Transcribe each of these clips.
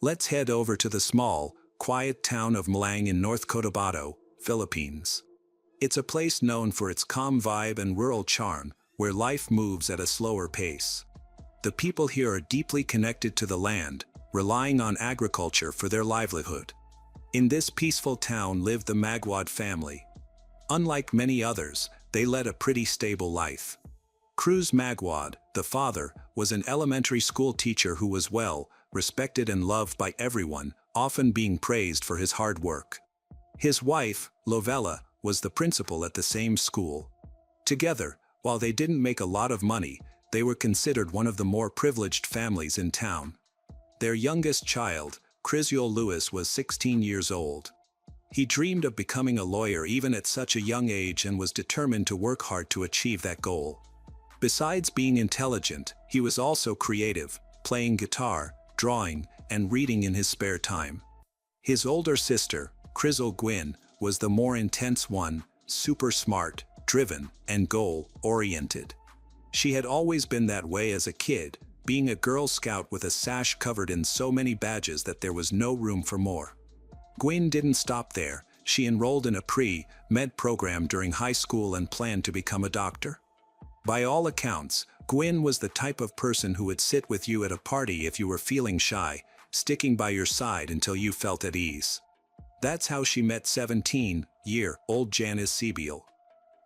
Let's head over to the small, quiet town of Malang in North Cotabato, Philippines. It's a place known for its calm vibe and rural charm, where life moves at a slower pace. The people here are deeply connected to the land, relying on agriculture for their livelihood. In this peaceful town lived the Magwad family. Unlike many others, they led a pretty stable life. Cruz Magwad, the father, was an elementary school teacher who was well respected and loved by everyone, often being praised for his hard work. His wife, Lovella, was the principal at the same school. Together, while they didn't make a lot of money, they were considered one of the more privileged families in town. Their youngest child, Criziel Lewis, was 16 years old. He dreamed of becoming a lawyer even at such a young age and was determined to work hard to achieve that goal. Besides being intelligent, he was also creative, playing guitar, drawing, and reading in his spare time. His older sister, Criziel Gwyn, was the more intense one, super smart, driven, and goal-oriented. She had always been that way as a kid, being a Girl Scout with a sash covered in so many badges that there was no room for more. Gwyn didn't stop there. She enrolled in a pre-med program during high school and planned to become a doctor. By all accounts, Gwyn was the type of person who would sit with you at a party if you were feeling shy, sticking by your side until you felt at ease. That's how she met 17-year-old Janice Sibiel.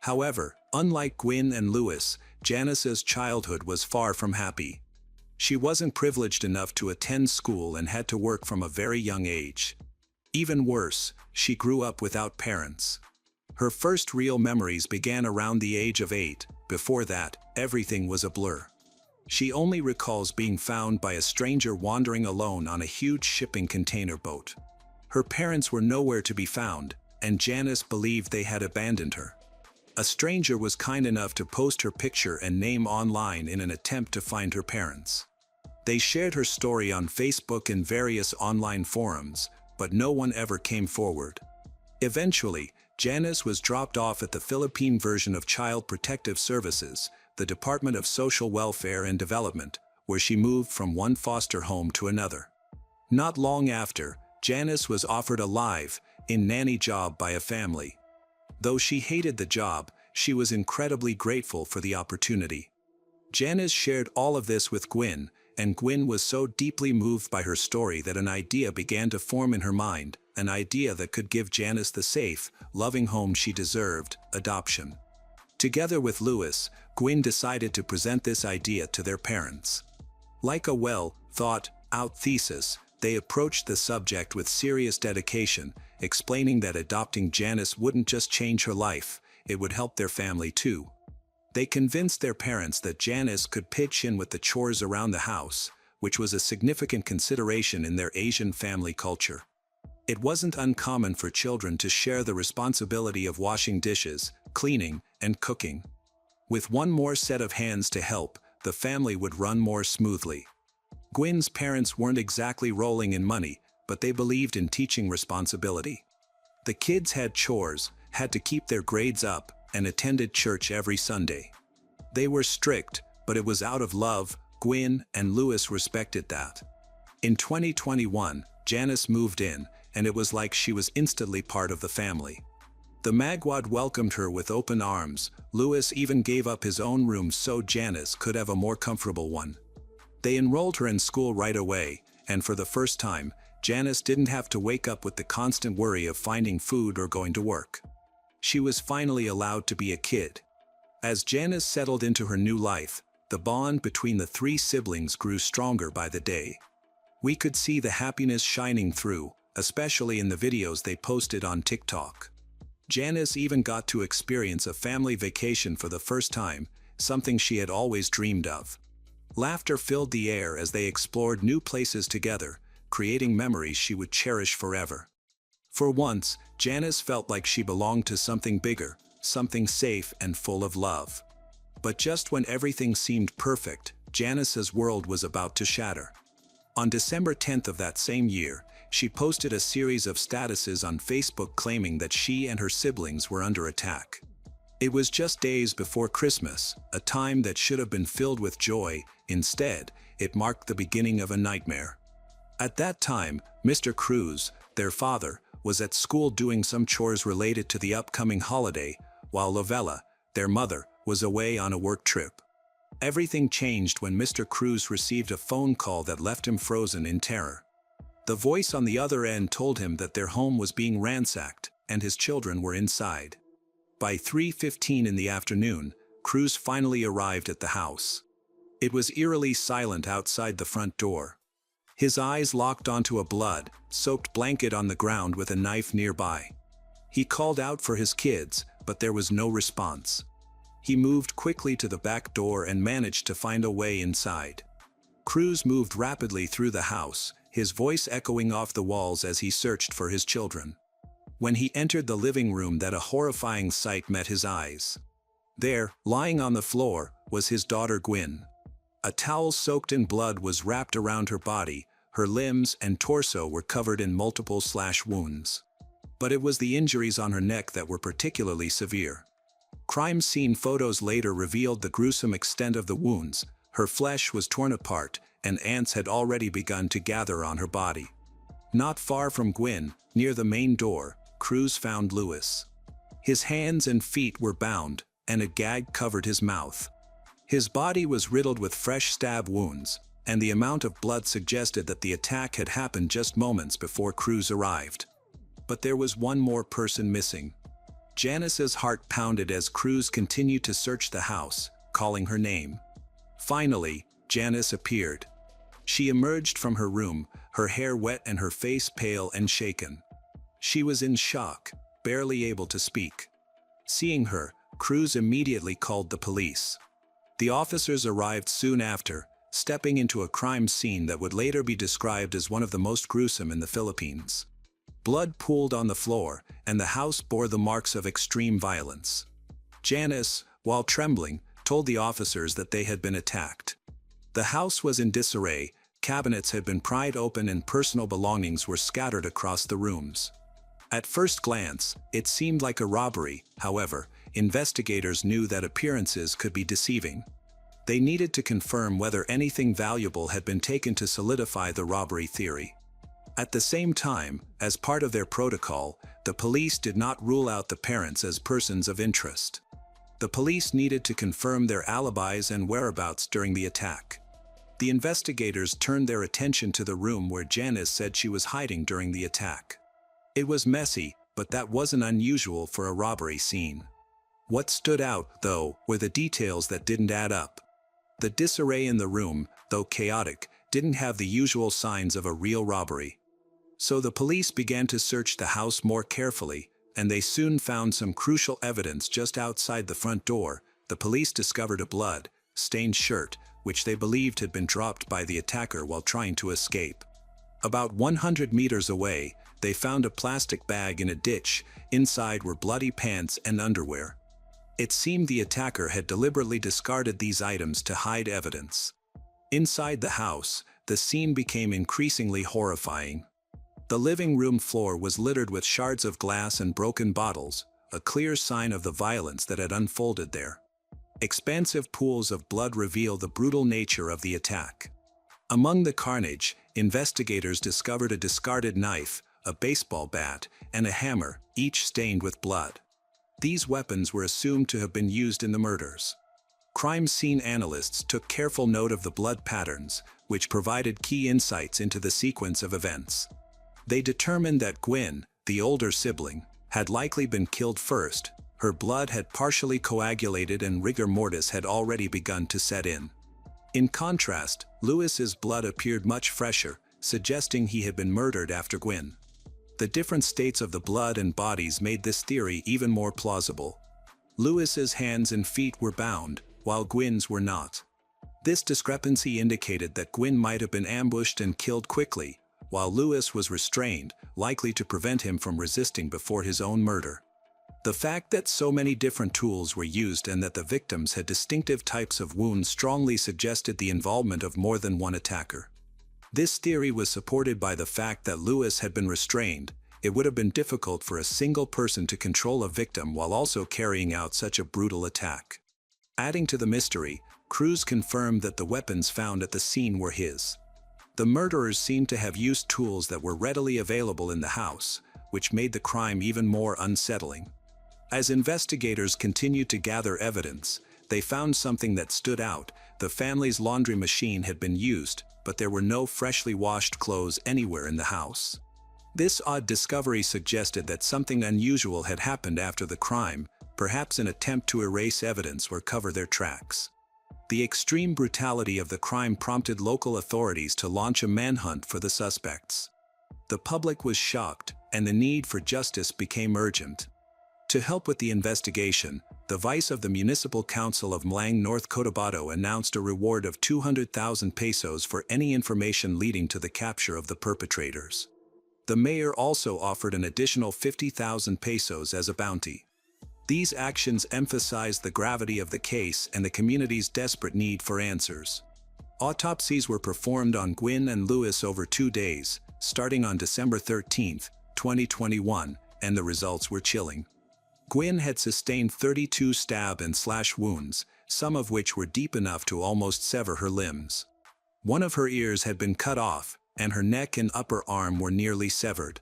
However, unlike Gwyn and Lewis, Janice's childhood was far from happy. She wasn't privileged enough to attend school and had to work from a very young age. Even worse, she grew up without parents. Her first real memories began around the age of 8. Before that, everything was a blur. She only recalls being found by a stranger wandering alone on a huge shipping container boat. Her parents were nowhere to be found, and Janice believed they had abandoned her. A stranger was kind enough to post her picture and name online in an attempt to find her parents. They shared her story on Facebook and various online forums, but no one ever came forward. Eventually, Janice was dropped off at the Philippine version of Child Protective Services, the Department of Social Welfare and Development, where she moved from one foster home to another. Not long after, Janice was offered a live-in nanny job by a family. Though she hated the job, she was incredibly grateful for the opportunity. Janice shared all of this with Gwyn, and Gwyn was so deeply moved by her story that an idea began to form in her mind, an idea that could give Janice the safe, loving home she deserved: adoption. Together with Lewis, Gwyn decided to present this idea to their parents. Like a well-thought-out thesis, they approached the subject with serious dedication, explaining that adopting Janice wouldn't just change her life, it would help their family too. They convinced their parents that Janice could pitch in with the chores around the house, which was a significant consideration in their Asian family culture. It wasn't uncommon for children to share the responsibility of washing dishes, cleaning, and cooking. With one more set of hands to help, the family would run more smoothly. Gwyn's parents weren't exactly rolling in money, but they believed in teaching responsibility. The kids had chores, had to keep their grades up, and attended church every Sunday. They were strict, but it was out of love. Gwyn and Lewis respected that. In 2021, Janice moved in, and it was like she was instantly part of the family. The Magwad welcomed her with open arms. Lewis even gave up his own room so Janice could have a more comfortable one. They enrolled her in school right away, and for the first time, Janice didn't have to wake up with the constant worry of finding food or going to work. She was finally allowed to be a kid. As Janice settled into her new life, the bond between the three siblings grew stronger by the day. We could see the happiness shining through, especially in the videos they posted on TikTok. Janice even got to experience a family vacation for the first time, something she had always dreamed of. Laughter filled the air as they explored new places together, creating memories she would cherish forever. For once, Janice felt like she belonged to something bigger, something safe and full of love. But just when everything seemed perfect, Janice's world was about to shatter. On December 10th of that same year, she posted a series of statuses on Facebook claiming that she and her siblings were under attack. It was just days before Christmas, a time that should have been filled with joy. Instead, it marked the beginning of a nightmare. At that time, Mr. Cruz, their father, was at school doing some chores related to the upcoming holiday, while Lovella, their mother, was away on a work trip. Everything changed when Mr. Cruz received a phone call that left him frozen in terror. The voice on the other end told him that their home was being ransacked, and his children were inside. By 3:15 in the afternoon, Cruz finally arrived at the house. It was eerily silent outside the front door. His eyes locked onto a blood-soaked blanket on the ground with a knife nearby. He called out for his kids, but there was no response. He moved quickly to the back door and managed to find a way inside. Cruz moved rapidly through the house, his voice echoing off the walls as he searched for his children. When he entered the living room, that a horrifying sight met his eyes. There, lying on the floor, was his daughter Gwen. A towel soaked in blood was wrapped around her body, her limbs and torso were covered in multiple slash wounds. But it was the injuries on her neck that were particularly severe. Crime scene photos later revealed the gruesome extent of the wounds. Her flesh was torn apart, and ants had already begun to gather on her body. Not far from Gwen, near the main door, Cruz found Lewis. His hands and feet were bound, and a gag covered his mouth. His body was riddled with fresh stab wounds, and the amount of blood suggested that the attack had happened just moments before Cruz arrived. But there was one more person missing. Janice's heart pounded as Cruz continued to search the house, calling her name. Finally, Janice appeared. She emerged from her room, her hair wet and her face pale and shaken. She was in shock, barely able to speak. Seeing her, Cruz immediately called the police. The officers arrived soon after, stepping into a crime scene that would later be described as one of the most gruesome in the Philippines. Blood pooled on the floor, and the house bore the marks of extreme violence. Janice, while trembling, told the officers that they had been attacked. The house was in disarray, cabinets had been pried open and personal belongings were scattered across the rooms. At first glance, it seemed like a robbery. However, investigators knew that appearances could be deceiving. They needed to confirm whether anything valuable had been taken to solidify the robbery theory. At the same time, as part of their protocol, the police did not rule out the parents as persons of interest. The police needed to confirm their alibis and whereabouts during the attack. The investigators turned their attention to the room where Janice said she was hiding during the attack. It was messy, but that wasn't unusual for a robbery scene. What stood out, though, were the details that didn't add up. The disarray in the room, though chaotic, didn't have the usual signs of a real robbery. So the police began to search the house more carefully, and they soon found some crucial evidence just outside the front door. The police discovered a blood-stained shirt, which they believed had been dropped by the attacker while trying to escape. About 100 meters away, they found a plastic bag in a ditch. Inside were bloody pants and underwear. It seemed the attacker had deliberately discarded these items to hide evidence. Inside the house, the scene became increasingly horrifying. The living room floor was littered with shards of glass and broken bottles, a clear sign of the violence that had unfolded there. Expansive pools of blood reveal the brutal nature of the attack. Among the carnage, investigators discovered a discarded knife, a baseball bat, and a hammer, each stained with blood. These weapons were assumed to have been used in the murders. Crime scene analysts took careful note of the blood patterns, which provided key insights into the sequence of events. They determined that Gwen, the older sibling, had likely been killed first. Her blood had partially coagulated and rigor mortis had already begun to set in. In contrast, Lewis's blood appeared much fresher, suggesting he had been murdered after Gwen. The different states of the blood and bodies made this theory even more plausible. Lewis's hands and feet were bound, while Gwen's were not. This discrepancy indicated that Gwen might have been ambushed and killed quickly, while Lewis was restrained, likely to prevent him from resisting before his own murder. The fact that so many different tools were used and that the victims had distinctive types of wounds strongly suggested the involvement of more than one attacker. This theory was supported by the fact that Lewis had been restrained. It would have been difficult for a single person to control a victim while also carrying out such a brutal attack. Adding to the mystery, Cruz confirmed that the weapons found at the scene were his. The murderers seemed to have used tools that were readily available in the house, which made the crime even more unsettling. As investigators continued to gather evidence, they found something that stood out. The family's laundry machine had been used, but there were no freshly washed clothes anywhere in the house. This odd discovery suggested that something unusual had happened after the crime, perhaps an attempt to erase evidence or cover their tracks. The extreme brutality of the crime prompted local authorities to launch a manhunt for the suspects. The public was shocked, and the need for justice became urgent. To help with the investigation, the vice of the Municipal Council of Mlang, North Cotabato announced a reward of 200,000 pesos for any information leading to the capture of the perpetrators. The mayor also offered an additional 50,000 pesos as a bounty. These actions emphasized the gravity of the case and the community's desperate need for answers. Autopsies were performed on Gwyn and Lewis over 2 days, starting on December 13, 2021, and the results were chilling. Gwyn had sustained 32 stab and slash wounds, some of which were deep enough to almost sever her limbs. One of her ears had been cut off, and her neck and upper arm were nearly severed.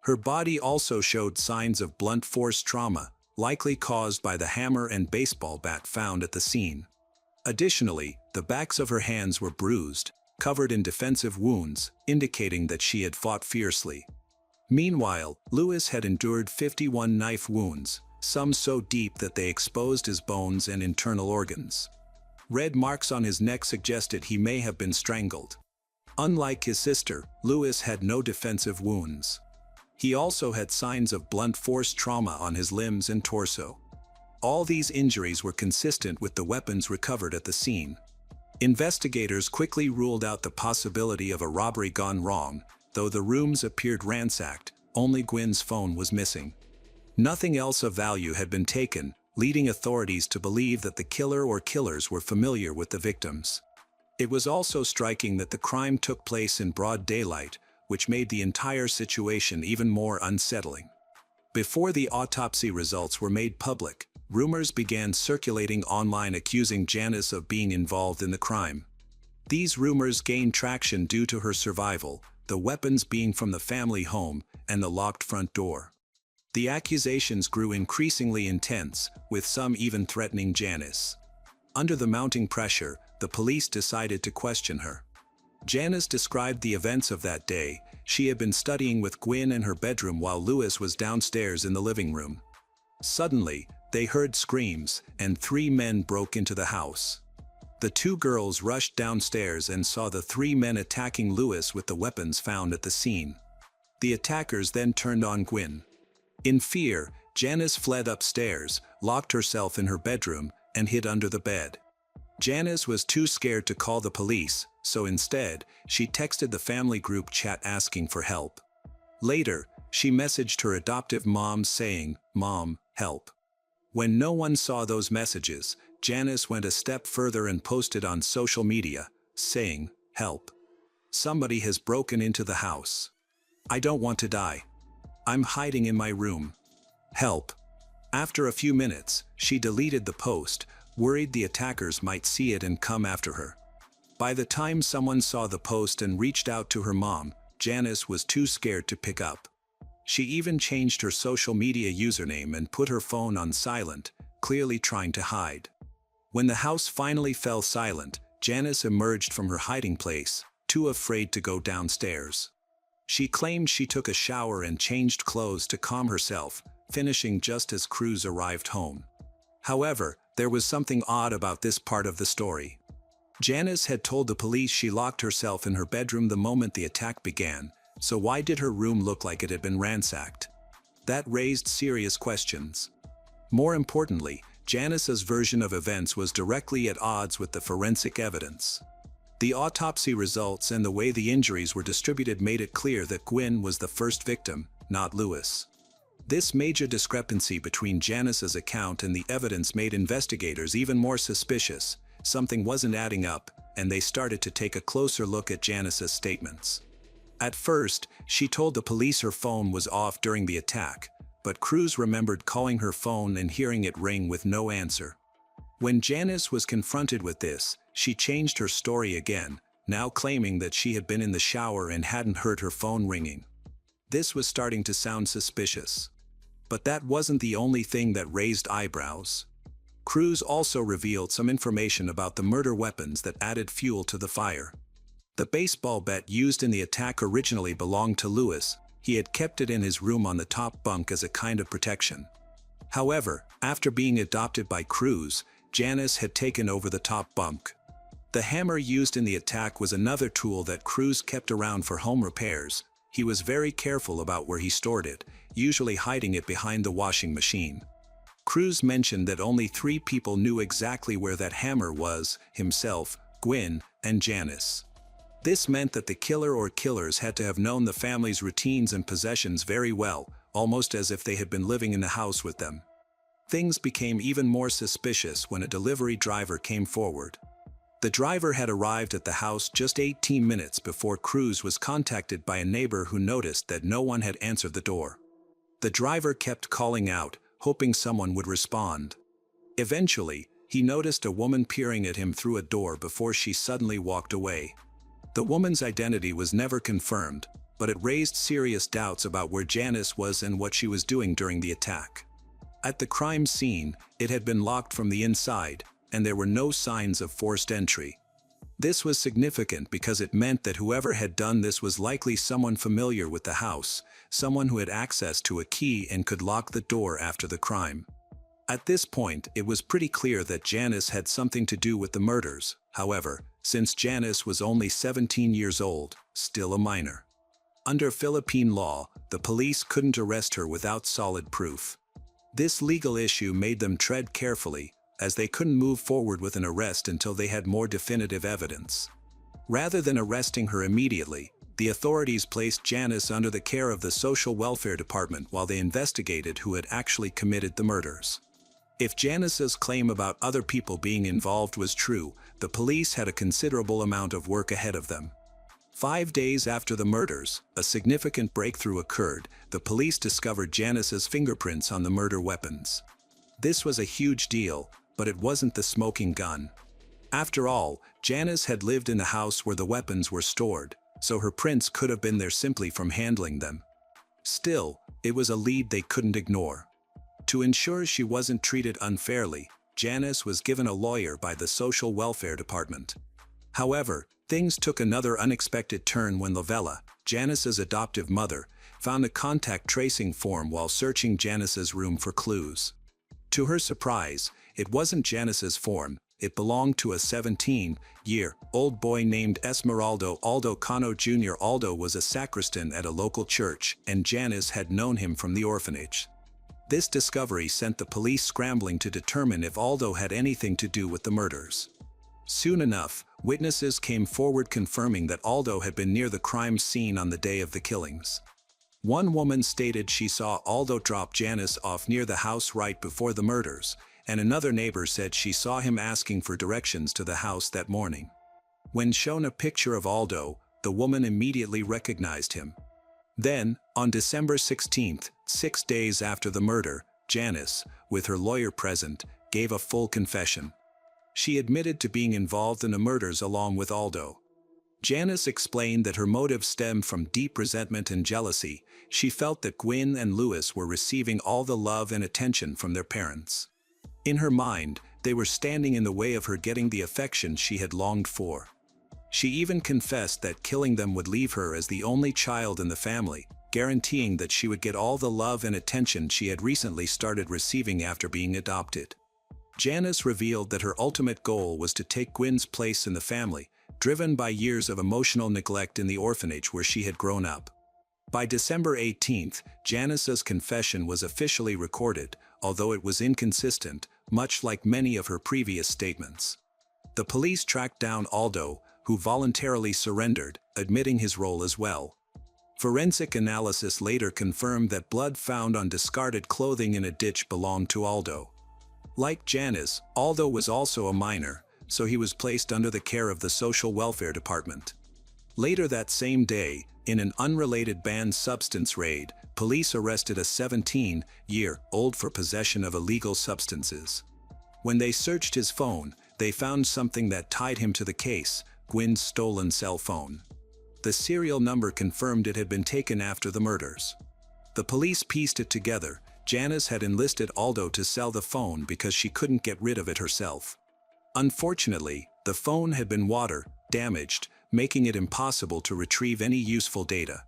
Her body also showed signs of blunt force trauma, likely caused by the hammer and baseball bat found at the scene. Additionally, the backs of her hands were bruised, covered in defensive wounds, indicating that she had fought fiercely. Meanwhile, Lewis had endured 51 knife wounds, some so deep that they exposed his bones and internal organs. Red marks on his neck suggested he may have been strangled. Unlike his sister, Lewis had no defensive wounds. He also had signs of blunt force trauma on his limbs and torso. All these injuries were consistent with the weapons recovered at the scene. Investigators quickly ruled out the possibility of a robbery gone wrong. Though the rooms appeared ransacked, only Gwyn's phone was missing. Nothing else of value had been taken, leading authorities to believe that the killer or killers were familiar with the victims. It was also striking that the crime took place in broad daylight, which made the entire situation even more unsettling. Before the autopsy results were made public, rumors began circulating online accusing Janice of being involved in the crime. These rumors gained traction due to her survival, the weapons being from the family home, and the locked front door. The accusations grew increasingly intense, with some even threatening Janice. Under the mounting pressure, the police decided to question her. Janice described the events of that day. She had been studying with Gwyn in her bedroom while Lewis was downstairs in the living room. Suddenly, they heard screams, and 3 men broke into the house. The 2 girls rushed downstairs and saw the 3 men attacking Lewis with the weapons found at the scene. The attackers then turned on Gwyn. In fear, Janice fled upstairs, locked herself in her bedroom, and hid under the bed. Janice was too scared to call the police, so instead, she texted the family group chat asking for help. Later, she messaged her adoptive mom saying, "Mom, help." When no one saw those messages, Janice went a step further and posted on social media, saying, "Help. Somebody has broken into the house. I don't want to die. I'm hiding in my room. Help." After a few minutes, she deleted the post, worried the attackers might see it and come after her. By the time someone saw the post and reached out to her mom, Janice was too scared to pick up. She even changed her social media username and put her phone on silent, clearly trying to hide. When the house finally fell silent, Janice emerged from her hiding place, too afraid to go downstairs. She claimed she took a shower and changed clothes to calm herself, finishing just as crews arrived home. However, there was something odd about this part of the story. Janice had told the police she locked herself in her bedroom the moment the attack began, so why did her room look like it had been ransacked? That raised serious questions. More importantly, Janice's version of events was directly at odds with the forensic evidence. The autopsy results and the way the injuries were distributed made it clear that Gwyn was the first victim, not Lewis. This major discrepancy between Janice's account and the evidence made investigators even more suspicious. Something wasn't adding up, and they started to take a closer look at Janice's statements. At first, she told the police her phone was off during the attack, but crews remembered calling her phone and hearing it ring with no answer. When Janice was confronted with this, she changed her story again, now claiming that she had been in the shower and hadn't heard her phone ringing. This was starting to sound suspicious. But that wasn't the only thing that raised eyebrows. Cruz also revealed some information about the murder weapons that added fuel to the fire. The baseball bat used in the attack originally belonged to Lewis. He had kept it in his room on the top bunk as a kind of protection. However, after being adopted by Cruz, Janice had taken over the top bunk. The hammer used in the attack was another tool that Cruz kept around for home repairs. He was very careful about where he stored it, usually hiding it behind the washing machine. Cruz mentioned that only 3 people knew exactly where that hammer was: himself, Gwyn, and Janice. This meant that the killer or killers had to have known the family's routines and possessions very well, almost as if they had been living in the house with them. Things became even more suspicious when a delivery driver came forward. The driver had arrived at the house just 18 minutes before Cruz was contacted by a neighbor who noticed that no one had answered the door. The driver kept calling out, hoping someone would respond. Eventually, he noticed a woman peering at him through a door before she suddenly walked away. The woman's identity was never confirmed, but it raised serious doubts about where Janice was and what she was doing during the attack. At the crime scene, it had been locked from the inside, and there were no signs of forced entry. This was significant because it meant that whoever had done this was likely someone familiar with the house, someone who had access to a key and could lock the door after the crime. At this point, it was pretty clear that Janice had something to do with the murders. However, since Janice was only 17 years old, still a minor. Under Philippine law, the police couldn't arrest her without solid proof. This legal issue made them tread carefully, as they couldn't move forward with an arrest until they had more definitive evidence. Rather than arresting her immediately, the authorities placed Janice under the care of the Social Welfare Department while they investigated who had actually committed the murders. If Janice's claim about other people being involved was true, the police had a considerable amount of work ahead of them. 5 days after the murders, a significant breakthrough occurred. The police discovered Janice's fingerprints on the murder weapons. This was a huge deal, but it wasn't the smoking gun. After all, Janice had lived in the house where the weapons were stored, so her prints could have been there simply from handling them. Still, it was a lead they couldn't ignore. To ensure she wasn't treated unfairly, Janice was given a lawyer by the Social Welfare Department. However, things took another unexpected turn when Lovella, Janice's adoptive mother, found a contact tracing form while searching Janice's room for clues. To her surprise, it wasn't Janice's form. It belonged to a 17-year-old boy named Esmeraldo Aldo Cano Jr. Aldo was a sacristan at a local church, and Janice had known him from the orphanage. This discovery sent the police scrambling to determine if Aldo had anything to do with the murders. Soon enough, witnesses came forward confirming that Aldo had been near the crime scene on the day of the killings. One woman stated she saw Aldo drop Janice off near the house right before the murders, and another neighbor said she saw him asking for directions to the house that morning. When shown a picture of Aldo, the woman immediately recognized him. Then, on December 16th, 6 days after the murder, Janice, with her lawyer present, gave a full confession. She admitted to being involved in the murders along with Aldo. Janice explained that her motive stemmed from deep resentment and jealousy. She felt that Gwyn and Lewis were receiving all the love and attention from their parents. In her mind, they were standing in the way of her getting the affection she had longed for. She even confessed that killing them would leave her as the only child in the family, guaranteeing that she would get all the love and attention she had recently started receiving after being adopted. Janice revealed that her ultimate goal was to take Gwyn's place in the family, driven by years of emotional neglect in the orphanage where she had grown up. By December 18th, Janice's confession was officially recorded, although it was inconsistent, much like many of her previous statements. The police tracked down Aldo, who voluntarily surrendered, admitting his role as well. Forensic analysis later confirmed that blood found on discarded clothing in a ditch belonged to Aldo. Like Janice, Aldo was also a minor, so he was placed under the care of the Social Welfare Department. Later that same day, in an unrelated banned substance raid, police arrested a 17-year-old for possession of illegal substances. When they searched his phone, they found something that tied him to the case: Gwyn's stolen cell phone. The serial number confirmed it had been taken after the murders. The police pieced it together. Janice had enlisted Aldo to sell the phone because she couldn't get rid of it herself. Unfortunately, the phone had been damaged, making it impossible to retrieve any useful data.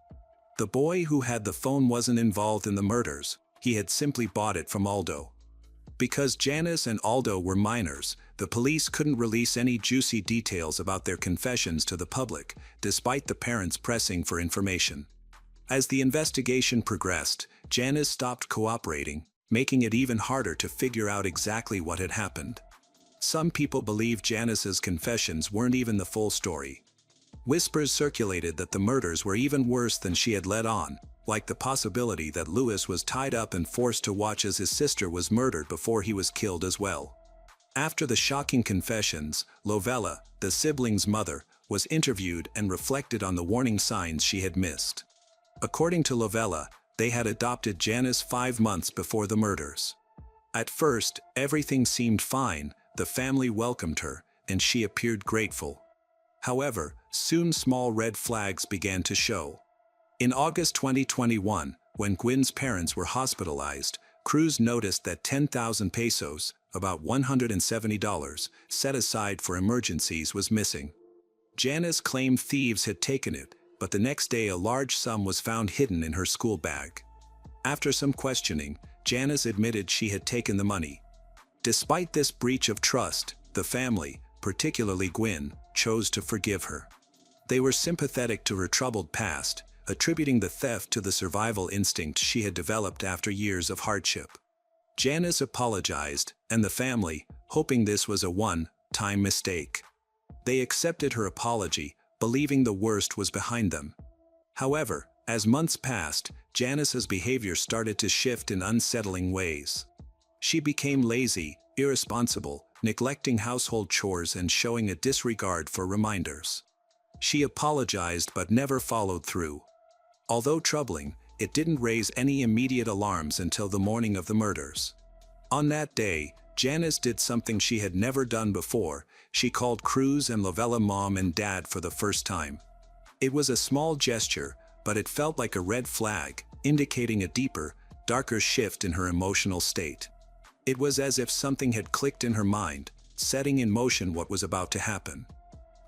The boy who had the phone wasn't involved in the murders, he had simply bought it from Aldo. Because Janice and Aldo were minors, the police couldn't release any juicy details about their confessions to the public, despite the parents pressing for information. As the investigation progressed, Janice stopped cooperating, making it even harder to figure out exactly what had happened. Some people believe Janice's confessions weren't even the full story. Whispers circulated that the murders were even worse than she had let on, like the possibility that Louis was tied up and forced to watch as his sister was murdered before he was killed as well. After the shocking confessions, Lovella, the siblings' mother, was interviewed and reflected on the warning signs she had missed. According to Lovella, they had adopted Janice 5 months before the murders. At first, everything seemed fine, the family welcomed her, and she appeared grateful. However, soon small red flags began to show. In August 2021, when Gwyn's parents were hospitalized, Cruz noticed that 10,000 pesos, about $170, set aside for emergencies was missing. Janice claimed thieves had taken it, but the next day a large sum was found hidden in her school bag. After some questioning, Janice admitted she had taken the money. Despite this breach of trust, the family, particularly Gwyn, chose to forgive her. They were sympathetic to her troubled past, attributing the theft to the survival instinct she had developed after years of hardship. Janice apologized, and the family, hoping this was a one-time mistake. They accepted her apology, believing the worst was behind them. However, as months passed, Janice's behavior started to shift in unsettling ways. She became lazy, irresponsible, neglecting household chores and showing a disregard for reminders. She apologized but never followed through. Although troubling, it didn't raise any immediate alarms until the morning of the murders. On that day, Janice did something she had never done before. She called Cruz and Lovella mom and dad for the first time. It was a small gesture, but it felt like a red flag, indicating a deeper, darker shift in her emotional state. It was as if something had clicked in her mind, setting in motion what was about to happen.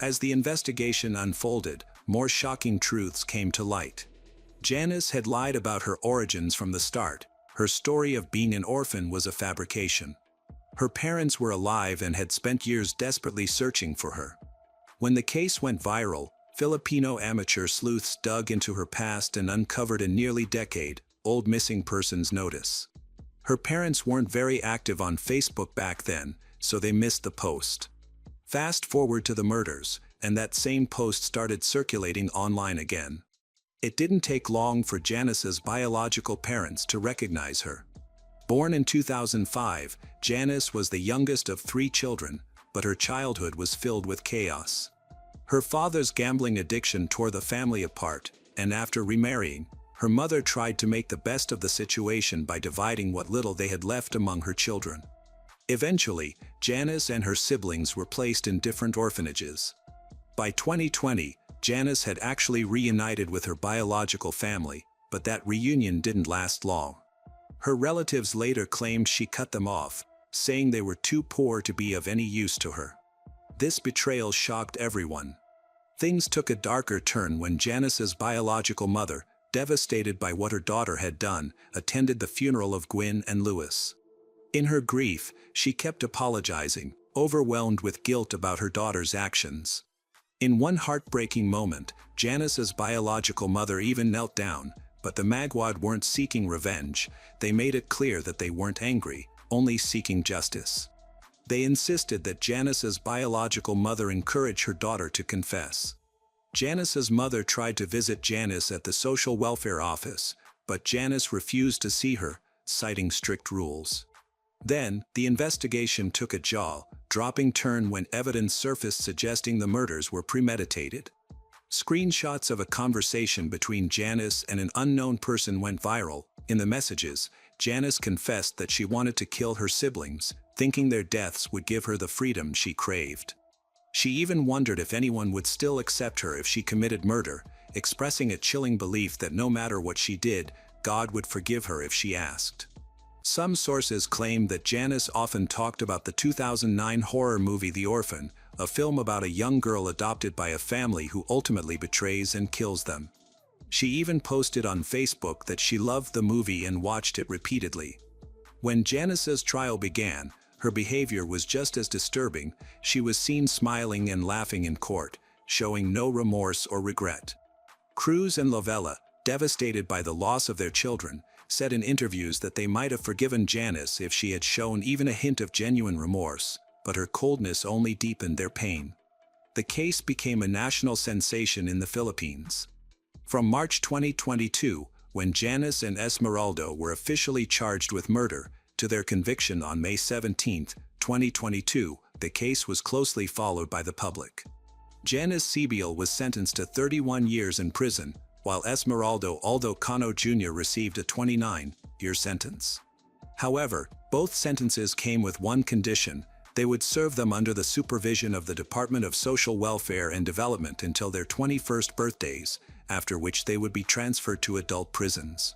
As the investigation unfolded, more shocking truths came to light. Janice had lied about her origins from the start. Her story of being an orphan was a fabrication. Her parents were alive and had spent years desperately searching for her. When the case went viral, Filipino amateur sleuths dug into her past and uncovered a nearly decade-old missing persons notice. Her parents weren't very active on Facebook back then, so they missed the post. Fast forward to the murders, and that same post started circulating online again. It didn't take long for Janice's biological parents to recognize her. Born in 2005, Janice was the youngest of 3 children, but her childhood was filled with chaos. Her father's gambling addiction tore the family apart, and after remarrying, her mother tried to make the best of the situation by dividing what little they had left among her children. Eventually, Janice and her siblings were placed in different orphanages. By 2020, Janice had actually reunited with her biological family, but that reunion didn't last long. Her relatives later claimed she cut them off, saying they were too poor to be of any use to her. This betrayal shocked everyone. Things took a darker turn when Janice's biological mother, devastated by what her daughter had done, attended the funeral of Gwyn and Louis. In her grief, she kept apologizing, overwhelmed with guilt about her daughter's actions. In one heartbreaking moment, Janice's biological mother even knelt down, but the Magwad weren't seeking revenge. They made it clear that they weren't angry, only seeking justice. They insisted that Janice's biological mother encourage her daughter to confess. Janice's mother tried to visit Janice at the social welfare office, but Janice refused to see her, citing strict rules. Then, the investigation took a jaw-dropping turn when evidence surfaced suggesting the murders were premeditated. Screenshots of a conversation between Janice and an unknown person went viral. In the messages, Janice confessed that she wanted to kill her siblings, thinking their deaths would give her the freedom she craved. She even wondered if anyone would still accept her if she committed murder, expressing a chilling belief that no matter what she did, God would forgive her if she asked. Some sources claim that Janice often talked about the 2009 horror movie The Orphan, a film about a young girl adopted by a family who ultimately betrays and kills them. She even posted on Facebook that she loved the movie and watched it repeatedly. When Janice's trial began, her behavior was just as disturbing. She was seen smiling and laughing in court, showing no remorse or regret. Cruz and Lovella, devastated by the loss of their children, said in interviews that they might have forgiven Janice if she had shown even a hint of genuine remorse, but her coldness only deepened their pain. The case became a national sensation in the Philippines. From March 2022, when Janice and Esmeralda were officially charged with murder, to their conviction on May 17, 2022, the case was closely followed by the public. Janice Sibiel was sentenced to 31 years in prison, while Esmeralda Aldo Cano Jr. received a 29-year sentence. However, both sentences came with one condition: they would serve them under the supervision of the Department of Social Welfare and Development until their 21st birthdays, after which they would be transferred to adult prisons.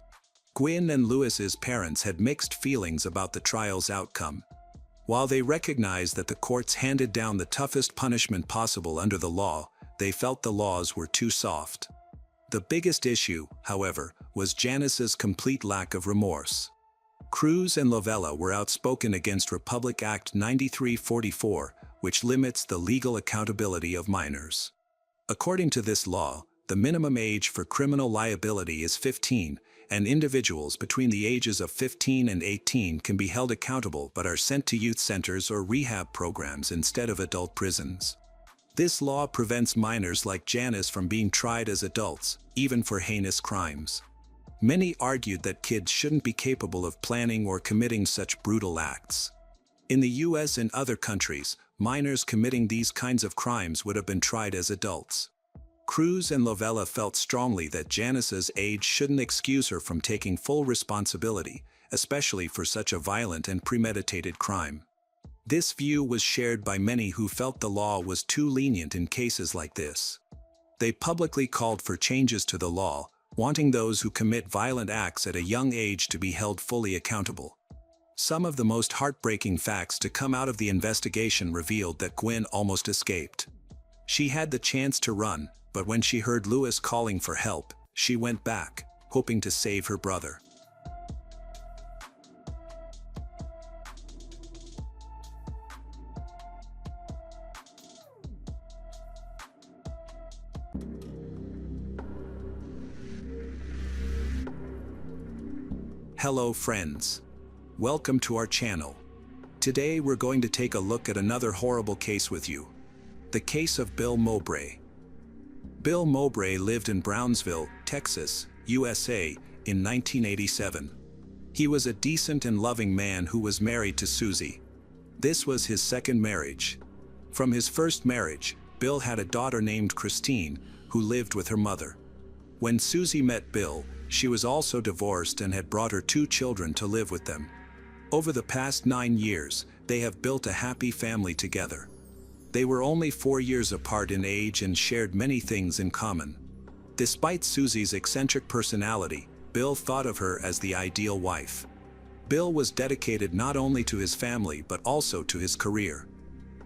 Gwyn and Lewis's parents had mixed feelings about the trial's outcome. While they recognized that the courts handed down the toughest punishment possible under the law, they felt the laws were too soft. The biggest issue, however, was Janice's complete lack of remorse. Cruz and Lovella were outspoken against Republic Act 9344, which limits the legal accountability of minors. According to this law, the minimum age for criminal liability is 15, and individuals between the ages of 15 and 18 can be held accountable but are sent to youth centers or rehab programs instead of adult prisons. This law prevents minors like Janice from being tried as adults, even for heinous crimes. Many argued that kids shouldn't be capable of planning or committing such brutal acts. In the US and other countries, minors committing these kinds of crimes would have been tried as adults. Cruz and Lovella felt strongly that Janice's age shouldn't excuse her from taking full responsibility, especially for such a violent and premeditated crime. This view was shared by many who felt the law was too lenient in cases like this. They publicly called for changes to the law, wanting those who commit violent acts at a young age to be held fully accountable. Some of the most heartbreaking facts to come out of the investigation revealed that Gwyn almost escaped. She had the chance to run, but when she heard Lewis calling for help, she went back, hoping to save her brother. Hello friends. Welcome to our channel. Today we're going to take a look at another horrible case with you. The case of Bill Mowbray. Bill Mowbray lived in Brownsville, Texas, USA, in 1987. He was a decent and loving man who was married to Susie. This was his second marriage. From his first marriage, Bill had a daughter named Christine, who lived with her mother. When Susie met Bill, she was also divorced and had brought her 2 children to live with them. Over the past 9 years, they have built a happy family together. They were only 4 years apart in age and shared many things in common. Despite Susie's eccentric personality, Bill thought of her as the ideal wife. Bill was dedicated not only to his family but also to his career.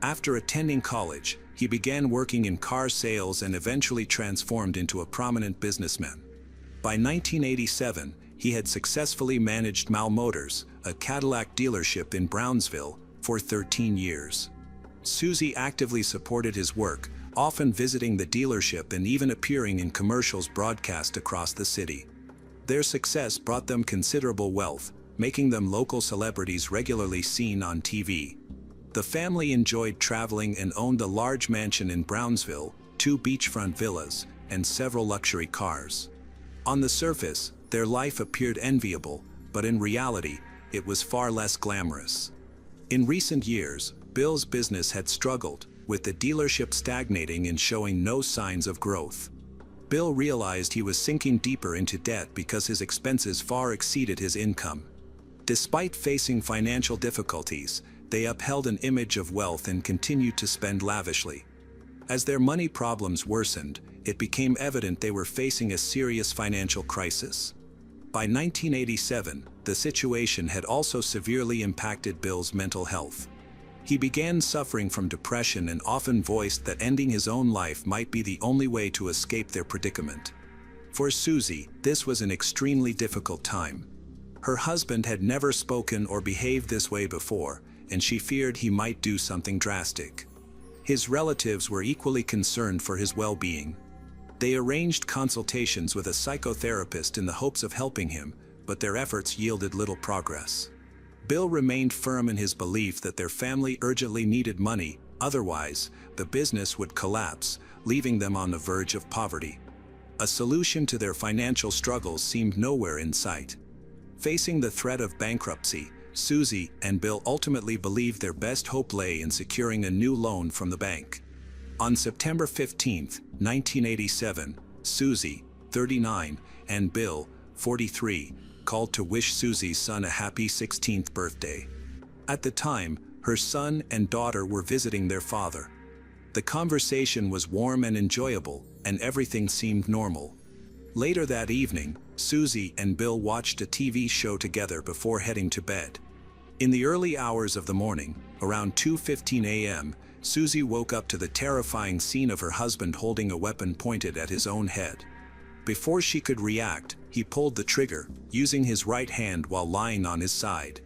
After attending college, he began working in car sales and eventually transformed into a prominent businessman. By 1987, he had successfully managed Mal Motors, a Cadillac dealership in Brownsville, for 13 years. Susie actively supported his work, often visiting the dealership and even appearing in commercials broadcast across the city. Their success brought them considerable wealth, making them local celebrities regularly seen on TV. The family enjoyed traveling and owned a large mansion in Brownsville, 2 beachfront villas, and several luxury cars. On the surface, their life appeared enviable, but in reality, it was far less glamorous. In recent years, Bill's business had struggled, with the dealership stagnating and showing no signs of growth. Bill realized he was sinking deeper into debt because his expenses far exceeded his income. Despite facing financial difficulties, they upheld an image of wealth and continued to spend lavishly. As their money problems worsened, it became evident they were facing a serious financial crisis. By 1987, the situation had also severely impacted Bill's mental health. He began suffering from depression and often voiced that ending his own life might be the only way to escape their predicament. For Susie, this was an extremely difficult time. Her husband had never spoken or behaved this way before, and she feared he might do something drastic. His relatives were equally concerned for his well-being. They arranged consultations with a psychotherapist in the hopes of helping him, but their efforts yielded little progress. Bill remained firm in his belief that their family urgently needed money, otherwise, the business would collapse, leaving them on the verge of poverty. A solution to their financial struggles seemed nowhere in sight. Facing the threat of bankruptcy, Susie and Bill ultimately believed their best hope lay in securing a new loan from the bank. On September 15, 1987, Susie, 39, and Bill, 43, called to wish Susie's son a happy 16th birthday. At the time, her son and daughter were visiting their father. The conversation was warm and enjoyable, and everything seemed normal. Later that evening, Susie and Bill watched a TV show together before heading to bed. In the early hours of the morning, around 2:15 a.m., Susie woke up to the terrifying scene of her husband holding a weapon pointed at his own head. Before she could react, he pulled the trigger, using his right hand while lying on his side.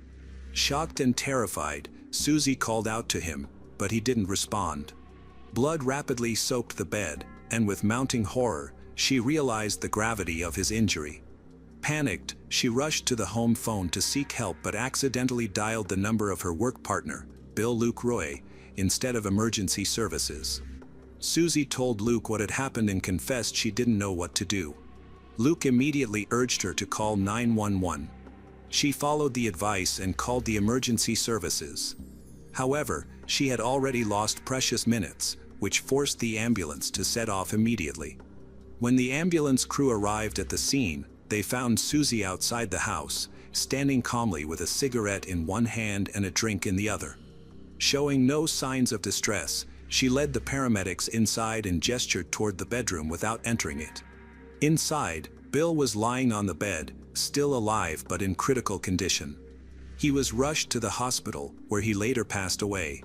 Shocked and terrified, Susie called out to him, but he didn't respond. Blood rapidly soaked the bed, and with mounting horror, she realized the gravity of his injury. Panicked, she rushed to the home phone to seek help but accidentally dialed the number of her work partner, Bill Luke Roy, instead of emergency services. Susie told Luke what had happened and confessed she didn't know what to do. Luke immediately urged her to call 911. She followed the advice and called the emergency services. However, she had already lost precious minutes, which forced the ambulance to set off immediately. When the ambulance crew arrived at the scene, they found Susie outside the house, standing calmly with a cigarette in one hand and a drink in the other. Showing no signs of distress, she led the paramedics inside and gestured toward the bedroom without entering it. Inside, Bill was lying on the bed, still alive but in critical condition. He was rushed to the hospital, where he later passed away.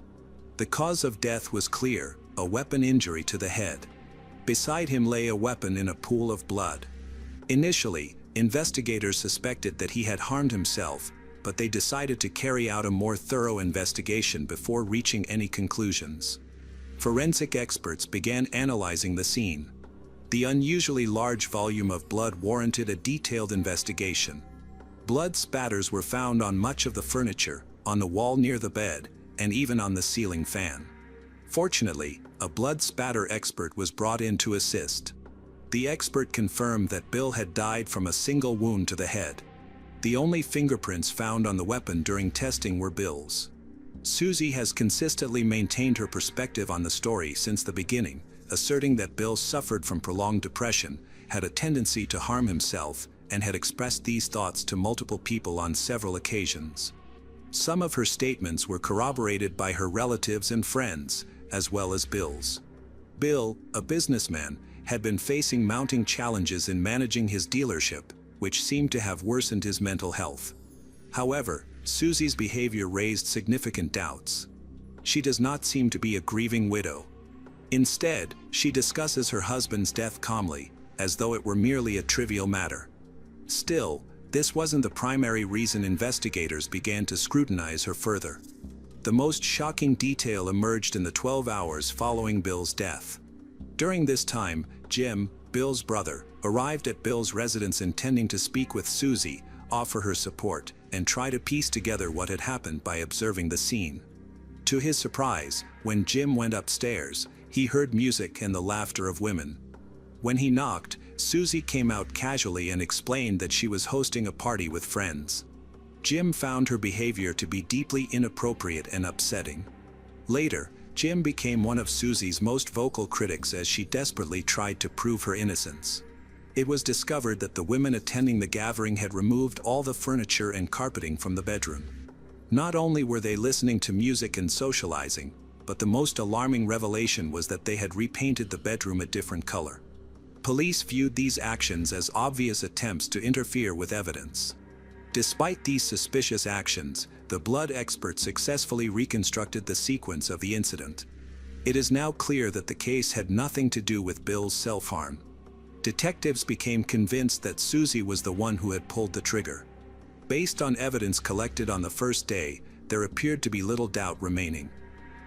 The cause of death was clear: a weapon injury to the head. Beside him lay a weapon in a pool of blood. Initially, investigators suspected that he had harmed himself, but they decided to carry out a more thorough investigation before reaching any conclusions. Forensic experts began analyzing the scene. The unusually large volume of blood warranted a detailed investigation. Blood spatters were found on much of the furniture, on the wall near the bed, and even on the ceiling fan. Fortunately, a blood spatter expert was brought in to assist. The expert confirmed that Bill had died from a single wound to the head. The only fingerprints found on the weapon during testing were Bill's. Susie has consistently maintained her perspective on the story since the beginning, asserting that Bill suffered from prolonged depression, had a tendency to harm himself, and had expressed these thoughts to multiple people on several occasions. Some of her statements were corroborated by her relatives and friends, as well as Bill's. Bill, a businessman, had been facing mounting challenges in managing his dealership, which seemed to have worsened his mental health. However, Susie's behavior raised significant doubts. She does not seem to be a grieving widow. Instead, she discusses her husband's death calmly, as though it were merely a trivial matter. Still, this wasn't the primary reason investigators began to scrutinize her further. The most shocking detail emerged in the 12 hours following Bill's death. During this time, Jim, Bill's brother, arrived at Bill's residence intending to speak with Susie, offer her support, and try to piece together what had happened by observing the scene. To his surprise, when Jim went upstairs, he heard music and the laughter of women. When he knocked, Susie came out casually and explained that she was hosting a party with friends. Jim found her behavior to be deeply inappropriate and upsetting. Later, Jim became one of Susie's most vocal critics as she desperately tried to prove her innocence. It was discovered that the women attending the gathering had removed all the furniture and carpeting from the bedroom. Not only were they listening to music and socializing, but the most alarming revelation was that they had repainted the bedroom a different color. Police viewed these actions as obvious attempts to interfere with evidence. Despite these suspicious actions, the blood expert successfully reconstructed the sequence of the incident. It is now clear that the case had nothing to do with Bill's self-harm. Detectives became convinced that Susie was the one who had pulled the trigger. Based on evidence collected on the first day, there appeared to be little doubt remaining.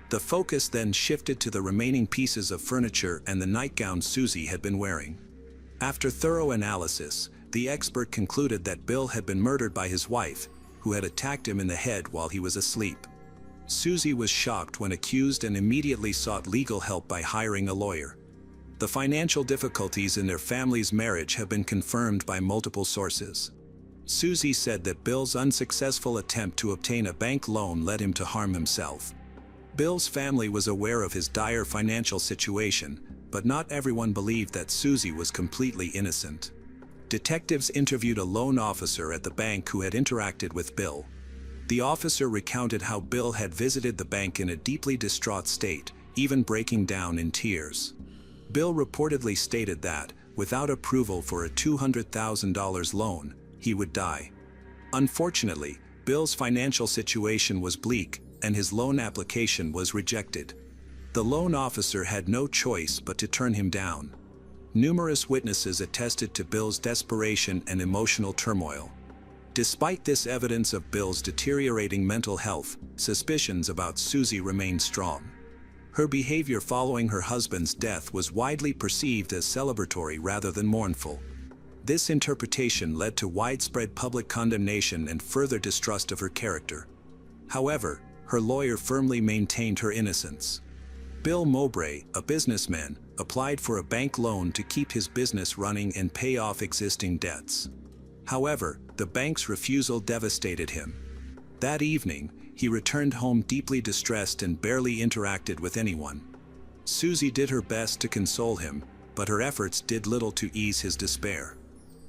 The focus then shifted to the remaining pieces of furniture and the nightgown Susie had been wearing. After thorough analysis, the expert concluded that Bill had been murdered by his wife, who had attacked him in the head while he was asleep. Susie was shocked when accused and immediately sought legal help by hiring a lawyer. The financial difficulties in their family's marriage have been confirmed by multiple sources. Susie said that Bill's unsuccessful attempt to obtain a bank loan led him to harm himself. Bill's family was aware of his dire financial situation, but not everyone believed that Susie was completely innocent. Detectives interviewed a loan officer at the bank who had interacted with Bill. The officer recounted how Bill had visited the bank in a deeply distraught state, even breaking down in tears. Bill reportedly stated that, without approval for a $200,000 loan, he would die. Unfortunately, Bill's financial situation was bleak, and his loan application was rejected. The loan officer had no choice but to turn him down. Numerous witnesses attested to Bill's desperation and emotional turmoil. Despite this evidence of Bill's deteriorating mental health, suspicions about Susie remained strong. Her behavior following her husband's death was widely perceived as celebratory rather than mournful. This interpretation led to widespread public condemnation and further distrust of her character. However, her lawyer firmly maintained her innocence. Bill Mowbray, a businessman, applied for a bank loan to keep his business running and pay off existing debts. However, the bank's refusal devastated him. That evening, he returned home deeply distressed and barely interacted with anyone. Susie did her best to console him, but her efforts did little to ease his despair.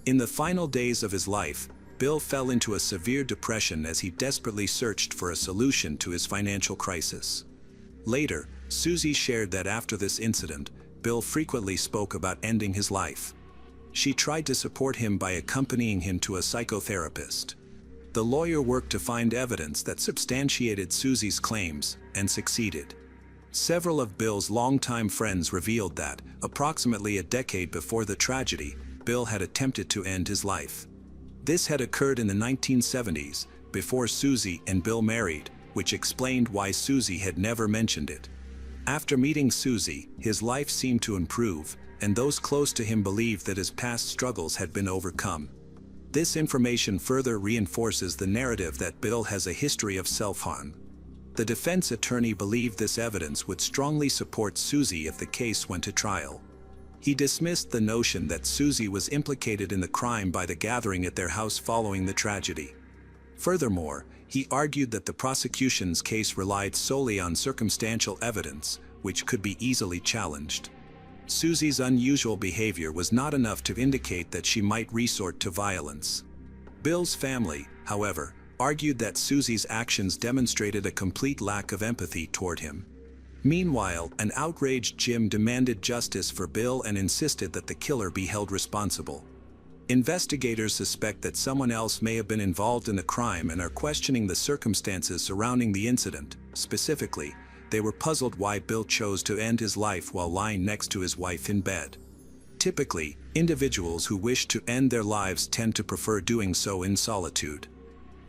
In the final days of his life, Bill fell into a severe depression as he desperately searched for a solution to his financial crisis. Later, Susie shared that after this incident, Bill frequently spoke about ending his life. She tried to support him by accompanying him to a psychotherapist. The lawyer worked to find evidence that substantiated Susie's claims, and succeeded. Several of Bill's longtime friends revealed that, approximately a decade before the tragedy, Bill had attempted to end his life. This had occurred in the 1970s, before Susie and Bill married, which explained why Susie had never mentioned it. After meeting Susie, his life seemed to improve, and those close to him believed that his past struggles had been overcome. This information further reinforces the narrative that Bill has a history of self-harm. The defense attorney believed this evidence would strongly support Susie if the case went to trial. He dismissed the notion that Susie was implicated in the crime by the gathering at their house following the tragedy. Furthermore, he argued that the prosecution's case relied solely on circumstantial evidence, which could be easily challenged. Susie's unusual behavior was not enough to indicate that she might resort to violence. Bill's family, however, argued that Susie's actions demonstrated a complete lack of empathy toward him. Meanwhile, an outraged Jim demanded justice for Bill and insisted that the killer be held responsible. Investigators suspect that someone else may have been involved in the crime and are questioning the circumstances surrounding the incident. Specifically, they were puzzled why Bill chose to end his life while lying next to his wife in bed. Typically, individuals who wish to end their lives tend to prefer doing so in solitude.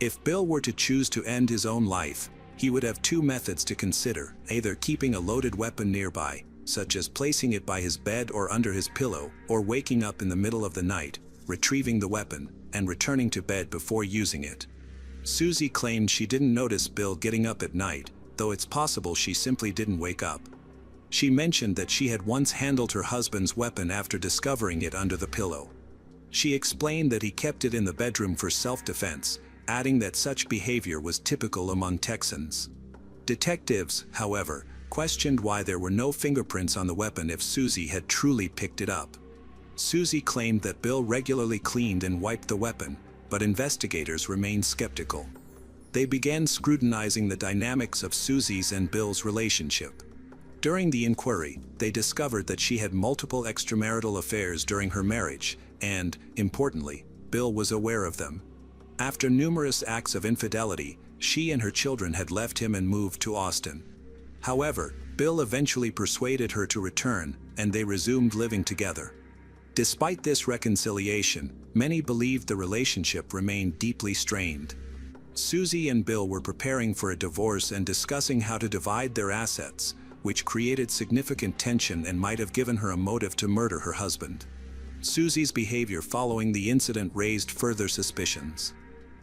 If Bill were to choose to end his own life, he would have two methods to consider: either keeping a loaded weapon nearby, such as placing it by his bed or under his pillow, or waking up in the middle of the night, retrieving the weapon, and returning to bed before using it. Susie claimed she didn't notice Bill getting up at night, though it's possible she simply didn't wake up. She mentioned that she had once handled her husband's weapon after discovering it under the pillow. She explained that he kept it in the bedroom for self-defense, adding that such behavior was typical among Texans. Detectives, however, questioned why there were no fingerprints on the weapon if Susie had truly picked it up. Susie claimed that Bill regularly cleaned and wiped the weapon, but investigators remained skeptical. They began scrutinizing the dynamics of Susie's and Bill's relationship. During the inquiry, they discovered that she had multiple extramarital affairs during her marriage, and, importantly, Bill was aware of them. After numerous acts of infidelity, she and her children had left him and moved to Austin. However, Bill eventually persuaded her to return, and they resumed living together. Despite this reconciliation, many believed the relationship remained deeply strained. Susie and Bill were preparing for a divorce and discussing how to divide their assets, which created significant tension and might have given her a motive to murder her husband. Susie's behavior following the incident raised further suspicions.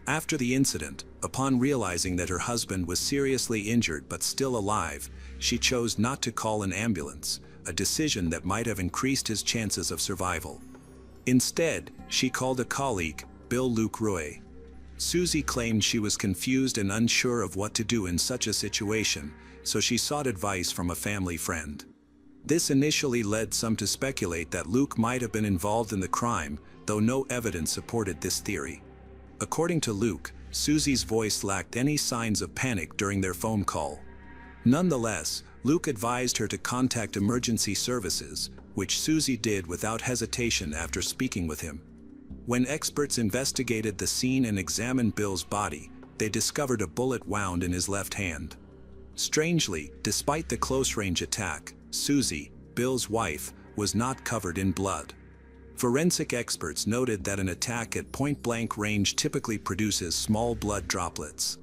After the incident, upon realizing that her husband was seriously injured but still alive, she chose not to call an ambulance, a decision that might have increased his chances of survival. Instead, she called a colleague, Bill Luke Roy. Susie claimed she was confused and unsure of what to do in such a situation, so she sought advice from a family friend. This initially led some to speculate that Luke might have been involved in the crime, though no evidence supported this theory. According to Luke, Susie's voice lacked any signs of panic during their phone call. Nonetheless, Luke advised her to contact emergency services, which Susie did without hesitation after speaking with him. When experts investigated the scene and examined Bill's body, they discovered a bullet wound in his left hand. Strangely, despite the close-range attack, Susie, Bill's wife, was not covered in blood. Forensic experts noted that an attack at point-blank range typically produces small blood droplets.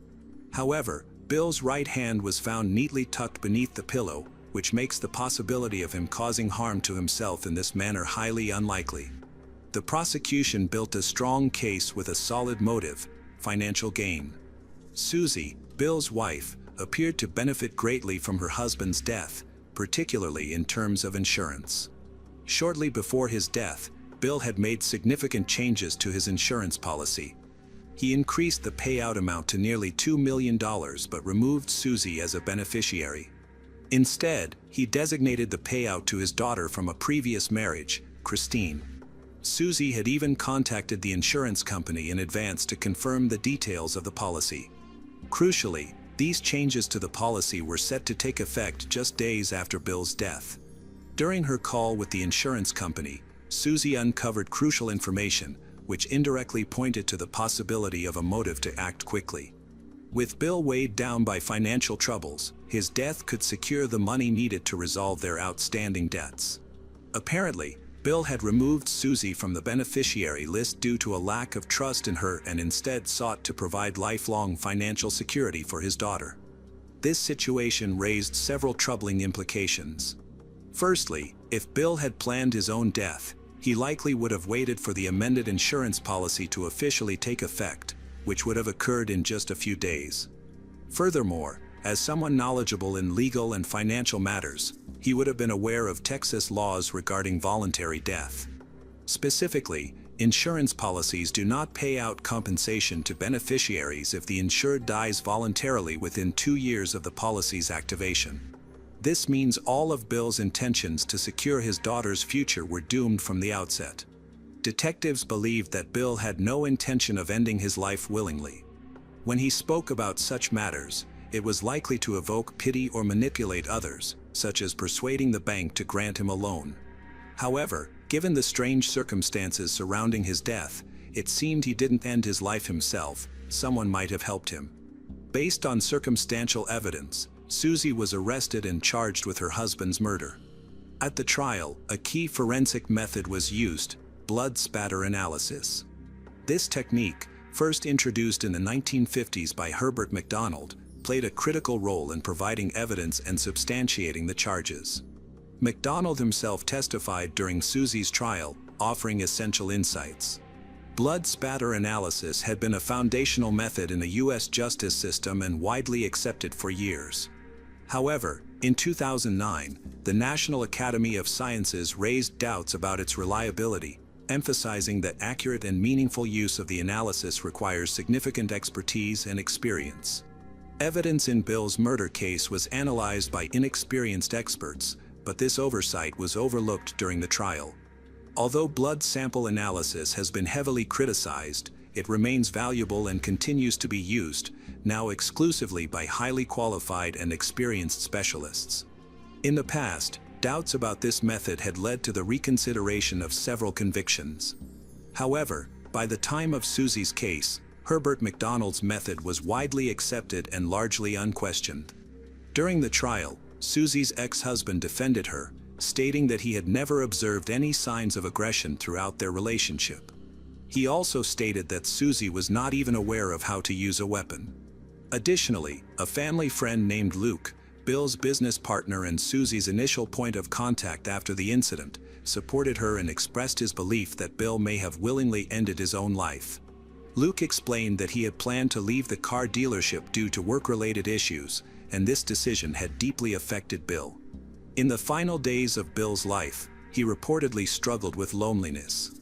However, Bill's right hand was found neatly tucked beneath the pillow, which makes the possibility of him causing harm to himself in this manner highly unlikely. The prosecution built a strong case with a solid motive: financial gain. Susie, Bill's wife, appeared to benefit greatly from her husband's death, particularly in terms of insurance. Shortly before his death, Bill had made significant changes to his insurance policy. He increased the payout amount to nearly $2 million but removed Susie as a beneficiary. Instead, he designated the payout to his daughter from a previous marriage, Christine. Susie had even contacted the insurance company in advance to confirm the details of the policy. Crucially, these changes to the policy were set to take effect just days after Bill's death. During her call with the insurance company, Susie uncovered crucial information, which indirectly pointed to the possibility of a motive to act quickly. With Bill weighed down by financial troubles, his death could secure the money needed to resolve their outstanding debts. Apparently, Bill had removed Susie from the beneficiary list due to a lack of trust in her and instead sought to provide lifelong financial security for his daughter. This situation raised several troubling implications. Firstly, if Bill had planned his own death, he likely would have waited for the amended insurance policy to officially take effect, which would have occurred in just a few days. Furthermore, as someone knowledgeable in legal and financial matters, he would have been aware of Texas laws regarding voluntary death. Specifically, insurance policies do not pay out compensation to beneficiaries if the insured dies voluntarily within 2 years of the policy's activation. This means all of Bill's intentions to secure his daughter's future were doomed from the outset. Detectives believed that Bill had no intention of ending his life willingly. When he spoke about such matters, it was likely to evoke pity or manipulate others, such as persuading the bank to grant him a loan. However, given the strange circumstances surrounding his death, it seemed he didn't end his life himself, someone might have helped him. Based on circumstantial evidence, Susie was arrested and charged with her husband's murder. At the trial, a key forensic method was used: blood spatter analysis. This technique, first introduced in the 1950s by Herbert MacDonald, played a critical role in providing evidence and substantiating the charges. MacDonald himself testified during Susie's trial, offering essential insights. Blood spatter analysis had been a foundational method in the U.S. justice system and widely accepted for years. However, in 2009, the National Academy of Sciences raised doubts about its reliability, emphasizing that accurate and meaningful use of the analysis requires significant expertise and experience. Evidence in Bill's murder case was analyzed by inexperienced experts, but this oversight was overlooked during the trial. Although blood sample analysis has been heavily criticized, it remains valuable and continues to be used, now exclusively by highly qualified and experienced specialists. In the past, doubts about this method had led to the reconsideration of several convictions. However, by the time of Susie's case, Herbert MacDonald's method was widely accepted and largely unquestioned. During the trial, Susie's ex-husband defended her, stating that he had never observed any signs of aggression throughout their relationship. He also stated that Susie was not even aware of how to use a weapon. Additionally, a family friend named Luke, Bill's business partner and Susie's initial point of contact after the incident, supported her and expressed his belief that Bill may have willingly ended his own life. Luke explained that he had planned to leave the car dealership due to work-related issues, and this decision had deeply affected Bill. In the final days of Bill's life, he reportedly struggled with loneliness.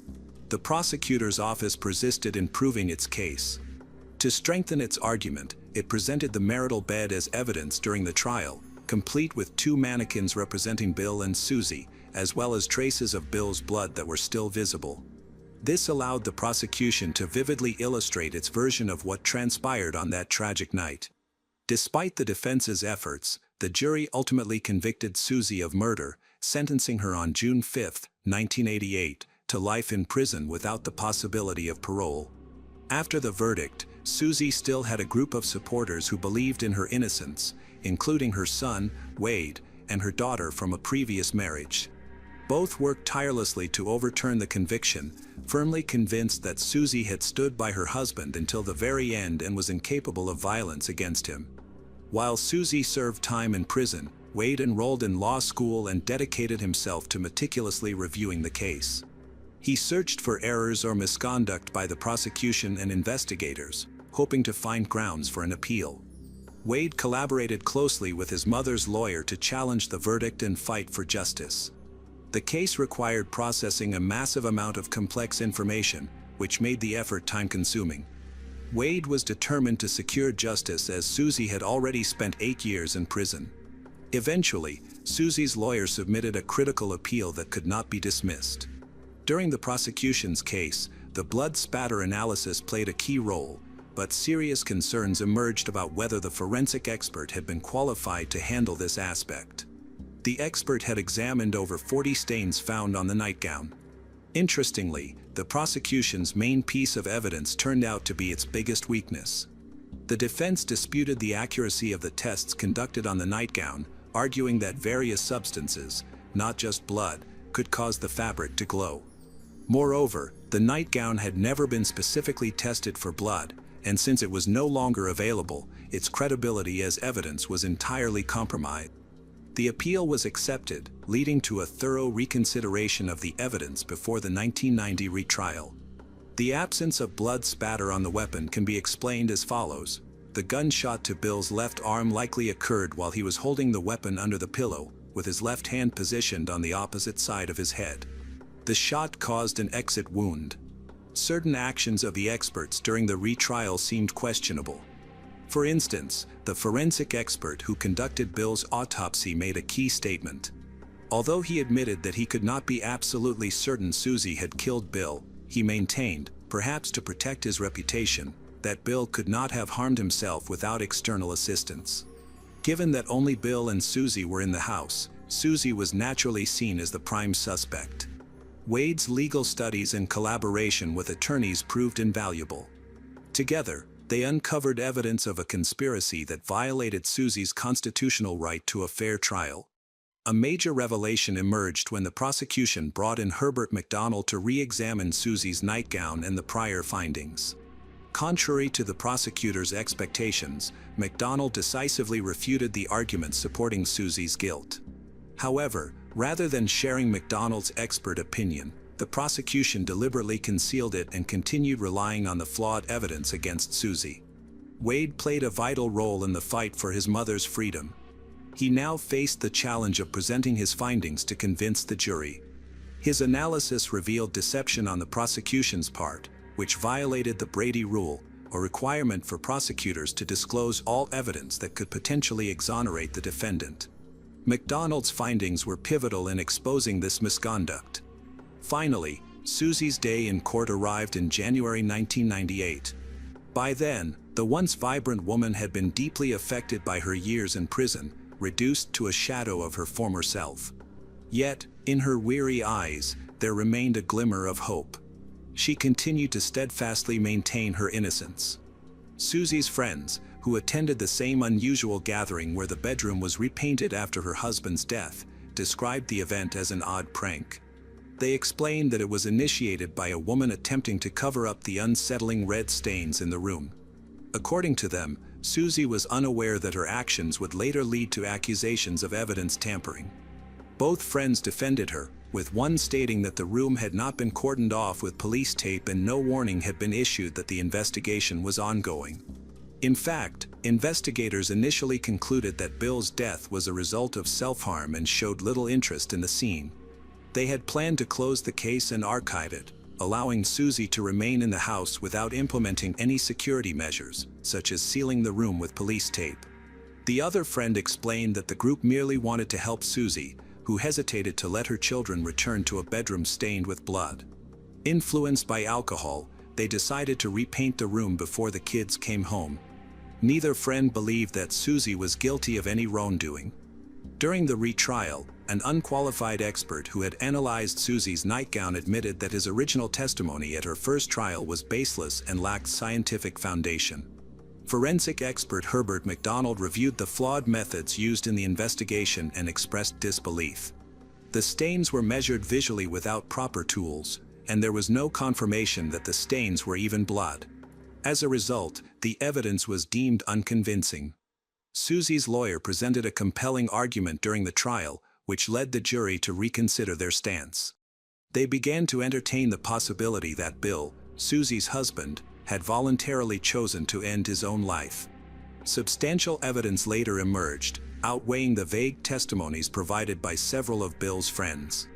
The prosecutor's office persisted in proving its case. To strengthen its argument, it presented the marital bed as evidence during the trial, complete with two mannequins representing Bill and Susie, as well as traces of Bill's blood that were still visible. This allowed the prosecution to vividly illustrate its version of what transpired on that tragic night. Despite the defense's efforts, the jury ultimately convicted Susie of murder, sentencing her on June 5, 1988, to life in prison without the possibility of parole. After the verdict, Susie still had a group of supporters who believed in her innocence, including her son, Wade, and her daughter from a previous marriage. Both worked tirelessly to overturn the conviction, firmly convinced that Susie had stood by her husband until the very end and was incapable of violence against him. While Susie served time in prison, Wade enrolled in law school and dedicated himself to meticulously reviewing the case. He searched for errors or misconduct by the prosecution and investigators, hoping to find grounds for an appeal. Wade collaborated closely with his mother's lawyer to challenge the verdict and fight for justice. The case required processing a massive amount of complex information, which made the effort time-consuming. Wade was determined to secure justice as Susie had already spent 8 years in prison. Eventually, Susie's lawyer submitted a critical appeal that could not be dismissed. During the prosecution's case, the blood spatter analysis played a key role, but serious concerns emerged about whether the forensic expert had been qualified to handle this aspect. The expert had examined over 40 stains found on the nightgown. Interestingly, the prosecution's main piece of evidence turned out to be its biggest weakness. The defense disputed the accuracy of the tests conducted on the nightgown, arguing that various substances, not just blood, could cause the fabric to glow. Moreover, the nightgown had never been specifically tested for blood, and since it was no longer available, its credibility as evidence was entirely compromised. The appeal was accepted, leading to a thorough reconsideration of the evidence before the 1990 retrial. The absence of blood spatter on the weapon can be explained as follows. The gunshot to Bill's left arm likely occurred while he was holding the weapon under the pillow, with his left hand positioned on the opposite side of his head. The shot caused an exit wound. Certain actions of the experts during the retrial seemed questionable. For instance, the forensic expert who conducted Bill's autopsy made a key statement. Although he admitted that he could not be absolutely certain Susie had killed Bill, he maintained, perhaps to protect his reputation, that Bill could not have harmed himself without external assistance. Given that only Bill and Susie were in the house, Susie was naturally seen as the prime suspect. Wade's legal studies and collaboration with attorneys proved invaluable. Together, they uncovered evidence of a conspiracy that violated Susie's constitutional right to a fair trial. A major revelation emerged when the prosecution brought in Herbert MacDonald to re-examine Susie's nightgown and the prior findings. Contrary to the prosecutor's expectations, MacDonald decisively refuted the arguments supporting Susie's guilt. However, rather than sharing MacDonald's expert opinion, the prosecution deliberately concealed it and continued relying on the flawed evidence against Susie. Wade played a vital role in the fight for his mother's freedom. He now faced the challenge of presenting his findings to convince the jury. His analysis revealed deception on the prosecution's part, which violated the Brady Rule, a requirement for prosecutors to disclose all evidence that could potentially exonerate the defendant. MacDonald's findings were pivotal in exposing this misconduct. Finally, Susie's day in court arrived in January 1998. By then, the once vibrant woman had been deeply affected by her years in prison, reduced to a shadow of her former self. Yet, in her weary eyes, there remained a glimmer of hope. She continued to steadfastly maintain her innocence. Susie's friends, who attended the same unusual gathering where the bedroom was repainted after her husband's death, described the event as an odd prank. They explained that it was initiated by a woman attempting to cover up the unsettling red stains in the room. According to them, Susie was unaware that her actions would later lead to accusations of evidence tampering. Both friends defended her, with one stating that the room had not been cordoned off with police tape and no warning had been issued that the investigation was ongoing. In fact, investigators initially concluded that Bill's death was a result of self-harm and showed little interest in the scene. They had planned to close the case and archive it, allowing Susie to remain in the house without implementing any security measures, such as sealing the room with police tape. The other friend explained that the group merely wanted to help Susie, who hesitated to let her children return to a bedroom stained with blood. Influenced by alcohol, they decided to repaint the room before the kids came home. Neither friend believed that Susie was guilty of any wrongdoing. During the retrial, an unqualified expert who had analyzed Susie's nightgown admitted that his original testimony at her first trial was baseless and lacked scientific foundation. Forensic expert Herbert MacDonald reviewed the flawed methods used in the investigation and expressed disbelief. The stains were measured visually without proper tools, and there was no confirmation that the stains were even blood. As a result, the evidence was deemed unconvincing. Susie's lawyer presented a compelling argument during the trial, which led the jury to reconsider their stance. They began to entertain the possibility that Bill, Susie's husband, had voluntarily chosen to end his own life. Substantial evidence later emerged, outweighing the vague testimonies provided by several of Bill's friends.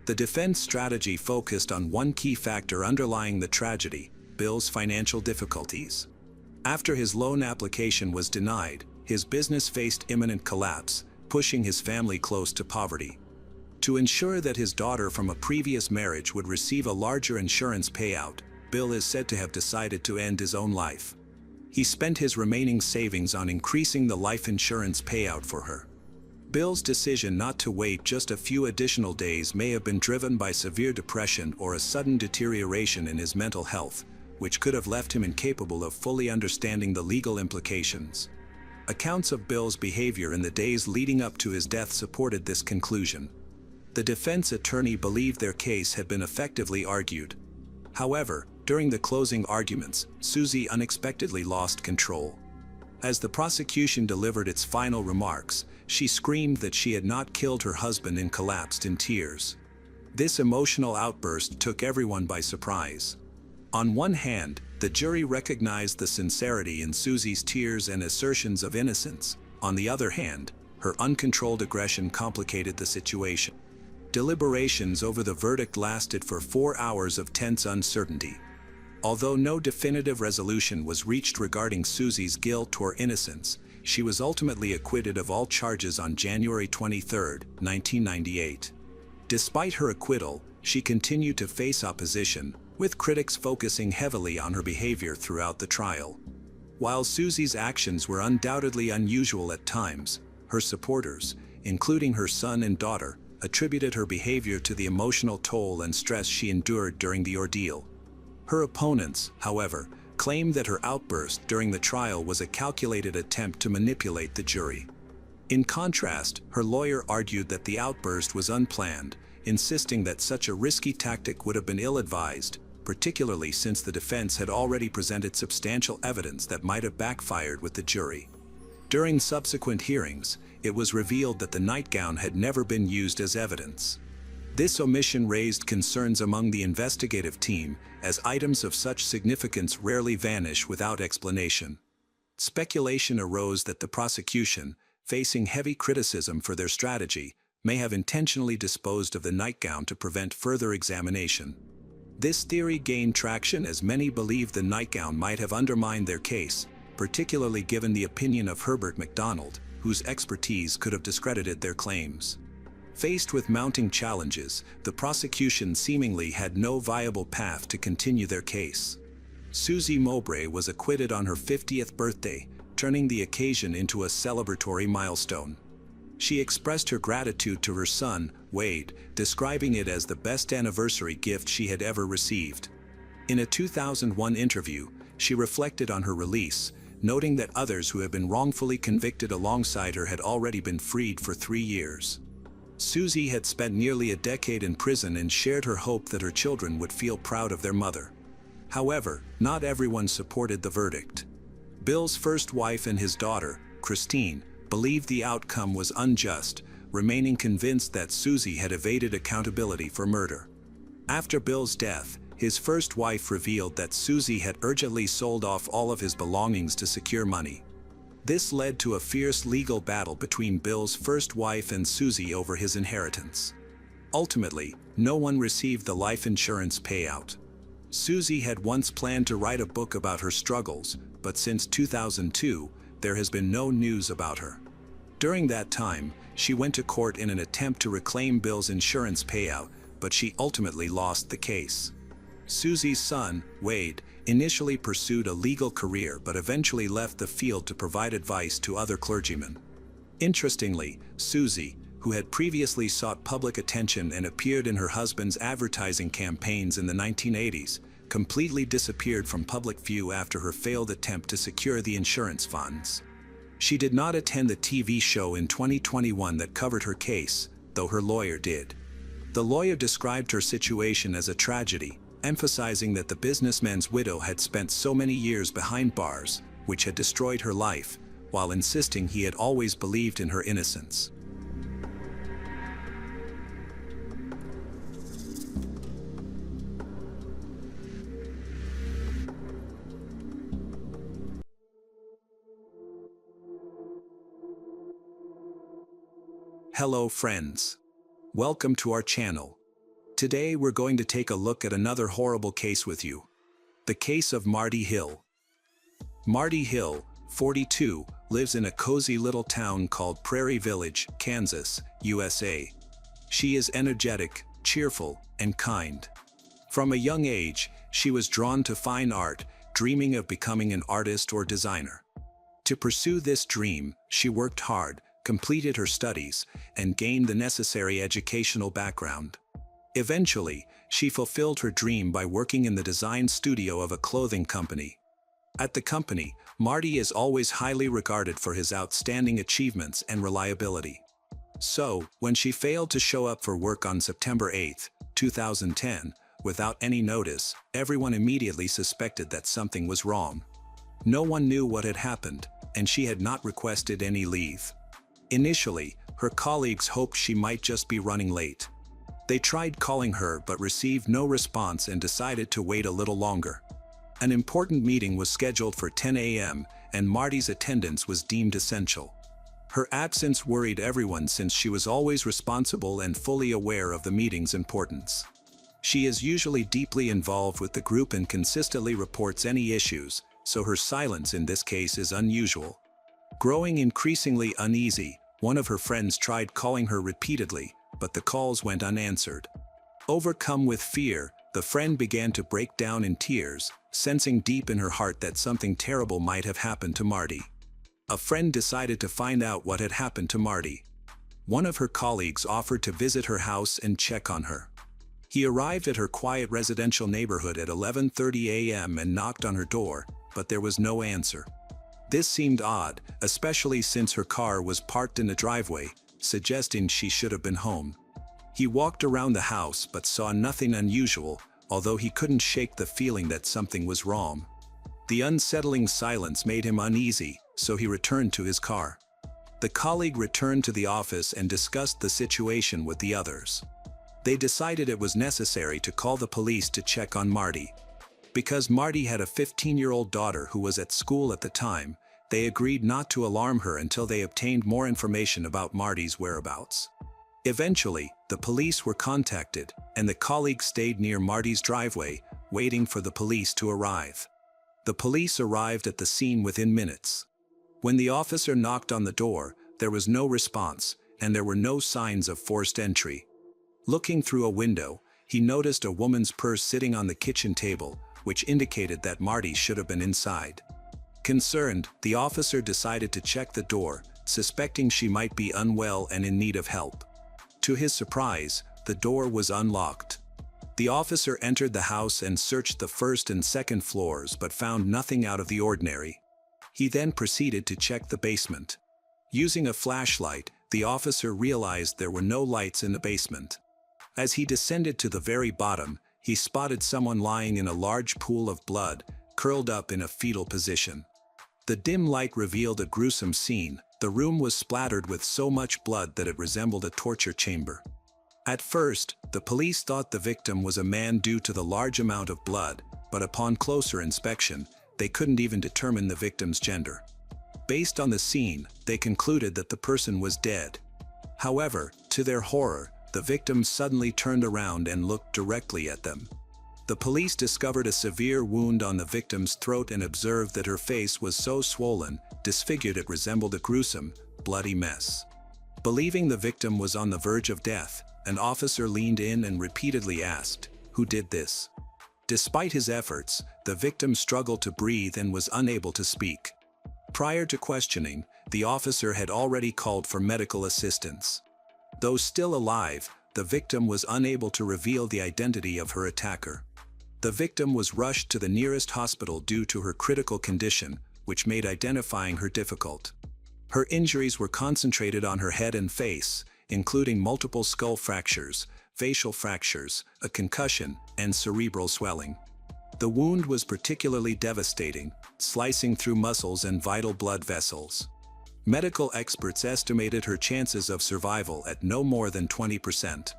The defense strategy focused on one key factor underlying the tragedy: Bill's financial difficulties. After his loan application was denied, his business faced imminent collapse, pushing his family close to poverty. To ensure that his daughter from a previous marriage would receive a larger insurance payout, Bill is said to have decided to end his own life. He spent his remaining savings on increasing the life insurance payout for her. Bill's decision not to wait just a few additional days may have been driven by severe depression or a sudden deterioration in his mental health, which could have left him incapable of fully understanding the legal implications. Accounts of Bill's behavior in the days leading up to his death supported this conclusion. The defense attorney believed their case had been effectively argued. However, during the closing arguments, Susie unexpectedly lost control. As the prosecution delivered its final remarks, she screamed that she had not killed her husband and collapsed in tears. This emotional outburst took everyone by surprise. On one hand, the jury recognized the sincerity in Susie's tears and assertions of innocence. On the other hand, her uncontrolled aggression complicated the situation. Deliberations over the verdict lasted for 4 hours of tense uncertainty. Although no definitive resolution was reached regarding Susie's guilt or innocence, she was ultimately acquitted of all charges on January 23, 1998. Despite her acquittal, she continued to face opposition, with critics focusing heavily on her behavior throughout the trial. While Susie's actions were undoubtedly unusual at times, her supporters, including her son and daughter, attributed her behavior to the emotional toll and stress she endured during the ordeal. Her opponents, however, claimed that her outburst during the trial was a calculated attempt to manipulate the jury. In contrast, her lawyer argued that the outburst was unplanned, insisting that such a risky tactic would have been ill-advised, particularly since the defense had already presented substantial evidence that might have backfired with the jury. During subsequent hearings, it was revealed that the nightgown had never been used as evidence. This omission raised concerns among the investigative team, as items of such significance rarely vanish without explanation. Speculation arose that the prosecution, facing heavy criticism for their strategy, may have intentionally disposed of the nightgown to prevent further examination. This theory gained traction as many believed the nightgown might have undermined their case, particularly given the opinion of Herbert MacDonald, whose expertise could have discredited their claims. Faced with mounting challenges, the prosecution seemingly had no viable path to continue their case. Susie Mowbray was acquitted on her 50th birthday, turning the occasion into a celebratory milestone. She expressed her gratitude to her son, Wade, describing it as the best anniversary gift she had ever received. In a 2001 interview, she reflected on her release, noting that others who had been wrongfully convicted alongside her had already been freed for 3 years. Susie had spent nearly a decade in prison and shared her hope that her children would feel proud of their mother. However, not everyone supported the verdict. Bill's first wife and his daughter, Christine, believed the outcome was unjust, remaining convinced that Susie had evaded accountability for murder. After Bill's death, his first wife revealed that Susie had urgently sold off all of his belongings to secure money. This led to a fierce legal battle between Bill's first wife and Susie over his inheritance. Ultimately, no one received the life insurance payout. Susie had once planned to write a book about her struggles, but since 2002, there has been no news about her. During that time, she went to court in an attempt to reclaim Bill's insurance payout, but she ultimately lost the case. Susie's son, Wade, initially pursued a legal career but eventually left the field to provide advice to other clergymen. Interestingly, Susie, who had previously sought public attention and appeared in her husband's advertising campaigns in the 1980s, completely disappeared from public view after her failed attempt to secure the insurance funds. She did not attend the TV show in 2021 that covered her case, though her lawyer did. The lawyer described her situation as a tragedy, emphasizing that the businessman's widow had spent so many years behind bars, which had destroyed her life, while insisting he had always believed in her innocence. Hello friends. Welcome to our channel. Today we're going to take a look at another horrible case with you. The case of Marty Hill. Marty Hill, 42, lives in a cozy little town called Prairie Village, Kansas, USA. She is energetic, cheerful, and kind. From a young age, she was drawn to fine art, dreaming of becoming an artist or designer. To pursue this dream, she worked hard, completed her studies, and gained the necessary educational background. Eventually, she fulfilled her dream by working in the design studio of a clothing company. At the company, Marty is always highly regarded for his outstanding achievements and reliability. So, when she failed to show up for work on September 8, 2010, without any notice, everyone immediately suspected that something was wrong. No one knew what had happened, and she had not requested any leave. Initially, her colleagues hoped she might just be running late. They tried calling her but received no response and decided to wait a little longer. An important meeting was scheduled for 10 a.m., and Marty's attendance was deemed essential. Her absence worried everyone since she was always responsible and fully aware of the meeting's importance. She is usually deeply involved with the group and consistently reports any issues, so her silence in this case is unusual. Growing increasingly uneasy, one of her friends tried calling her repeatedly, but the calls went unanswered. Overcome with fear, the friend began to break down in tears, sensing deep in her heart that something terrible might have happened to Marty. A friend decided to find out what had happened to Marty. One of her colleagues offered to visit her house and check on her. He arrived at her quiet residential neighborhood at 11:30 a.m. and knocked on her door, but there was no answer. This seemed odd, especially since her car was parked in the driveway, suggesting she should have been home. He walked around the house but saw nothing unusual, although he couldn't shake the feeling that something was wrong. The unsettling silence made him uneasy, so he returned to his car. The colleague returned to the office and discussed the situation with the others. They decided it was necessary to call the police to check on Marty. Because Marty had a 15-year-old daughter who was at school at the time, they agreed not to alarm her until they obtained more information about Marty's whereabouts. Eventually, the police were contacted, and the colleague stayed near Marty's driveway, waiting for the police to arrive. The police arrived at the scene within minutes. When the officer knocked on the door, there was no response, and there were no signs of forced entry. Looking through a window, he noticed a woman's purse sitting on the kitchen table, which indicated that Marty should have been inside. Concerned, the officer decided to check the door, suspecting she might be unwell and in need of help. To his surprise, the door was unlocked. The officer entered the house and searched the first and second floors but found nothing out of the ordinary. He then proceeded to check the basement. Using a flashlight, the officer realized there were no lights in the basement. As he descended to the very bottom, he spotted someone lying in a large pool of blood, curled up in a fetal position. The dim light revealed a gruesome scene. The room was splattered with so much blood that it resembled a torture chamber. At first, the police thought the victim was a man due to the large amount of blood, but upon closer inspection, they couldn't even determine the victim's gender. Based on the scene, they concluded that the person was dead. However, to their horror, the victim suddenly turned around and looked directly at them. The police discovered a severe wound on the victim's throat and observed that her face was so swollen, disfigured it resembled a gruesome, bloody mess. Believing the victim was on the verge of death, an officer leaned in and repeatedly asked, "Who did this?" Despite his efforts, the victim struggled to breathe and was unable to speak. Prior to questioning, the officer had already called for medical assistance. Though still alive, the victim was unable to reveal the identity of her attacker. The victim was rushed to the nearest hospital due to her critical condition, which made identifying her difficult. Her injuries were concentrated on her head and face, including multiple skull fractures, facial fractures, a concussion, and cerebral swelling. The wound was particularly devastating, slicing through muscles and vital blood vessels. Medical experts estimated her chances of survival at no more than 20%.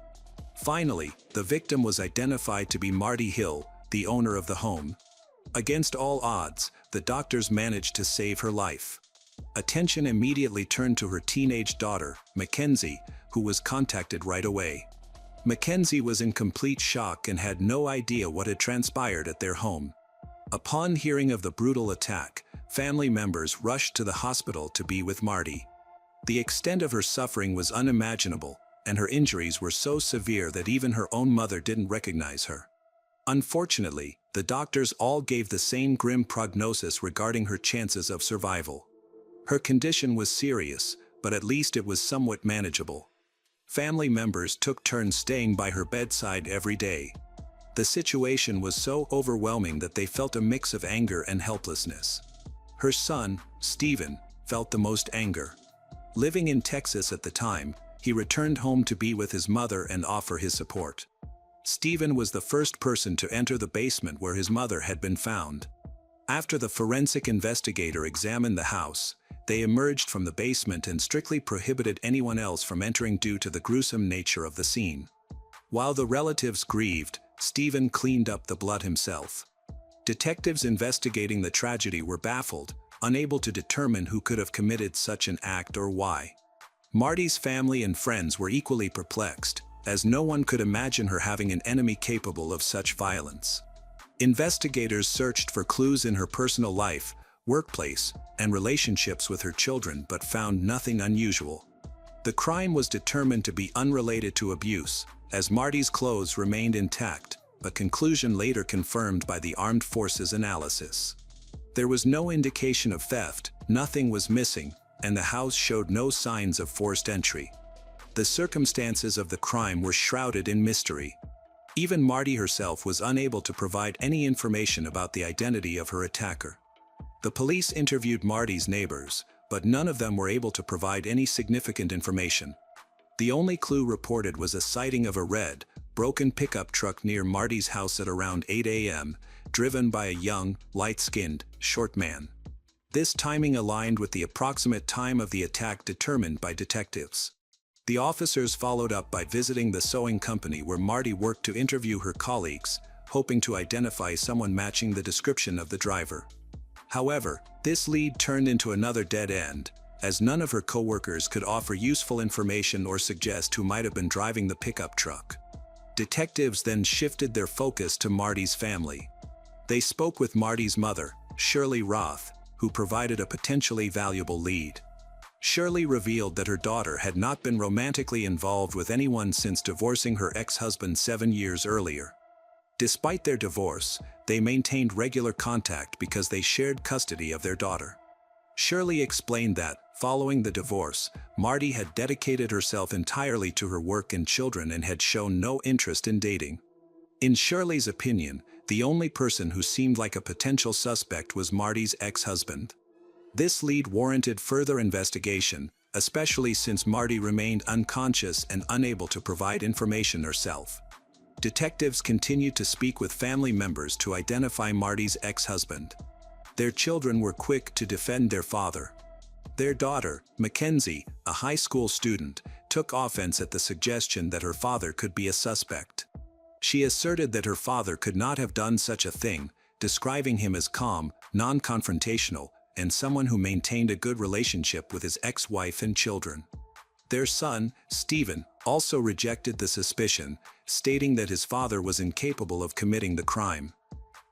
Finally, the victim was identified to be Marty Hill, the owner of the home. Against all odds, the doctors managed to save her life. Attention immediately turned to her teenage daughter, Mackenzie, who was contacted right away. Mackenzie was in complete shock and had no idea what had transpired at their home. Upon hearing of the brutal attack, family members rushed to the hospital to be with Marty. The extent of her suffering was unimaginable, and her injuries were so severe that even her own mother didn't recognize her. Unfortunately, the doctors all gave the same grim prognosis regarding her chances of survival. Her condition was serious, but at least it was somewhat manageable. Family members took turns staying by her bedside every day. The situation was so overwhelming that they felt a mix of anger and helplessness. Her son, Stephen, felt the most anger. Living in Texas at the time, he returned home to be with his mother and offer his support. Stephen was the first person to enter the basement where his mother had been found. After the forensic investigator examined the house, they emerged from the basement and strictly prohibited anyone else from entering due to the gruesome nature of the scene. While the relatives grieved, Stephen cleaned up the blood himself. Detectives investigating the tragedy were baffled, unable to determine who could have committed such an act or why. Marty's family and friends were equally perplexed, as no one could imagine her having an enemy capable of such violence. Investigators searched for clues in her personal life, workplace, and relationships with her children but found nothing unusual. The crime was determined to be unrelated to abuse, as Marty's clothes remained intact, a conclusion later confirmed by the Armed Forces analysis. There was no indication of theft, nothing was missing, and the house showed no signs of forced entry. The circumstances of the crime were shrouded in mystery. Even Marty herself was unable to provide any information about the identity of her attacker. The police interviewed Marty's neighbors, but none of them were able to provide any significant information. The only clue reported was a sighting of a red, broken pickup truck near Marty's house at around 8 a.m., driven by a young, light-skinned, short man. This timing aligned with the approximate time of the attack determined by detectives. The officers followed up by visiting the sewing company where Marty worked to interview her colleagues, hoping to identify someone matching the description of the driver. However, this lead turned into another dead end, as none of her co-workers could offer useful information or suggest who might have been driving the pickup truck. Detectives then shifted their focus to Marty's family. They spoke with Marty's mother, Shirley Roth, who provided a potentially valuable lead. Shirley revealed that her daughter had not been romantically involved with anyone since divorcing her ex-husband 7 years earlier. Despite their divorce, they maintained regular contact because they shared custody of their daughter. Shirley explained that, following the divorce, Marty had dedicated herself entirely to her work and children and had shown no interest in dating. In Shirley's opinion, the only person who seemed like a potential suspect was Marty's ex-husband. This lead warranted further investigation, especially since Marty remained unconscious and unable to provide information herself. Detectives continued to speak with family members to identify Marty's ex-husband. Their children were quick to defend their father. Their daughter, Mackenzie, a high school student, took offense at the suggestion that her father could be a suspect. She asserted that her father could not have done such a thing, describing him as calm, non-confrontational, and someone who maintained a good relationship with his ex-wife and children. Their son, Stephen, also rejected the suspicion, stating that his father was incapable of committing the crime.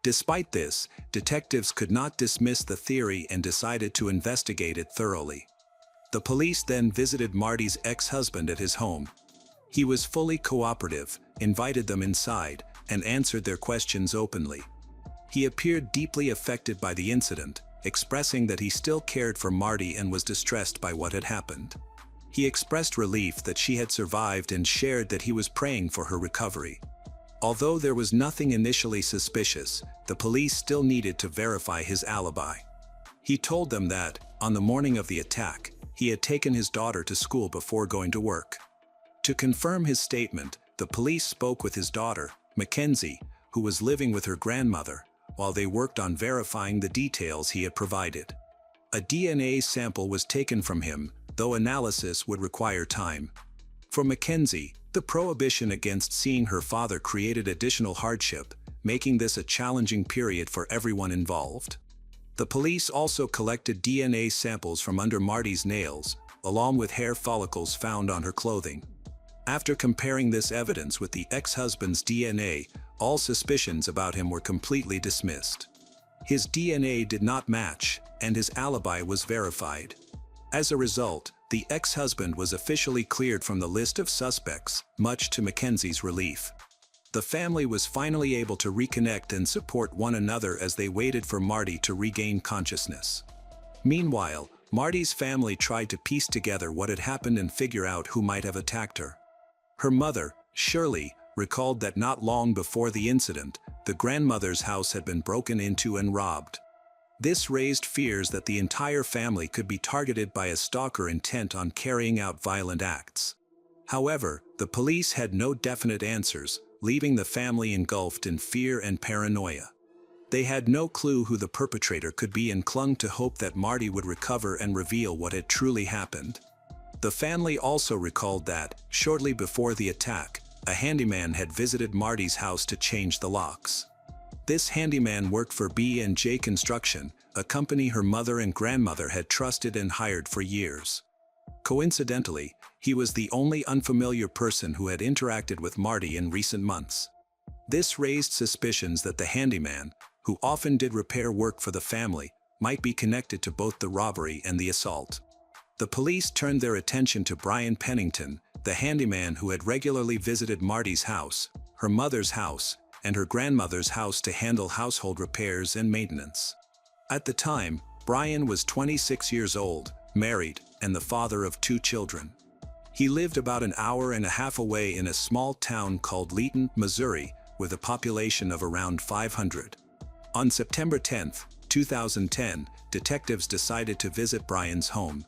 Despite this, detectives could not dismiss the theory and decided to investigate it thoroughly. The police then visited Marty's ex-husband at his home. He was fully cooperative, invited them inside, and answered their questions openly. He appeared deeply affected by the incident, expressing that he still cared for Marty and was distressed by what had happened. He expressed relief that she had survived and shared that he was praying for her recovery. Although there was nothing initially suspicious, the police still needed to verify his alibi. He told them that, on the morning of the attack, he had taken his daughter to school before going to work. To confirm his statement, the police spoke with his daughter, Mackenzie, who was living with her grandmother, while they worked on verifying the details he had provided. A DNA sample was taken from him, though analysis would require time. For Mackenzie, the prohibition against seeing her father created additional hardship, making this a challenging period for everyone involved. The police also collected DNA samples from under Marty's nails, along with hair follicles found on her clothing. After comparing this evidence with the ex-husband's DNA, all suspicions about him were completely dismissed. His DNA did not match, and his alibi was verified. As a result, the ex-husband was officially cleared from the list of suspects, much to Mackenzie's relief. The family was finally able to reconnect and support one another as they waited for Marty to regain consciousness. Meanwhile, Marty's family tried to piece together what had happened and figure out who might have attacked her. Her mother, Shirley, recalled that not long before the incident, the grandmother's house had been broken into and robbed. This raised fears that the entire family could be targeted by a stalker intent on carrying out violent acts. However, the police had no definite answers, leaving the family engulfed in fear and paranoia. They had no clue who the perpetrator could be and clung to hope that Marty would recover and reveal what had truly happened. The family also recalled that, shortly before the attack, a handyman had visited Marty's house to change the locks. This handyman worked for B&J Construction, a company her mother and grandmother had trusted and hired for years. Coincidentally, he was the only unfamiliar person who had interacted with Marty in recent months. This raised suspicions that the handyman, who often did repair work for the family, might be connected to both the robbery and the assault. The police turned their attention to Brian Pennington, the handyman who had regularly visited Marty's house, her mother's house, and her grandmother's house to handle household repairs and maintenance. At the time, Brian was 26 years old, married, and the father of 2 children. He lived about an hour and a half away in a small town called Leeton, Missouri, with a population of around 500. On September 10, 2010, detectives decided to visit Brian's home.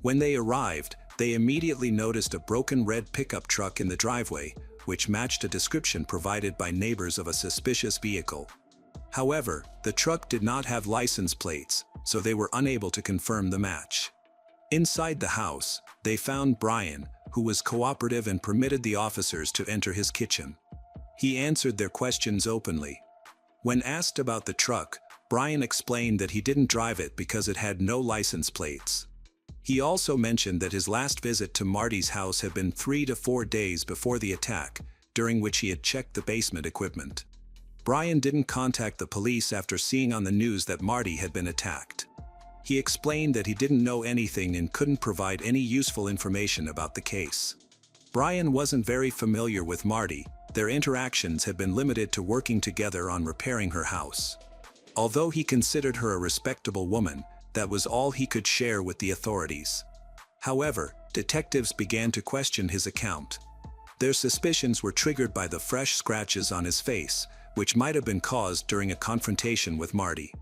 When they arrived, they immediately noticed a broken red pickup truck in the driveway, which matched a description provided by neighbors of a suspicious vehicle. However, the truck did not have license plates, so they were unable to confirm the match. Inside the house, they found Brian, who was cooperative and permitted the officers to enter his kitchen. He answered their questions openly. When asked about the truck, Brian explained that he didn't drive it because it had no license plates. He also mentioned that his last visit to Marty's house had been 3 to 4 days before the attack, during which he had checked the basement equipment. Brian didn't contact the police after seeing on the news that Marty had been attacked. He explained that he didn't know anything and couldn't provide any useful information about the case. Brian wasn't very familiar with Marty. Their interactions had been limited to working together on repairing her house. Although he considered her a respectable woman, that was all he could share with the authorities. However, detectives began to question his account. Their suspicions were triggered by the fresh scratches on his face, which might have been caused during a confrontation with Marty.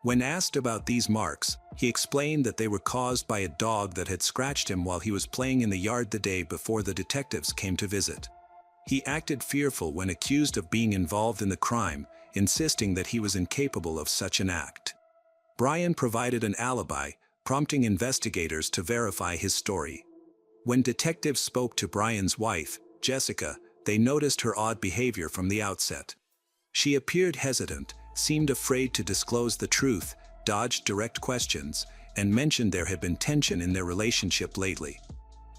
When asked about these marks, he explained that they were caused by a dog that had scratched him while he was playing in the yard the day before the detectives came to visit. He acted fearful when accused of being involved in the crime, insisting that he was incapable of such an act. Brian provided an alibi, prompting investigators to verify his story. When detectives spoke to Brian's wife, Jessica, they noticed her odd behavior from the outset. She appeared hesitant, seemed afraid to disclose the truth, dodged direct questions, and mentioned there had been tension in their relationship lately.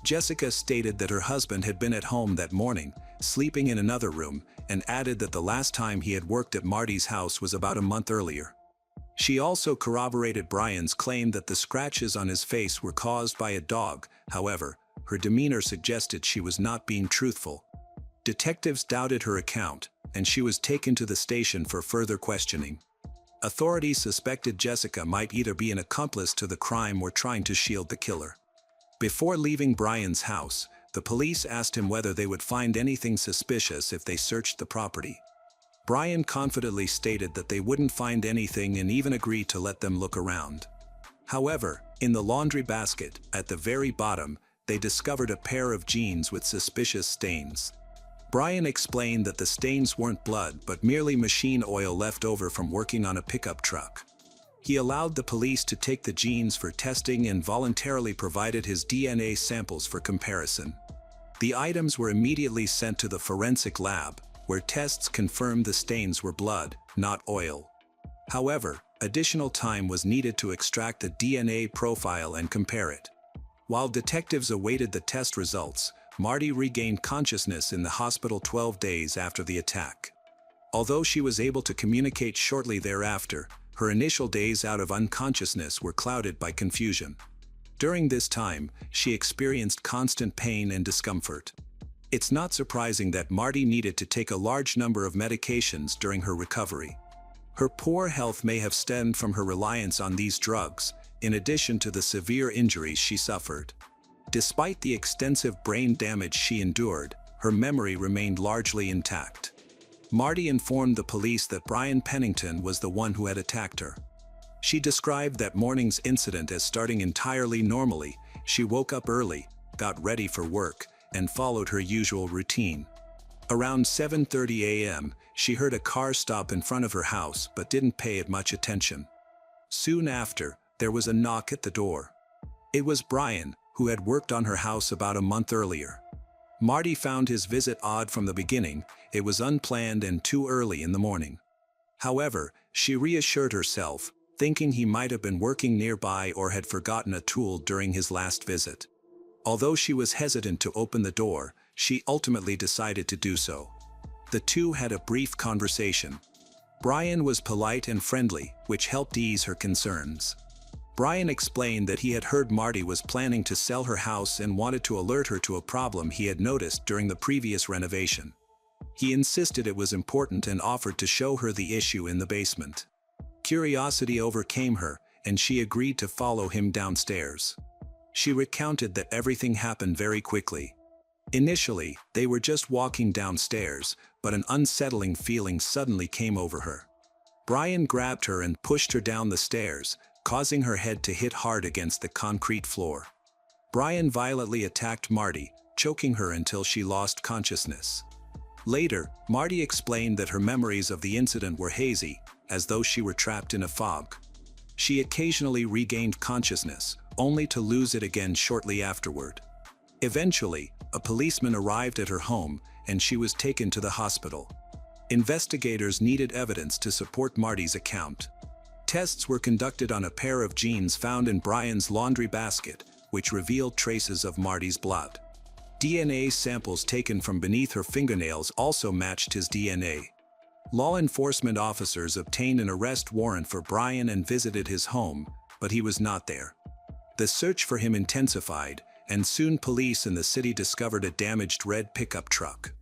Jessica stated that her husband had been at home that morning, sleeping in another room, and added that the last time he had worked at Marty's house was about a month earlier. She also corroborated Brian's claim that the scratches on his face were caused by a dog. However, her demeanor suggested she was not being truthful. Detectives doubted her account, and she was taken to the station for further questioning. Authorities suspected Jessica might either be an accomplice to the crime or trying to shield the killer. Before leaving Brian's house, the police asked him whether they would find anything suspicious if they searched the property. Brian confidently stated that they wouldn't find anything and even agreed to let them look around. However, in the laundry basket, at the very bottom, they discovered a pair of jeans with suspicious stains. Brian explained that the stains weren't blood but merely machine oil left over from working on a pickup truck. He allowed the police to take the jeans for testing and voluntarily provided his DNA samples for comparison. The items were immediately sent to the forensic lab, where tests confirmed the stains were blood, not oil. However, additional time was needed to extract the DNA profile and compare it. While detectives awaited the test results, Marty regained consciousness in the hospital 12 days after the attack. Although she was able to communicate shortly thereafter, her initial days out of unconsciousness were clouded by confusion. During this time, she experienced constant pain and discomfort. It's not surprising that Marty needed to take a large number of medications during her recovery. Her poor health may have stemmed from her reliance on these drugs, in addition to the severe injuries she suffered. Despite the extensive brain damage she endured, her memory remained largely intact. Marty informed the police that Brian Pennington was the one who had attacked her. She described that morning's incident as starting entirely normally. She woke up early, got ready for work, and followed her usual routine. Around 7:30 a.m., she heard a car stop in front of her house but didn't pay it much attention. Soon after, there was a knock at the door. It was Brian, who had worked on her house about a month earlier. Marty found his visit odd from the beginning. It was unplanned and too early in the morning. However, she reassured herself, thinking he might have been working nearby or had forgotten a tool during his last visit. Although she was hesitant to open the door, she ultimately decided to do so. The two had a brief conversation. Brian was polite and friendly, which helped ease her concerns. Brian explained that he had heard Marty was planning to sell her house and wanted to alert her to a problem he had noticed during the previous renovation. He insisted it was important and offered to show her the issue in the basement. Curiosity overcame her, and she agreed to follow him downstairs. She recounted that everything happened very quickly. Initially, they were just walking downstairs, but an unsettling feeling suddenly came over her. Brian grabbed her and pushed her down the stairs, causing her head to hit hard against the concrete floor. Brian violently attacked Marty, choking her until she lost consciousness. Later, Marty explained that her memories of the incident were hazy, as though she were trapped in a fog. She occasionally regained consciousness, only to lose it again shortly afterward. Eventually, a policeman arrived at her home, and she was taken to the hospital. Investigators needed evidence to support Marty's account. Tests were conducted on a pair of jeans found in Brian's laundry basket, which revealed traces of Marty's blood. DNA samples taken from beneath her fingernails also matched his DNA. Law enforcement officers obtained an arrest warrant for Brian and visited his home, but he was not there. The search for him intensified, and soon police in the city discovered a damaged red pickup truck.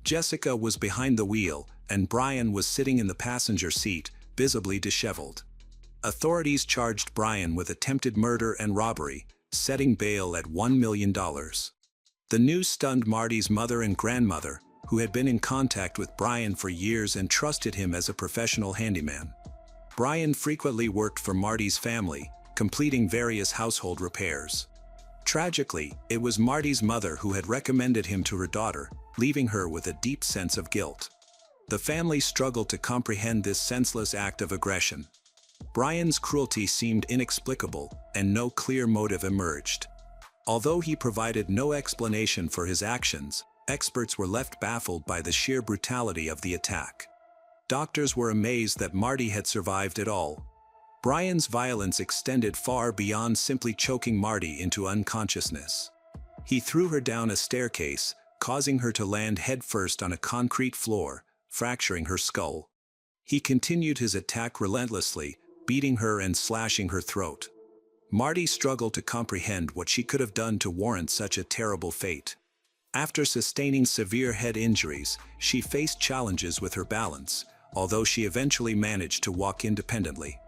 Jessica was behind the wheel, and Brian was sitting in the passenger seat, visibly disheveled. Authorities charged Brian with attempted murder and robbery, setting bail at $1 million. The news stunned Marty's mother and grandmother, who had been in contact with Brian for years and trusted him as a professional handyman. Brian frequently worked for Marty's family, completing various household repairs. Tragically, it was Marty's mother who had recommended him to her daughter, leaving her with a deep sense of guilt. The family struggled to comprehend this senseless act of aggression. Brian's cruelty seemed inexplicable, and no clear motive emerged. Although he provided no explanation for his actions, experts were left baffled by the sheer brutality of the attack. Doctors were amazed that Marty had survived at all. Brian's violence extended far beyond simply choking Marty into unconsciousness. He threw her down a staircase, causing her to land headfirst on a concrete floor, fracturing her skull. He continued his attack relentlessly, beating her and slashing her throat. Marty struggled to comprehend what she could have done to warrant such a terrible fate. After sustaining severe head injuries, she faced challenges with her balance, although she eventually managed to walk independently.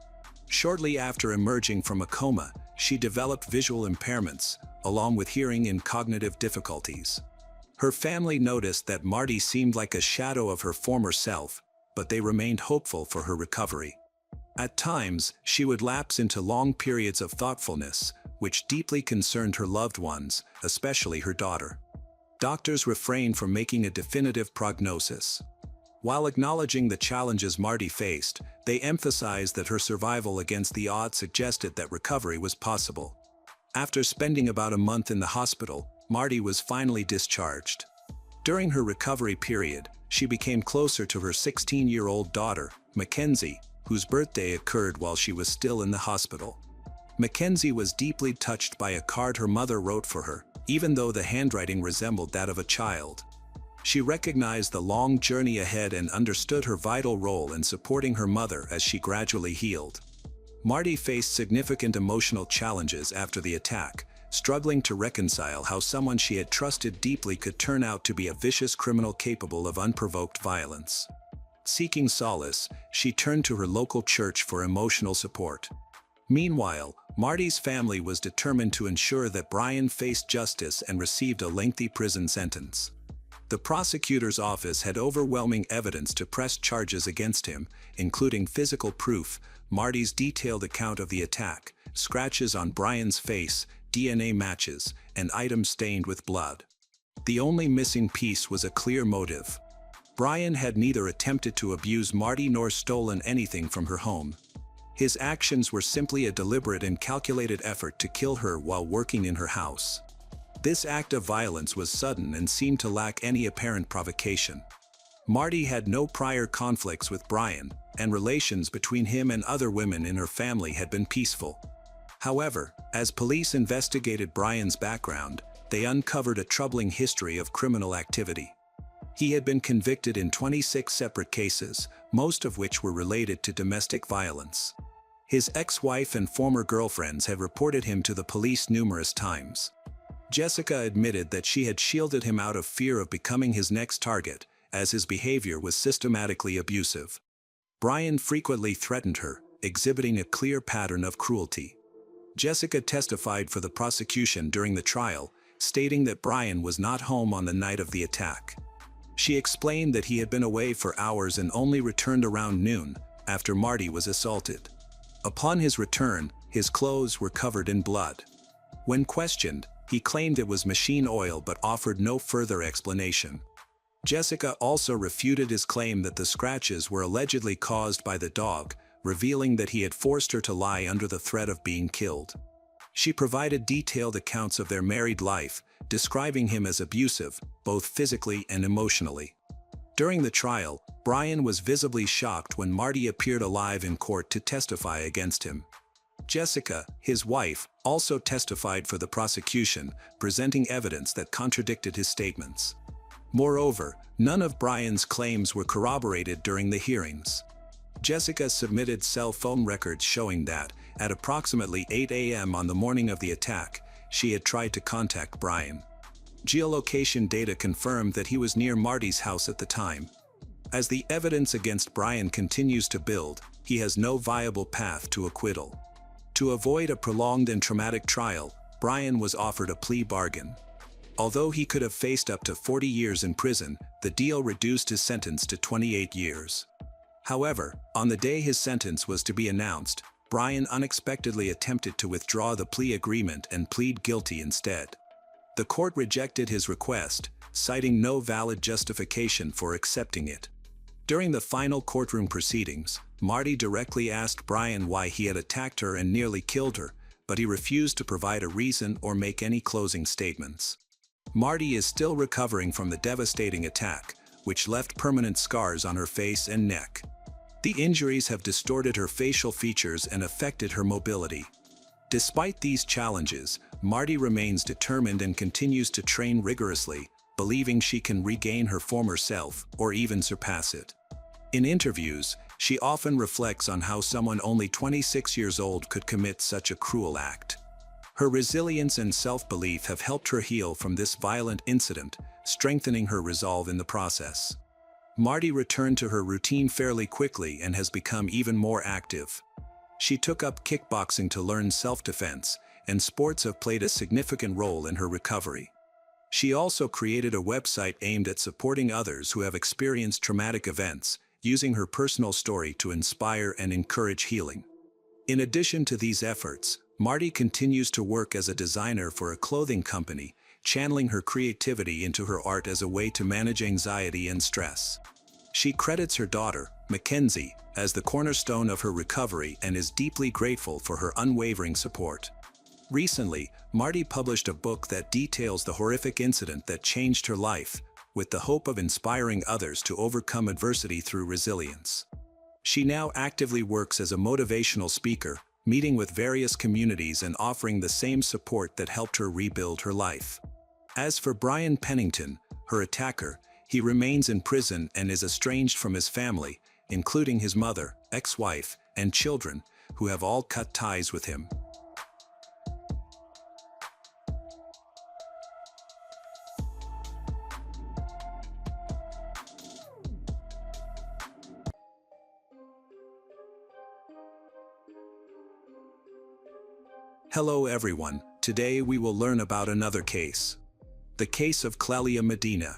Shortly after emerging from a coma, she developed visual impairments, along with hearing and cognitive difficulties. Her family noticed that Marty seemed like a shadow of her former self, but they remained hopeful for her recovery. At times, she would lapse into long periods of thoughtfulness, which deeply concerned her loved ones, especially her daughter. Doctors refrained from making a definitive prognosis. While acknowledging the challenges Marty faced, they emphasized that her survival against the odds suggested that recovery was possible. After spending about a month in the hospital, Marty was finally discharged. During her recovery period, she became closer to her 16-year-old daughter, Mackenzie, whose birthday occurred while she was still in the hospital. Mackenzie was deeply touched by a card her mother wrote for her, even though the handwriting resembled that of a child. She recognized the long journey ahead and understood her vital role in supporting her mother as she gradually healed. Marty faced significant emotional challenges after the attack, struggling to reconcile how someone she had trusted deeply could turn out to be a vicious criminal capable of unprovoked violence. Seeking solace, she turned to her local church for emotional support. Meanwhile, Marty's family was determined to ensure that Brian faced justice and received a lengthy prison sentence. The prosecutor's office had overwhelming evidence to press charges against him, including physical proof, Marty's detailed account of the attack, scratches on Brian's face, DNA matches, and items stained with blood. The only missing piece was a clear motive. Brian had neither attempted to abuse Marty nor stolen anything from her home. His actions were simply a deliberate and calculated effort to kill her while working in her house. This act of violence was sudden and seemed to lack any apparent provocation. Marty had no prior conflicts with Brian, and relations between him and other women in her family had been peaceful. However, as police investigated Brian's background, they uncovered a troubling history of criminal activity. He had been convicted in 26 separate cases, most of which were related to domestic violence. His ex-wife and former girlfriends had reported him to the police numerous times. Jessica admitted that she had shielded him out of fear of becoming his next target, as his behavior was systematically abusive. Brian frequently threatened her, exhibiting a clear pattern of cruelty. Jessica testified for the prosecution during the trial, stating that Brian was not home on the night of the attack. She explained that he had been away for hours and only returned around noon, after Marty was assaulted. Upon his return, his clothes were covered in blood. When questioned, he claimed it was machine oil but offered no further explanation. Jessica also refuted his claim that the scratches were allegedly caused by the dog, revealing that he had forced her to lie under the threat of being killed. She provided detailed accounts of their married life, describing him as abusive, both physically and emotionally. During the trial, Brian was visibly shocked when Marty appeared alive in court to testify against him. Jessica, his wife, also testified for the prosecution, presenting evidence that contradicted his statements. Moreover, none of Brian's claims were corroborated during the hearings. Jessica submitted cell phone records showing that, at approximately 8 a.m. on the morning of the attack, she had tried to contact Brian. Geolocation data confirmed that he was near Marty's house at the time. As the evidence against Brian continues to build, he has no viable path to acquittal. To avoid a prolonged and traumatic trial, Brian was offered a plea bargain. Although he could have faced up to 40 years in prison, the deal reduced his sentence to 28 years. However, on the day his sentence was to be announced, Brian unexpectedly attempted to withdraw the plea agreement and plead guilty instead. The court rejected his request, citing no valid justification for accepting it. During the final courtroom proceedings, Marty directly asked Brian why he had attacked her and nearly killed her, but he refused to provide a reason or make any closing statements. Marty is still recovering from the devastating attack, which left permanent scars on her face and neck. The injuries have distorted her facial features and affected her mobility. Despite these challenges, Marty remains determined and continues to train rigorously, believing she can regain her former self or even surpass it. In interviews, she often reflects on how someone only 26 years old could commit such a cruel act. Her resilience and self-belief have helped her heal from this violent incident, strengthening her resolve in the process. Marty returned to her routine fairly quickly and has become even more active. She took up kickboxing to learn self-defense, and sports have played a significant role in her recovery. She also created a website aimed at supporting others who have experienced traumatic events, using her personal story to inspire and encourage healing. In addition to these efforts, Marty continues to work as a designer for a clothing company, channeling her creativity into her art as a way to manage anxiety and stress. She credits her daughter, Mackenzie, as the cornerstone of her recovery and is deeply grateful for her unwavering support. Recently, Marty published a book that details the horrific incident that changed her life, with the hope of inspiring others to overcome adversity through resilience. She now actively works as a motivational speaker, meeting with various communities and offering the same support that helped her rebuild her life. As for Brian Pennington, her attacker, he remains in prison and is estranged from his family, including his mother, ex-wife, and children, who have all cut ties with him. Hello everyone, today we will learn about another case. The case of Clelia Medina.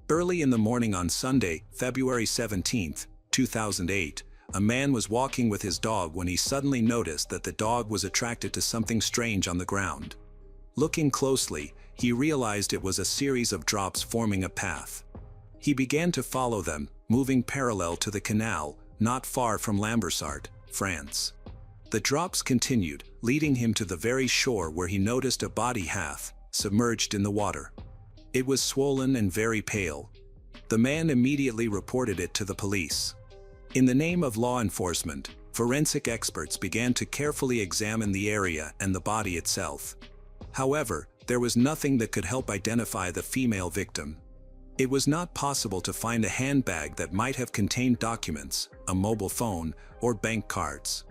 Early in the morning on Sunday, February 17, 2008, a man was walking with his dog when he suddenly noticed that the dog was attracted to something strange on the ground. Looking closely, he realized it was a series of drops forming a path. He began to follow them, moving parallel to the canal, not far from Lambersart, France. The drops continued, leading him to the very shore where he noticed a body half submerged in the water. It was swollen and very pale. The man immediately reported it to the police. In the name of law enforcement, forensic experts began to carefully examine the area and the body itself. However, there was nothing that could help identify the female victim. It was not possible to find a handbag that might have contained documents, a mobile phone, or bank cards.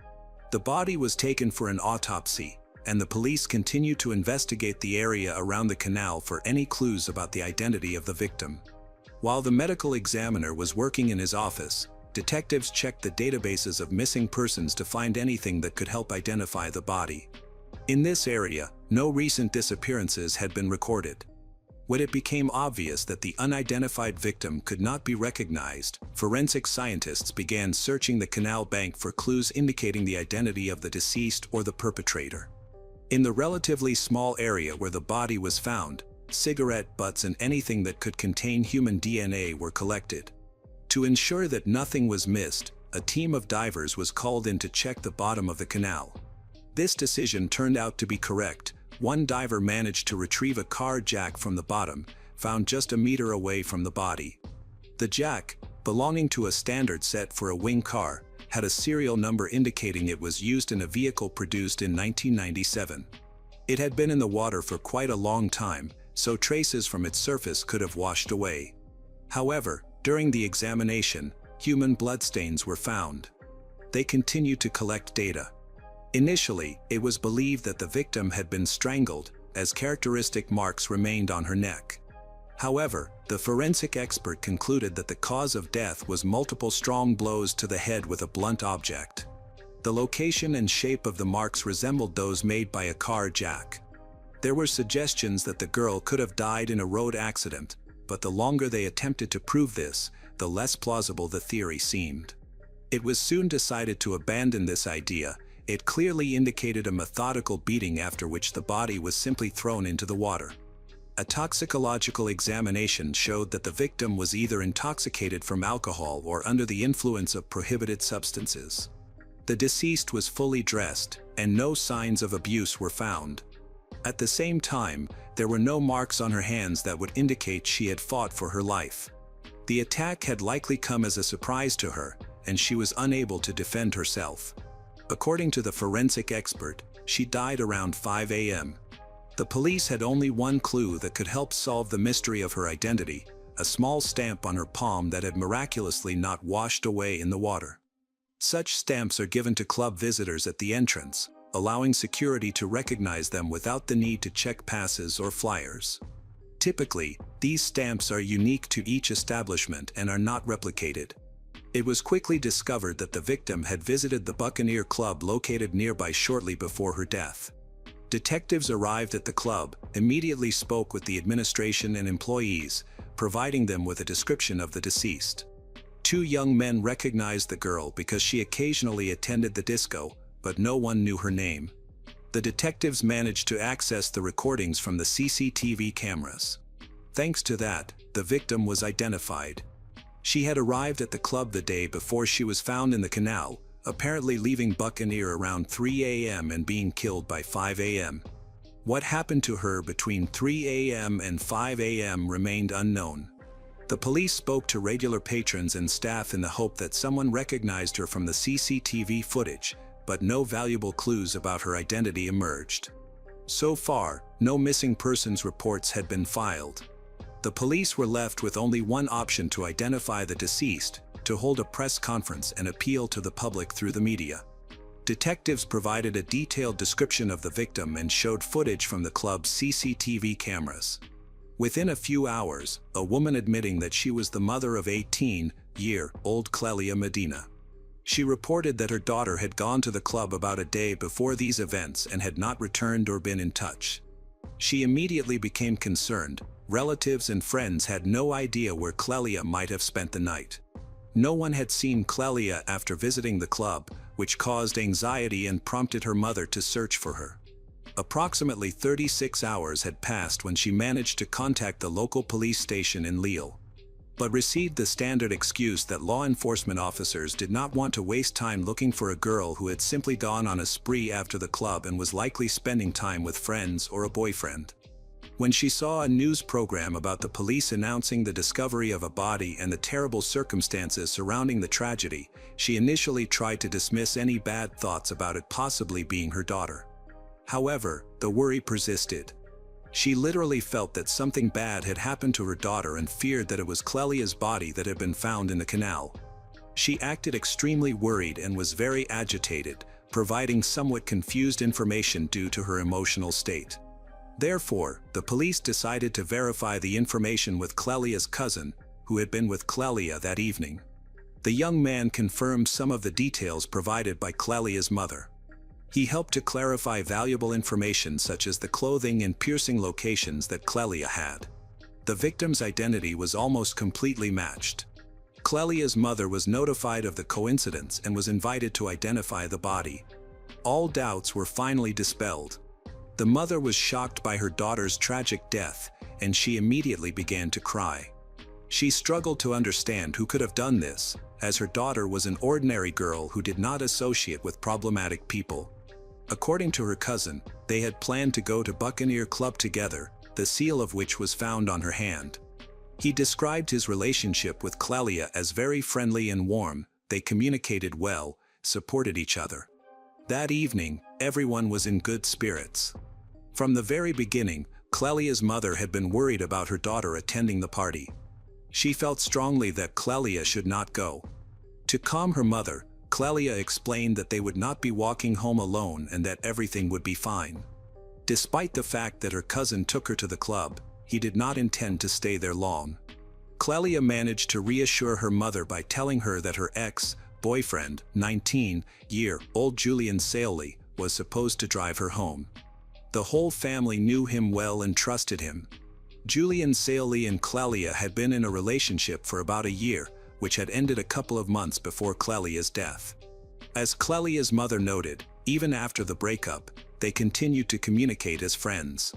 The body was taken for an autopsy, and the police continued to investigate the area around the canal for any clues about the identity of the victim. While the medical examiner was working in his office, detectives checked the databases of missing persons to find anything that could help identify the body. In this area, no recent disappearances had been recorded. When it became obvious that the unidentified victim could not be recognized, forensic scientists began searching the canal bank for clues indicating the identity of the deceased or the perpetrator. In the relatively small area where the body was found, cigarette butts and anything that could contain human DNA were collected. To ensure that nothing was missed, a team of divers was called in to check the bottom of the canal. This decision turned out to be correct. One diver managed to retrieve a car jack from the bottom, found just a meter away from the body. The jack, belonging to a standard set for a wing car, had a serial number indicating it was used in a vehicle produced in 1997. It had been in the water for quite a long time, so traces from its surface could have washed away. However, during the examination, Human bloodstains were found. They continued to collect data. Initially, it was believed that the victim had been strangled, as characteristic marks remained on her neck. However, the forensic expert concluded that the cause of death was multiple strong blows to the head with a blunt object. The location and shape of the marks resembled those made by a car jack. There were suggestions that the girl could have died in a road accident, but the longer they attempted to prove this, the less plausible the theory seemed. It was soon decided to abandon this idea. It clearly indicated a methodical beating after which the body was simply thrown into the water. A toxicological examination showed that the victim was either intoxicated from alcohol or under the influence of prohibited substances. The deceased was fully dressed, and no signs of abuse were found. At the same time, there were no marks on her hands that would indicate she had fought for her life. The attack had likely come as a surprise to her, and she was unable to defend herself. According to the forensic expert, she died around 5 a.m. The police had only one clue that could help solve the mystery of her identity: a small stamp on her palm that had miraculously not washed away in the water. Such stamps are given to club visitors at the entrance, allowing security to recognize them without the need to check passes or flyers. Typically, these stamps are unique to each establishment and are not replicated. It was quickly discovered that the victim had visited the Buccaneer Club located nearby shortly before her death. Detectives arrived at the club, immediately spoke with the administration and employees, providing them with a description of the deceased. Two young men recognized the girl because she occasionally attended the disco, but no one knew her name. The detectives managed to access the recordings from the CCTV cameras. Thanks to that, the victim was identified. She had arrived at the club the day before she was found in the canal, apparently leaving Buccaneer around 3 a.m. and being killed by 5 a.m. What happened to her between 3 a.m. and 5 a.m. remained unknown. The police spoke to regular patrons and staff in the hope that someone recognized her from the CCTV footage, but no valuable clues about her identity emerged. So far, no missing persons reports had been filed. The police were left with only one option to identify the deceased: to hold a press conference and appeal to the public through the media. Detectives provided a detailed description of the victim and showed footage from the club's CCTV cameras. Within a few hours, a woman admitting that she was the mother of 18-year-old Clelia Medina. She reported that her daughter had gone to the club about a day before these events and had not returned or been in touch. She immediately became concerned. Relatives and friends had no idea where Clelia might have spent the night. No one had seen Clelia after visiting the club, which caused anxiety and prompted her mother to search for her. Approximately 36 hours had passed when she managed to contact the local police station in Lille, but received the standard excuse that law enforcement officers did not want to waste time looking for a girl who had simply gone on a spree after the club and was likely spending time with friends or a boyfriend. When she saw a news program about the police announcing the discovery of a body and the terrible circumstances surrounding the tragedy, she initially tried to dismiss any bad thoughts about it possibly being her daughter. However, the worry persisted. She literally felt that something bad had happened to her daughter and feared that it was Clelia's body that had been found in the canal. She acted extremely worried and was very agitated, providing somewhat confused information due to her emotional state. Therefore, the police decided to verify the information with Clelia's cousin, who had been with Clelia that evening. The young man confirmed some of the details provided by Clelia's mother. He helped to clarify valuable information such as the clothing and piercing locations that Clelia had. The victim's identity was almost completely matched. Clelia's mother was notified of the coincidence and was invited to identify the body. All doubts were finally dispelled. The mother was shocked by her daughter's tragic death, and she immediately began to cry. She struggled to understand who could have done this, as her daughter was an ordinary girl who did not associate with problematic people. According to her cousin, they had planned to go to Buccaneer Club together, the seal of which was found on her hand. He described his relationship with Clelia as very friendly and warm. They communicated well, supported each other. That evening, everyone was in good spirits. From the very beginning, Clelia's mother had been worried about her daughter attending the party. She felt strongly that Clelia should not go. To calm her mother, Clelia explained that they would not be walking home alone and that everything would be fine. Despite the fact that her cousin took her to the club, he did not intend to stay there long. Clelia managed to reassure her mother by telling her that her ex-boyfriend, 19-year-old Julian Saley, was supposed to drive her home. The whole family knew him well and trusted him. Julian Saley and Clelia had been in a relationship for about a year, which had ended a couple of months before Clelia's death. As Clelia's mother noted, even after the breakup, they continued to communicate as friends.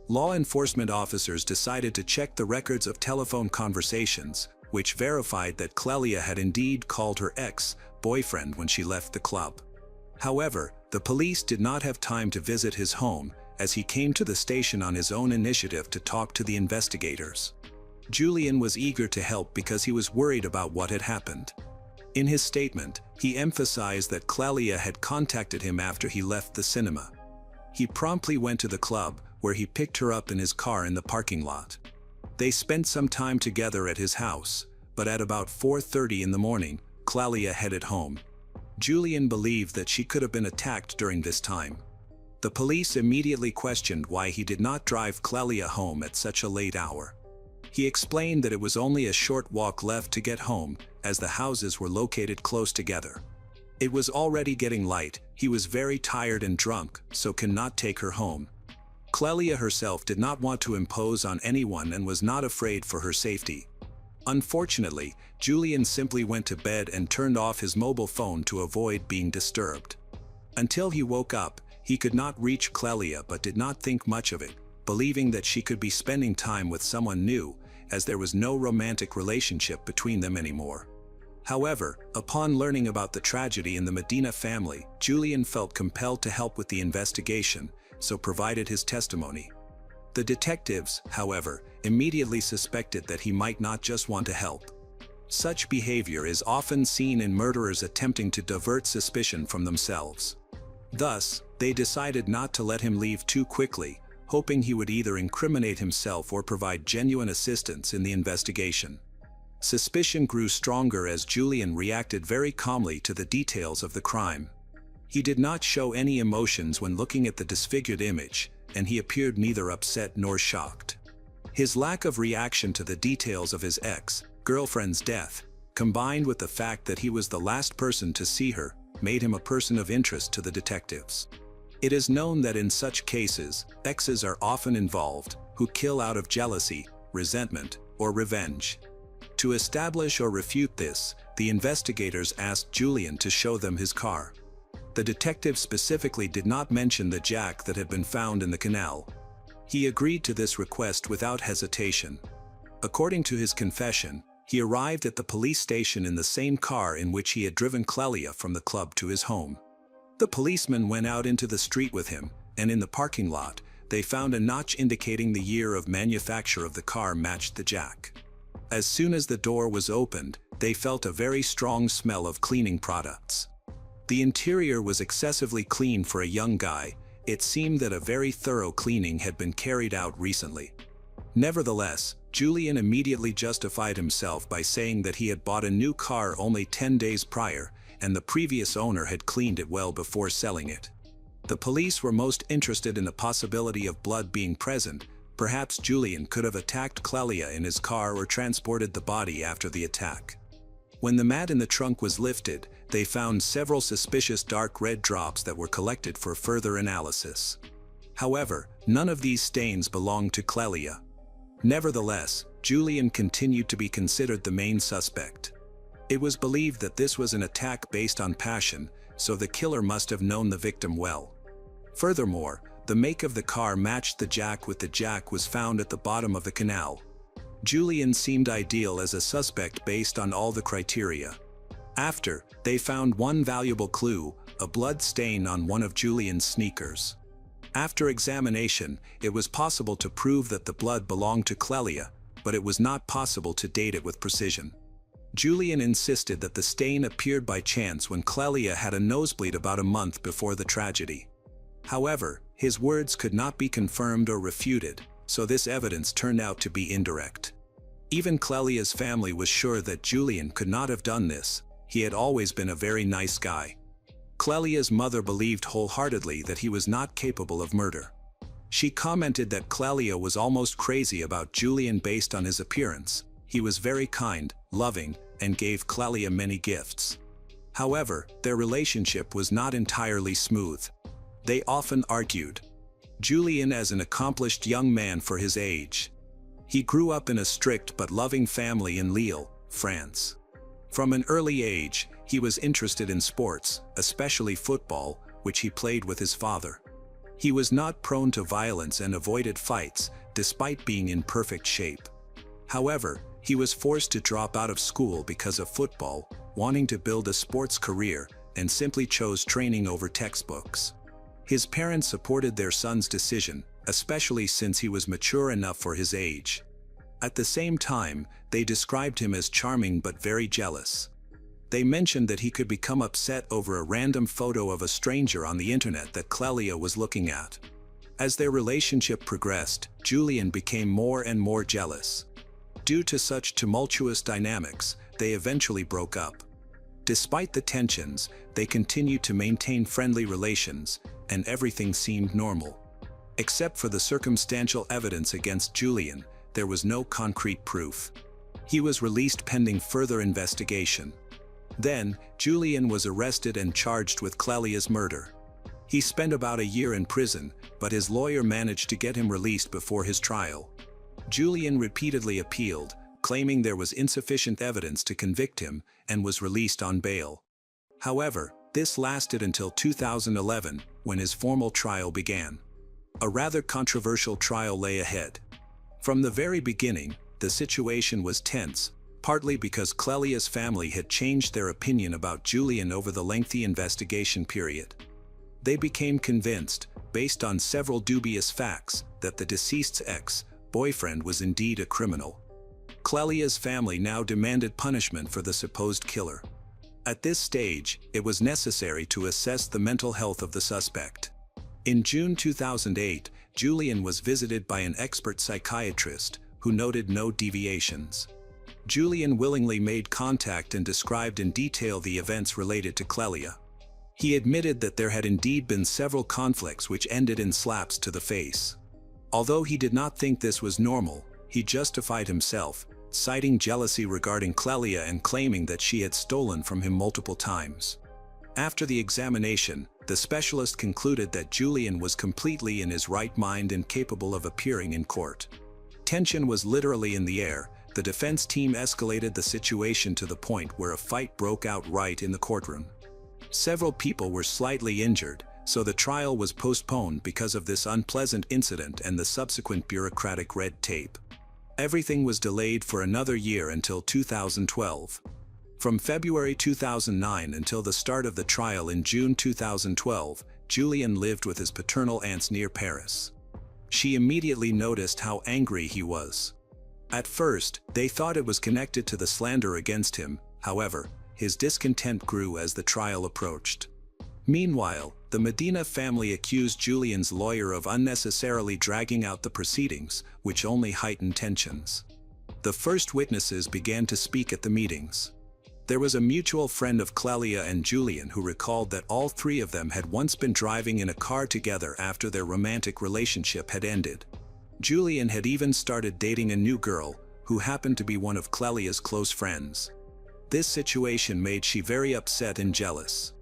Law enforcement officers decided to check the records of telephone conversations, which verified that Clelia had indeed called her ex-boyfriend when she left the club. However, the police did not have time to visit his home, as he came to the station on his own initiative to talk to the investigators. Julian was eager to help because he was worried about what had happened. In his statement, he emphasized that Clelia had contacted him after he left the cinema. He promptly went to the club, where he picked her up in his car in the parking lot. They spent some time together at his house, but at about 4:30 in the morning, Clelia headed home. Julian believed that she could have been attacked during this time. The police immediately questioned why he did not drive Clelia home at such a late hour. He explained that it was only a short walk left to get home, as the houses were located close together. It was already getting light, he was very tired and drunk, so could not take her home. Clelia herself did not want to impose on anyone and was not afraid for her safety. Unfortunately, Julian simply went to bed and turned off his mobile phone to avoid being disturbed. Until he woke up, he could not reach Clelia but did not think much of it, believing that she could be spending time with someone new, as there was no romantic relationship between them anymore. However, upon learning about the tragedy in the Medina family, Julian felt compelled to help with the investigation, so provided his testimony. The detectives, however, immediately suspected that he might not just want to help. Such behavior is often seen in murderers attempting to divert suspicion from themselves. Thus, they decided not to let him leave too quickly, hoping he would either incriminate himself or provide genuine assistance in the investigation. Suspicion grew stronger as Julian reacted very calmly to the details of the crime. He did not show any emotions when looking at the disfigured image, and he appeared neither upset nor shocked. His lack of reaction to the details of his ex-girlfriend's death, combined with the fact that he was the last person to see her, made him a person of interest to the detectives. It is known that in such cases, exes are often involved, who kill out of jealousy, resentment, or revenge. To establish or refute this, the investigators asked Julian to show them his car. The detective specifically did not mention the jack that had been found in the canal. He agreed to this request without hesitation. According to his confession, he arrived at the police station in the same car in which he had driven Clelia from the club to his home. The policeman went out into the street with him, and in the parking lot, they found a notch indicating the year of manufacture of the car matched the jack. As soon as the door was opened, they felt a very strong smell of cleaning products. The interior was excessively clean for a young guy. It seemed that a very thorough cleaning had been carried out recently. Nevertheless, Julian immediately justified himself by saying that he had bought a new car only 10 days prior, and the previous owner had cleaned it well before selling it. The police were most interested in the possibility of blood being present. Perhaps Julian could have attacked Clelia in his car or transported the body after the attack. When the mat in the trunk was lifted, they found several suspicious dark red drops that were collected for further analysis. However, none of these stains belonged to Clelia. Nevertheless, Julian continued to be considered the main suspect. It was believed that this was an attack based on passion, so the killer must have known the victim well. Furthermore, the make of the car matched the jack was found at the bottom of the canal. Julian seemed ideal as a suspect based on all the criteria. After, they found one valuable clue, a blood stain on one of Julian's sneakers. After examination, it was possible to prove that the blood belonged to Clelia, but it was not possible to date it with precision. Julian insisted that the stain appeared by chance when Clelia had a nosebleed about a month before the tragedy. However, his words could not be confirmed or refuted, so this evidence turned out to be indirect. Even Clelia's family was sure that Julian could not have done this. he had always been a very nice guy. Clelia's mother believed wholeheartedly that he was not capable of murder. She commented that Clelia was almost crazy about Julian based on his appearance. He was very kind, loving, and gave Clelia many gifts. However, their relationship was not entirely smooth. They often argued. Julian as an accomplished young man for his age. He grew up in a strict but loving family in Lille, France. From an early age, he was interested in sports, especially football, which he played with his father. He was not prone to violence and avoided fights, despite being in perfect shape. However, he was forced to drop out of school because of football, wanting to build a sports career, and simply chose training over textbooks. His parents supported their son's decision, especially since he was mature enough for his age. At the same time, they described him as charming but very jealous. They mentioned that he could become upset over a random photo of a stranger on the internet that Clelia was looking at. As their relationship progressed, Julian became more and more jealous. Due to such tumultuous dynamics, they eventually broke up. Despite the tensions, they continued to maintain friendly relations, and everything seemed normal. Except for the circumstantial evidence against Julian, there was no concrete proof. He was released pending further investigation. Then, Julian was arrested and charged with Clelia's murder. He spent about a year in prison, but his lawyer managed to get him released before his trial. Julian repeatedly appealed, claiming there was insufficient evidence to convict him, and was released on bail. However, this lasted until 2011, when his formal trial began. A rather controversial trial lay ahead. From the very beginning, the situation was tense, partly because Clelia's family had changed their opinion about Julian over the lengthy investigation period. They became convinced, based on several dubious facts, that the deceased's ex-boyfriend was indeed a criminal. Clelia's family now demanded punishment for the supposed killer. At this stage, it was necessary to assess the mental health of the suspect. In June 2008, Julian was visited by an expert psychiatrist, who noted no deviations. Julian willingly made contact and described in detail the events related to Clelia. He admitted that there had indeed been several conflicts which ended in slaps to the face. Although he did not think this was normal, he justified himself, citing jealousy regarding Clelia and claiming that she had stolen from him multiple times. After the examination, the specialist concluded that Julian was completely in his right mind and capable of appearing in court. Tension was literally in the air. The defense team escalated the situation to the point where a fight broke out right in the courtroom. Several people were slightly injured, so the trial was postponed because of this unpleasant incident and the subsequent bureaucratic red tape. Everything was delayed for another year until 2012. From February 2009 until the start of the trial in June 2012, Julian lived with his paternal aunts near Paris. She immediately noticed how angry he was. At first, they thought it was connected to the slander against him. However, his discontent grew as the trial approached. Meanwhile, the Medina family accused Julian's lawyer of unnecessarily dragging out the proceedings, which only heightened tensions. The first witnesses began to speak at the meetings. There was a mutual friend of Clelia and Julian who recalled that all three of them had once been driving in a car together after their romantic relationship had ended. Julian had even started dating a new girl, who happened to be one of Clelia's close friends. This situation made she very upset and jealous.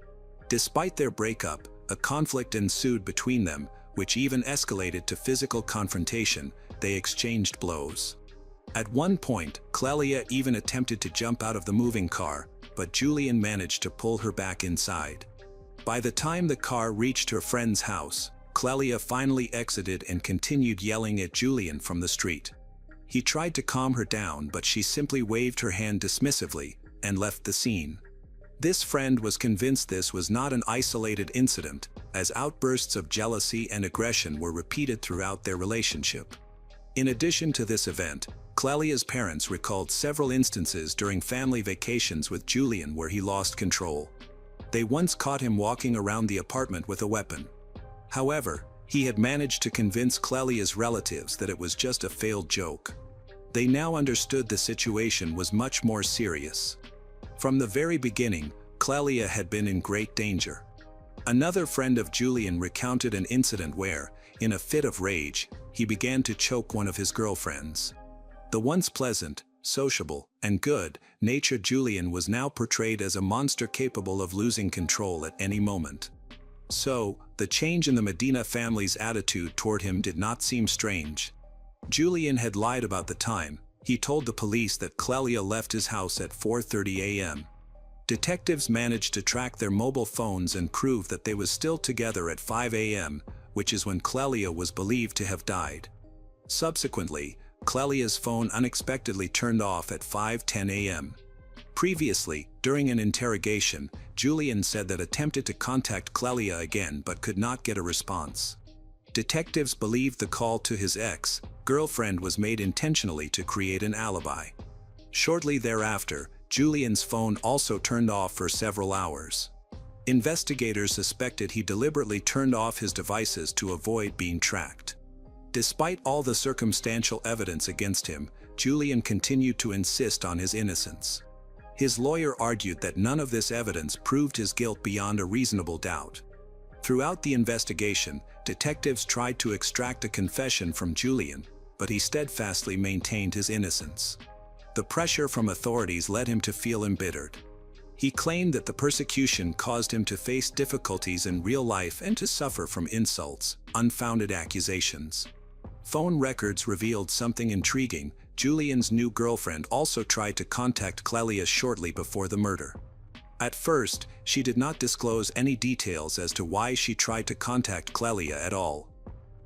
Despite their breakup, a conflict ensued between them, which even escalated to physical confrontation. They exchanged blows. At one point, Clelia even attempted to jump out of the moving car, but Julian managed to pull her back inside. By the time the car reached her friend's house, Clelia finally exited and continued yelling at Julian from the street. He tried to calm her down, but she simply waved her hand dismissively and left the scene. This friend was convinced this was not an isolated incident, as outbursts of jealousy and aggression were repeated throughout their relationship. In addition to this event, Clelia's parents recalled several instances during family vacations with Julian where he lost control. They once caught him walking around the apartment with a weapon. However, he had managed to convince Clelia's relatives that it was just a failed joke. They now understood the situation was much more serious. From the very beginning, Clelia had been in great danger. Another friend of Julian recounted an incident where, in a fit of rage, he began to choke one of his girlfriends. The once pleasant, sociable, and good-natured Julian was now portrayed as a monster capable of losing control at any moment. So, the change in the Medina family's attitude toward him did not seem strange. Julian had lied about the time. He told the police that Clelia left his house at 4:30 a.m. Detectives managed to track their mobile phones and prove that they were still together at 5 a.m., which is when Clelia was believed to have died. Subsequently, Clelia's phone unexpectedly turned off at 5:10 a.m. Previously, during an interrogation, Julian said that attempted to contact Clelia again but could not get a response. Detectives believed the call to his ex-girlfriend was made intentionally to create an alibi. Shortly thereafter, Julian's phone also turned off for several hours. Investigators suspected he deliberately turned off his devices to avoid being tracked. Despite all the circumstantial evidence against him, Julian continued to insist on his innocence. His lawyer argued that none of this evidence proved his guilt beyond a reasonable doubt. Throughout the investigation, detectives tried to extract a confession from Julian, but he steadfastly maintained his innocence. The pressure from authorities led him to feel embittered. He claimed that the persecution caused him to face difficulties in real life and to suffer from insults, unfounded accusations. Phone records revealed something intriguing. Julian's new girlfriend also tried to contact Clelia shortly before the murder. At first, she did not disclose any details as to why she tried to contact Clelia at all.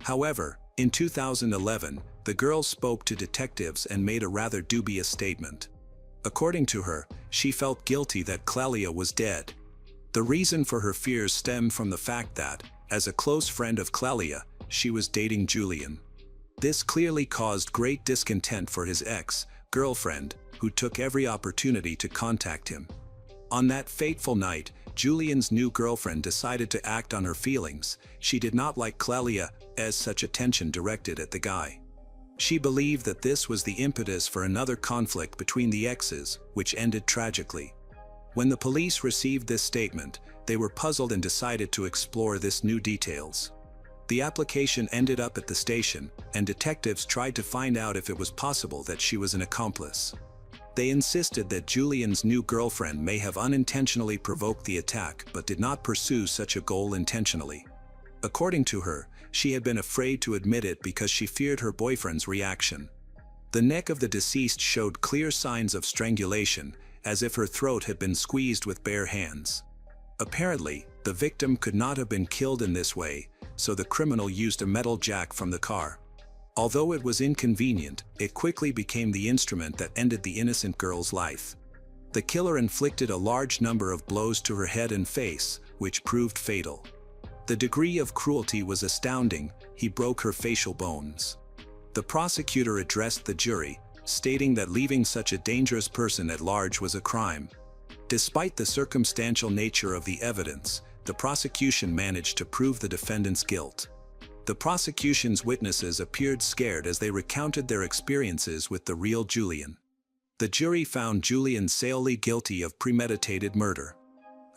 However, in 2011, the girl spoke to detectives and made a rather dubious statement. According to her, she felt guilty that Clelia was dead. The reason for her fears stemmed from the fact that, as a close friend of Clelia, she was dating Julian. This clearly caused great discontent for his ex-girlfriend, who took every opportunity to contact him. On that fateful night, Julian's new girlfriend decided to act on her feelings. She did not like Clelia as such attention directed at the guy. She believed that this was the impetus for another conflict between the exes, which ended tragically. When the police received this statement, they were puzzled and decided to explore this new details. The application ended up at the station, and detectives tried to find out if it was possible that she was an accomplice. They insisted that Julian's new girlfriend may have unintentionally provoked the attack but did not pursue such a goal intentionally. According to her, she had been afraid to admit it because she feared her boyfriend's reaction. The neck of the deceased showed clear signs of strangulation, as if her throat had been squeezed with bare hands. Apparently, the victim could not have been killed in this way, so the criminal used a metal jack from the car. Although it was inconvenient, it quickly became the instrument that ended the innocent girl's life. The killer inflicted a large number of blows to her head and face, which proved fatal. The degree of cruelty was astounding. He broke her facial bones. The prosecutor addressed the jury, stating that leaving such a dangerous person at large was a crime. Despite the circumstantial nature of the evidence, the prosecution managed to prove the defendant's guilt. The prosecution's witnesses appeared scared as they recounted their experiences with the real Julian. The jury found Julian salely guilty of premeditated murder.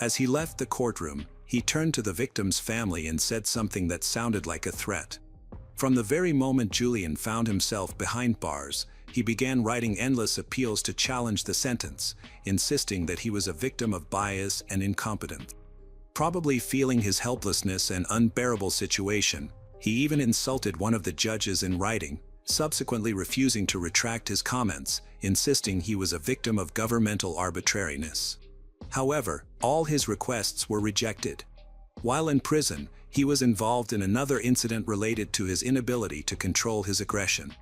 As he left the courtroom, he turned to the victim's family and said something that sounded like a threat. From the very moment Julian found himself behind bars, he began writing endless appeals to challenge the sentence, insisting that he was a victim of bias and incompetence. Probably feeling his helplessness and unbearable situation, he even insulted one of the judges in writing, subsequently refusing to retract his comments, insisting he was a victim of governmental arbitrariness. However, all his requests were rejected. While in prison, he was involved in another incident related to his inability to control his aggression.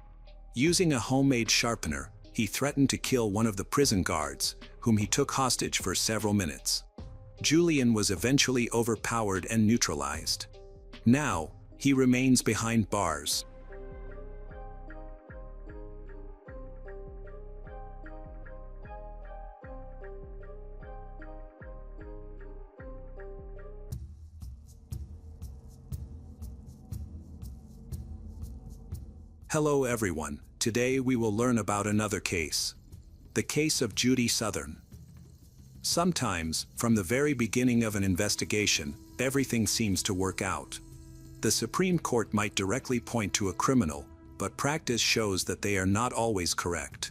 Using a homemade sharpener, he threatened to kill one of the prison guards, whom he took hostage for several minutes. Julian was eventually overpowered and neutralized. Now, he remains behind bars. Hello everyone, today we will learn about another case. The case of Judy Southern. Sometimes, from the very beginning of an investigation, everything seems to work out. The Supreme Court might directly point to a criminal, but practice shows that they are not always correct.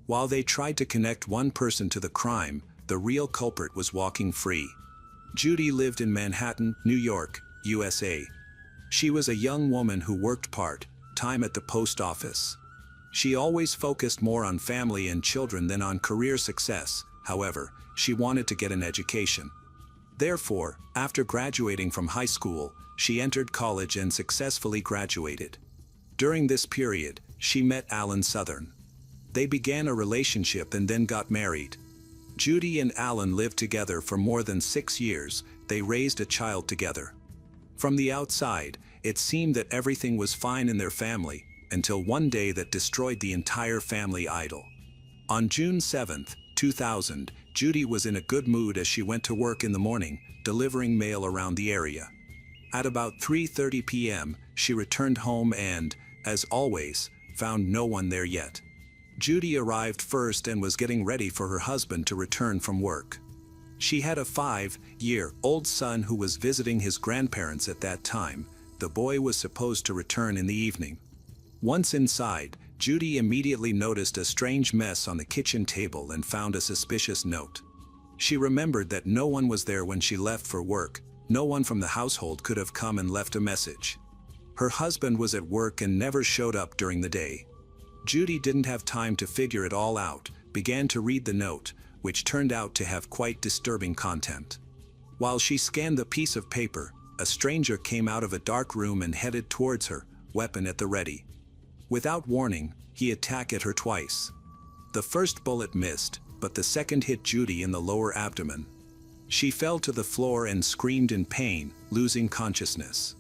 While they tried to connect one person to the crime, the real culprit was walking free. Judy lived in Manhattan, New York, USA. She was a young woman who worked part-time at the post office. She always focused more on family and children than on career success. However, she wanted to get an education. Therefore, after graduating from high school, she entered college and successfully graduated. During this period, she met Alan Southern. They began a relationship and then got married. Judy and Alan lived together for more than 6 years. They raised a child together. From the outside, it seemed that everything was fine in their family, until one day that destroyed the entire family idyll. On June 7, 2000, Judy was in a good mood as she went to work in the morning, delivering mail around the area. At about 3:30 p.m., she returned home and, as always, found no one there yet. Judy arrived first and was getting ready for her husband to return from work. She had a 5-year-old son who was visiting his grandparents at that time. The boy was supposed to return in the evening. Once inside, Judy immediately noticed a strange mess on the kitchen table and found a suspicious note. She remembered that no one was there when she left for work. No one from the household could have come and left a message. Her husband was at work and never showed up during the day. Judy didn't have time to figure it all out, began to read the note, which turned out to have quite disturbing content. While she scanned the piece of paper, a stranger came out of a dark room and headed towards her, weapon at the ready. Without warning, he attacked her twice. The first bullet missed, but the second hit Judy in the lower abdomen. She fell to the floor and screamed in pain, losing consciousness.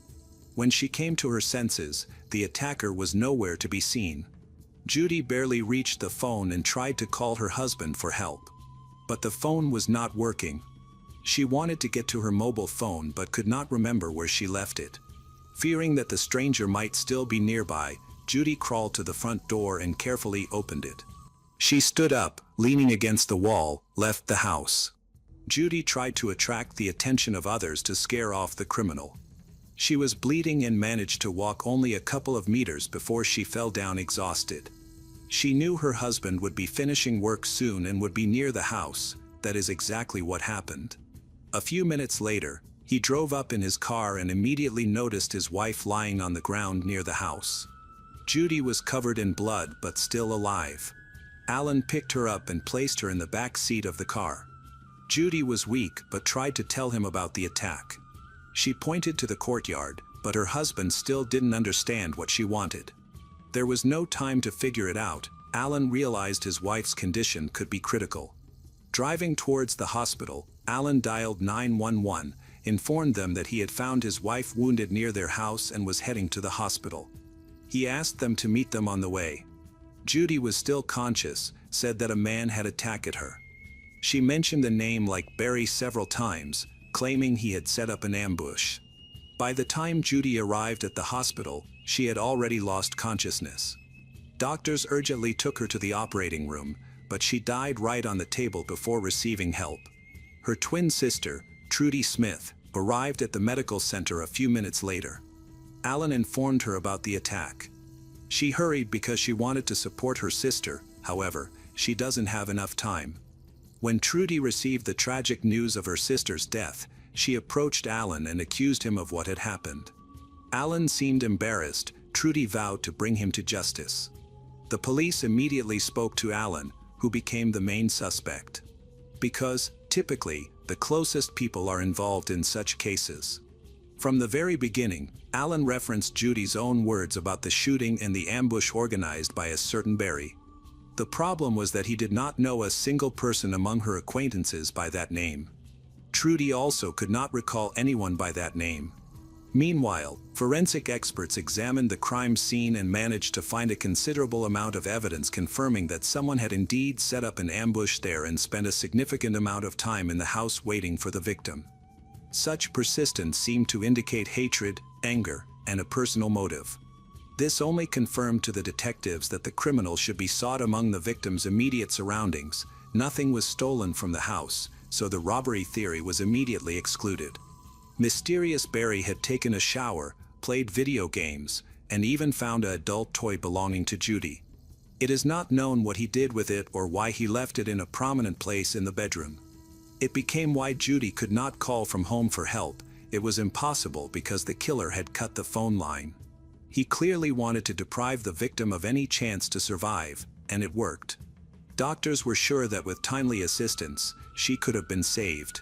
When she came to her senses, the attacker was nowhere to be seen. Judy barely reached the phone and tried to call her husband for help. But the phone was not working. She wanted to get to her mobile phone but could not remember where she left it. Fearing that the stranger might still be nearby, Judy crawled to the front door and carefully opened it. She stood up, leaning against the wall, left the house. Judy tried to attract the attention of others to scare off the criminal. She was bleeding and managed to walk only a couple of meters before she fell down exhausted. She knew her husband would be finishing work soon and would be near the house. That is exactly what happened. A few minutes later, he drove up in his car and immediately noticed his wife lying on the ground near the house. Judy was covered in blood but still alive. Alan picked her up and placed her in the back seat of the car. Judy was weak but tried to tell him about the attack. She pointed to the courtyard, but her husband still didn't understand what she wanted. There was no time to figure it out. Alan realized his wife's condition could be critical. Driving towards the hospital, Alan dialed 911, informed them that he had found his wife wounded near their house and was heading to the hospital. He asked them to meet them on the way. Judy was still conscious, said that a man had attacked her. She mentioned the name like Barry several times, claiming he had set up an ambush. By the time Judy arrived at the hospital, she had already lost consciousness. Doctors urgently took her to the operating room, but she died right on the table before receiving help. Her twin sister, Trudy Smith, arrived at the medical center a few minutes later. Alan informed her about the attack. She hurried because she wanted to support her sister. However, she doesn't have enough time. When Trudy received the tragic news of her sister's death, she approached Alan and accused him of what had happened. Alan seemed embarrassed. Trudy vowed to bring him to justice. The police immediately spoke to Alan, who became the main suspect. Because, typically, the closest people are involved in such cases. From the very beginning, Alan referenced Judy's own words about the shooting and the ambush organized by a certain Barry. The problem was that he did not know a single person among her acquaintances by that name. Trudy also could not recall anyone by that name. Meanwhile, forensic experts examined the crime scene and managed to find a considerable amount of evidence confirming that someone had indeed set up an ambush there and spent a significant amount of time in the house waiting for the victim. Such persistence seemed to indicate hatred, anger, and a personal motive. This only confirmed to the detectives that the criminal should be sought among the victim's immediate surroundings. Nothing was stolen from the house. so the robbery theory was immediately excluded. Mysterious Barry had taken a shower, played video games, and even found an adult toy belonging to Judy. It is not known what he did with it or why he left it in a prominent place in the bedroom. It became why Judy could not call from home for help. It was impossible because the killer had cut the phone line. He clearly wanted to deprive the victim of any chance to survive, and it worked. Doctors were sure that with timely assistance, she could have been saved.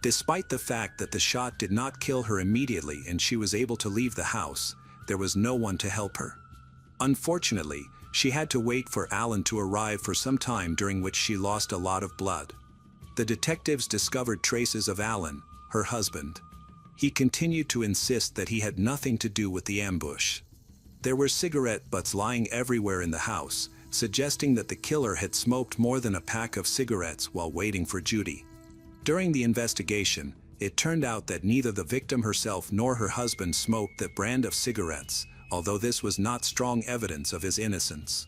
Despite the fact that the shot did not kill her immediately and she was able to leave the house, there was no one to help her. Unfortunately, she had to wait for Alan to arrive for some time, during which she lost a lot of blood. The detectives discovered traces of Alan, her husband. He continued to insist that he had nothing to do with the ambush. There were cigarette butts lying everywhere in the house, suggesting that the killer had smoked more than a pack of cigarettes while waiting for Judy. During the investigation, it turned out that neither the victim herself nor her husband smoked that brand of cigarettes, although this was not strong evidence of his innocence.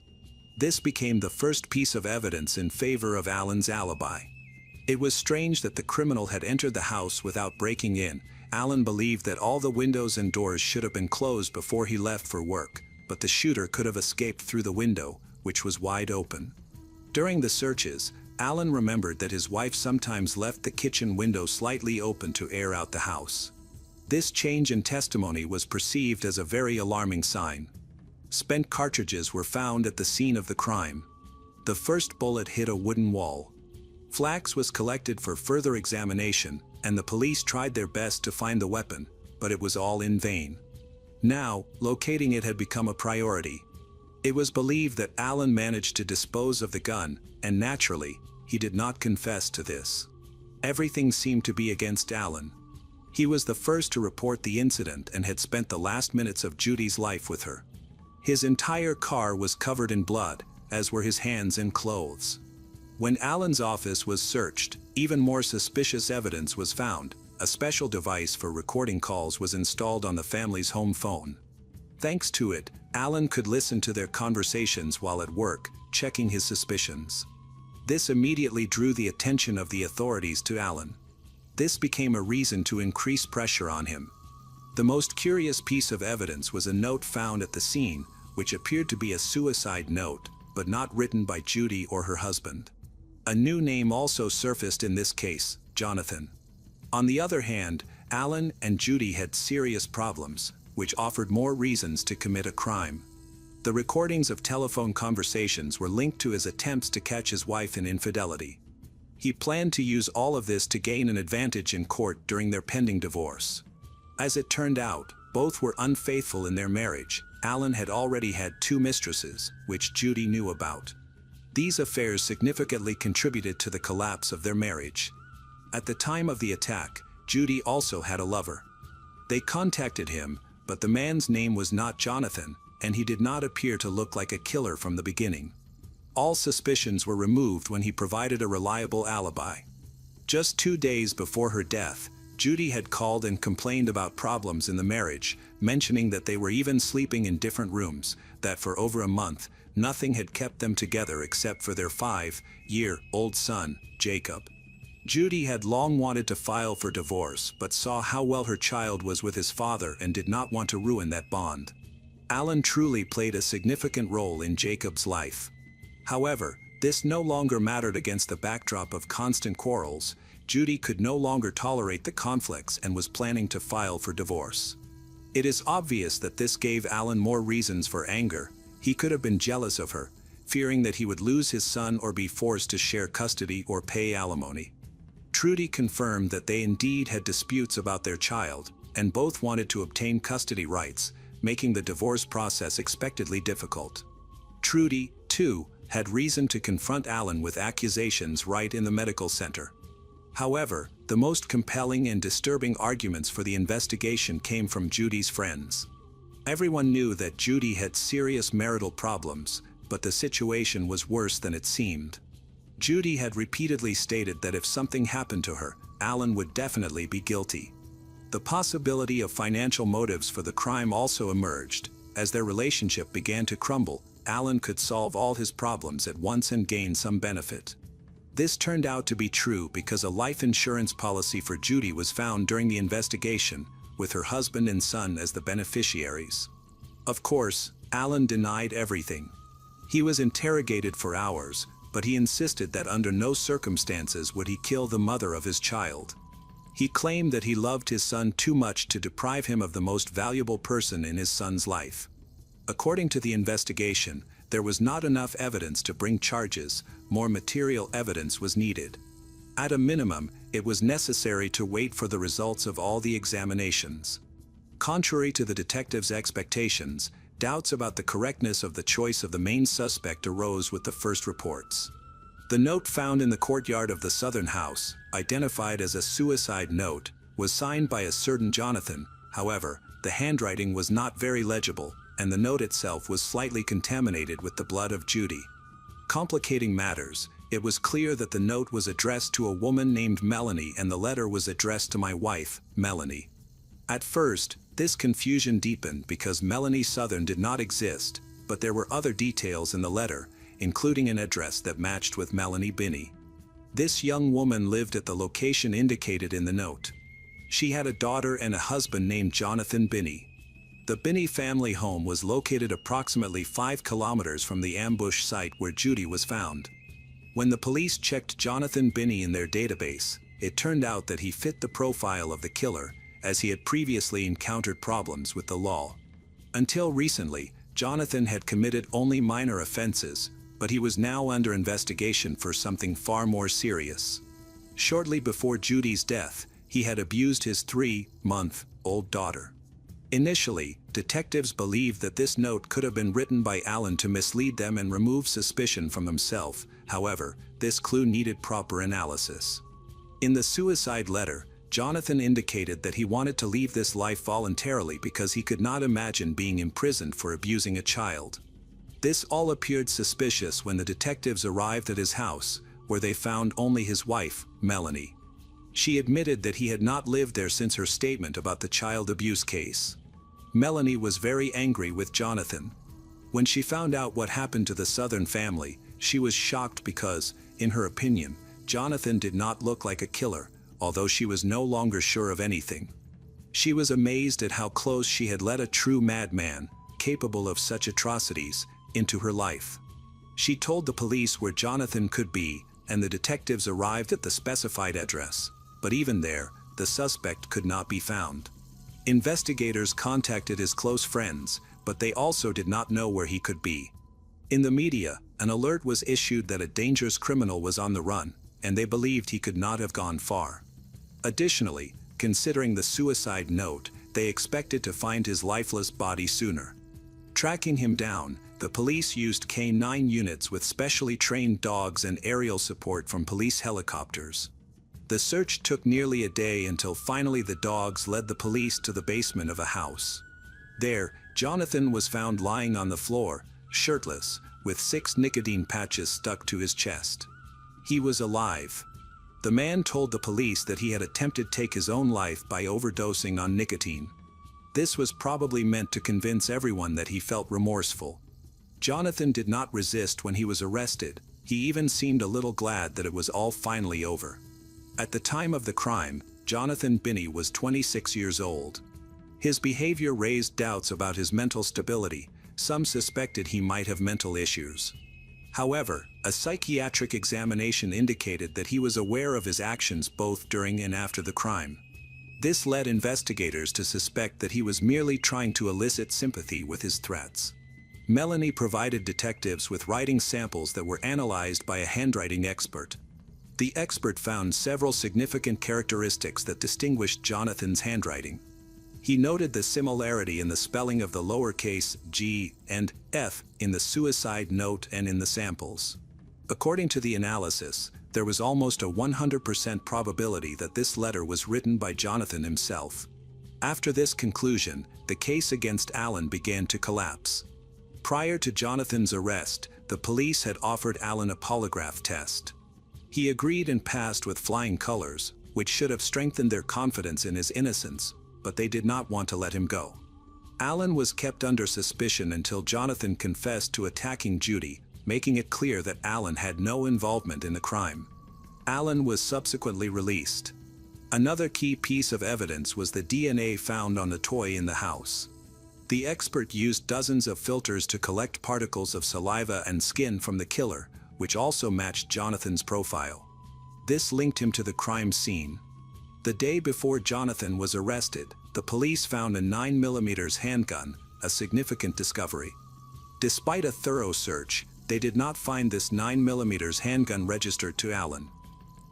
This became the first piece of evidence in favor of Alan's alibi. It was strange that the criminal had entered the house without breaking in. Alan believed that all the windows and doors should have been closed before he left for work, but the shooter could have escaped through the window, which was wide open. During the searches, Alan remembered that his wife sometimes left the kitchen window slightly open to air out the house. This change in testimony was perceived as a very alarming sign. Spent cartridges were found at the scene of the crime. The first bullet hit a wooden wall. Flax was collected for further examination, and the police tried their best to find the weapon, but it was all in vain. Now, locating it had become a priority. It was believed that Alan managed to dispose of the gun, and naturally, he did not confess to this. Everything seemed to be against Alan. He was the first to report the incident and had spent the last minutes of Judy's life with her. His entire car was covered in blood, as were his hands and clothes. When Alan's office was searched, even more suspicious evidence was found. A special device for recording calls was installed on the family's home phone. Thanks to it, Alan could listen to their conversations while at work, checking his suspicions. This immediately drew the attention of the authorities to Alan. This became a reason to increase pressure on him. The most curious piece of evidence was a note found at the scene, which appeared to be a suicide note, but not written by Judy or her husband. A new name also surfaced in this case, Jonathan. On the other hand, Alan and Judy had serious problems, which offered more reasons to commit a crime. The recordings of telephone conversations were linked to his attempts to catch his wife in infidelity. He planned to use all of this to gain an advantage in court during their pending divorce. As it turned out, both were unfaithful in their marriage. Alan had already had 2 mistresses, which Judy knew about. These affairs significantly contributed to the collapse of their marriage. At the time of the attack, Judy also had a lover. They contacted him, but the man's name was not Jonathan, and he did not appear to look like a killer from the beginning. All suspicions were removed when he provided a reliable alibi. Just 2 days before her death, Judy had called and complained about problems in the marriage, mentioning that they were even sleeping in different rooms, that for over a month, nothing had kept them together except for their 5-year-old son, Jacob. Judy had long wanted to file for divorce but saw how well her child was with his father and did not want to ruin that bond. Alan truly played a significant role in Jacob's life. However, this no longer mattered against the backdrop of constant quarrels. Judy could no longer tolerate the conflicts and was planning to file for divorce. It is obvious that this gave Alan more reasons for anger. He could have been jealous of her, fearing that he would lose his son or be forced to share custody or pay alimony. Trudy confirmed that they indeed had disputes about their child, and both wanted to obtain custody rights, making the divorce process expectedly difficult. Trudy, too, had reason to confront Alan with accusations right in the medical center. However, the most compelling and disturbing arguments for the investigation came from Judy's friends. Everyone knew that Judy had serious marital problems, but the situation was worse than it seemed. Judy had repeatedly stated that if something happened to her, Alan would definitely be guilty. The possibility of financial motives for the crime also emerged. As their relationship began to crumble, Alan could solve all his problems at once and gain some benefit. This turned out to be true because a life insurance policy for Judy was found during the investigation, with her husband and son as the beneficiaries. Of course, Alan denied everything. He was interrogated for hours, but he insisted that under no circumstances would he kill the mother of his child. He claimed that he loved his son too much to deprive him of the most valuable person in his son's life. According to the investigation, there was not enough evidence to bring charges. More material evidence was needed. At a minimum, it was necessary to wait for the results of all the examinations. Contrary to the detective's expectations, doubts about the correctness of the choice of the main suspect arose with the first reports. The note found in the courtyard of the southern house, identified as a suicide note, was signed by a certain Jonathan. However, the handwriting was not very legible, and the note itself was slightly contaminated with the blood of Judy. Complicating matters, it was clear that the note was addressed to a woman named Melanie and the letter was addressed to my wife, Melanie. At first, this confusion deepened because Melanie Southern did not exist, but there were other details in the letter, including an address that matched with Melanie Binney. This young woman lived at the location indicated in the note. She had a daughter and a husband named Jonathan Binney. The Binney family home was located approximately 5 kilometers from the ambush site where Judy was found. When the police checked Jonathan Binney in their database, it turned out that he fit the profile of the killer, as he had previously encountered problems with the law. Until recently, Jonathan had committed only minor offenses, but he was now under investigation for something far more serious. Shortly before Judy's death, he had abused his 3-month-old daughter. Initially, detectives believed that this note could have been written by Alan to mislead them and remove suspicion from himself. However, this clue needed proper analysis. In the suicide letter, Jonathan indicated that he wanted to leave this life voluntarily because he could not imagine being imprisoned for abusing a child. This all appeared suspicious when the detectives arrived at his house, where they found only his wife, Melanie. She admitted that he had not lived there since her statement about the child abuse case. Melanie was very angry with Jonathan. When she found out what happened to the Southern family, she was shocked because, in her opinion, Jonathan did not look like a killer, although she was no longer sure of anything. She was amazed at how close she had let a true madman, capable of such atrocities, into her life. She told the police where Jonathan could be, and the detectives arrived at the specified address, but even there, the suspect could not be found. Investigators contacted his close friends, but they also did not know where he could be. In the media, an alert was issued that a dangerous criminal was on the run, and they believed he could not have gone far. Additionally, considering the suicide note, they expected to find his lifeless body sooner. Tracking him down, the police used K-9 units with specially trained dogs and aerial support from police helicopters. The search took nearly a day until finally the dogs led the police to the basement of a house. There, Jonathan was found lying on the floor, shirtless, with 6 nicotine patches stuck to his chest. He was alive. The man told the police that he had attempted to take his own life by overdosing on nicotine. This was probably meant to convince everyone that he felt remorseful. Jonathan did not resist when he was arrested. He even seemed a little glad that it was all finally over. At the time of the crime, Jonathan Binney was 26 years old. His behavior raised doubts about his mental stability. Some suspected he might have mental issues. However, a psychiatric examination indicated that he was aware of his actions both during and after the crime. This led investigators to suspect that he was merely trying to elicit sympathy with his threats. Melanie provided detectives with writing samples that were analyzed by a handwriting expert. The expert found several significant characteristics that distinguished Jonathan's handwriting. He noted the similarity in the spelling of the lowercase g and f in the suicide note and in the samples. According to the analysis, there was almost a 100% probability that this letter was written by Jonathan himself. After this conclusion, the case against Alan began to collapse. Prior to Jonathan's arrest, the police had offered Alan a polygraph test. He agreed and passed with flying colors, which should have strengthened their confidence in his innocence, but they did not want to let him go. Alan was kept under suspicion until Jonathan confessed to attacking Judy, making it clear that Alan had no involvement in the crime. Allen was subsequently released. Another key piece of evidence was the DNA found on the toy in the house. The expert used dozens of filters to collect particles of saliva and skin from the killer, which also matched Jonathan's profile. This linked him to the crime scene. The day before Jonathan was arrested, the police found a 9mm handgun, a significant discovery. Despite a thorough search, they did not find this 9mm handgun registered to Allen.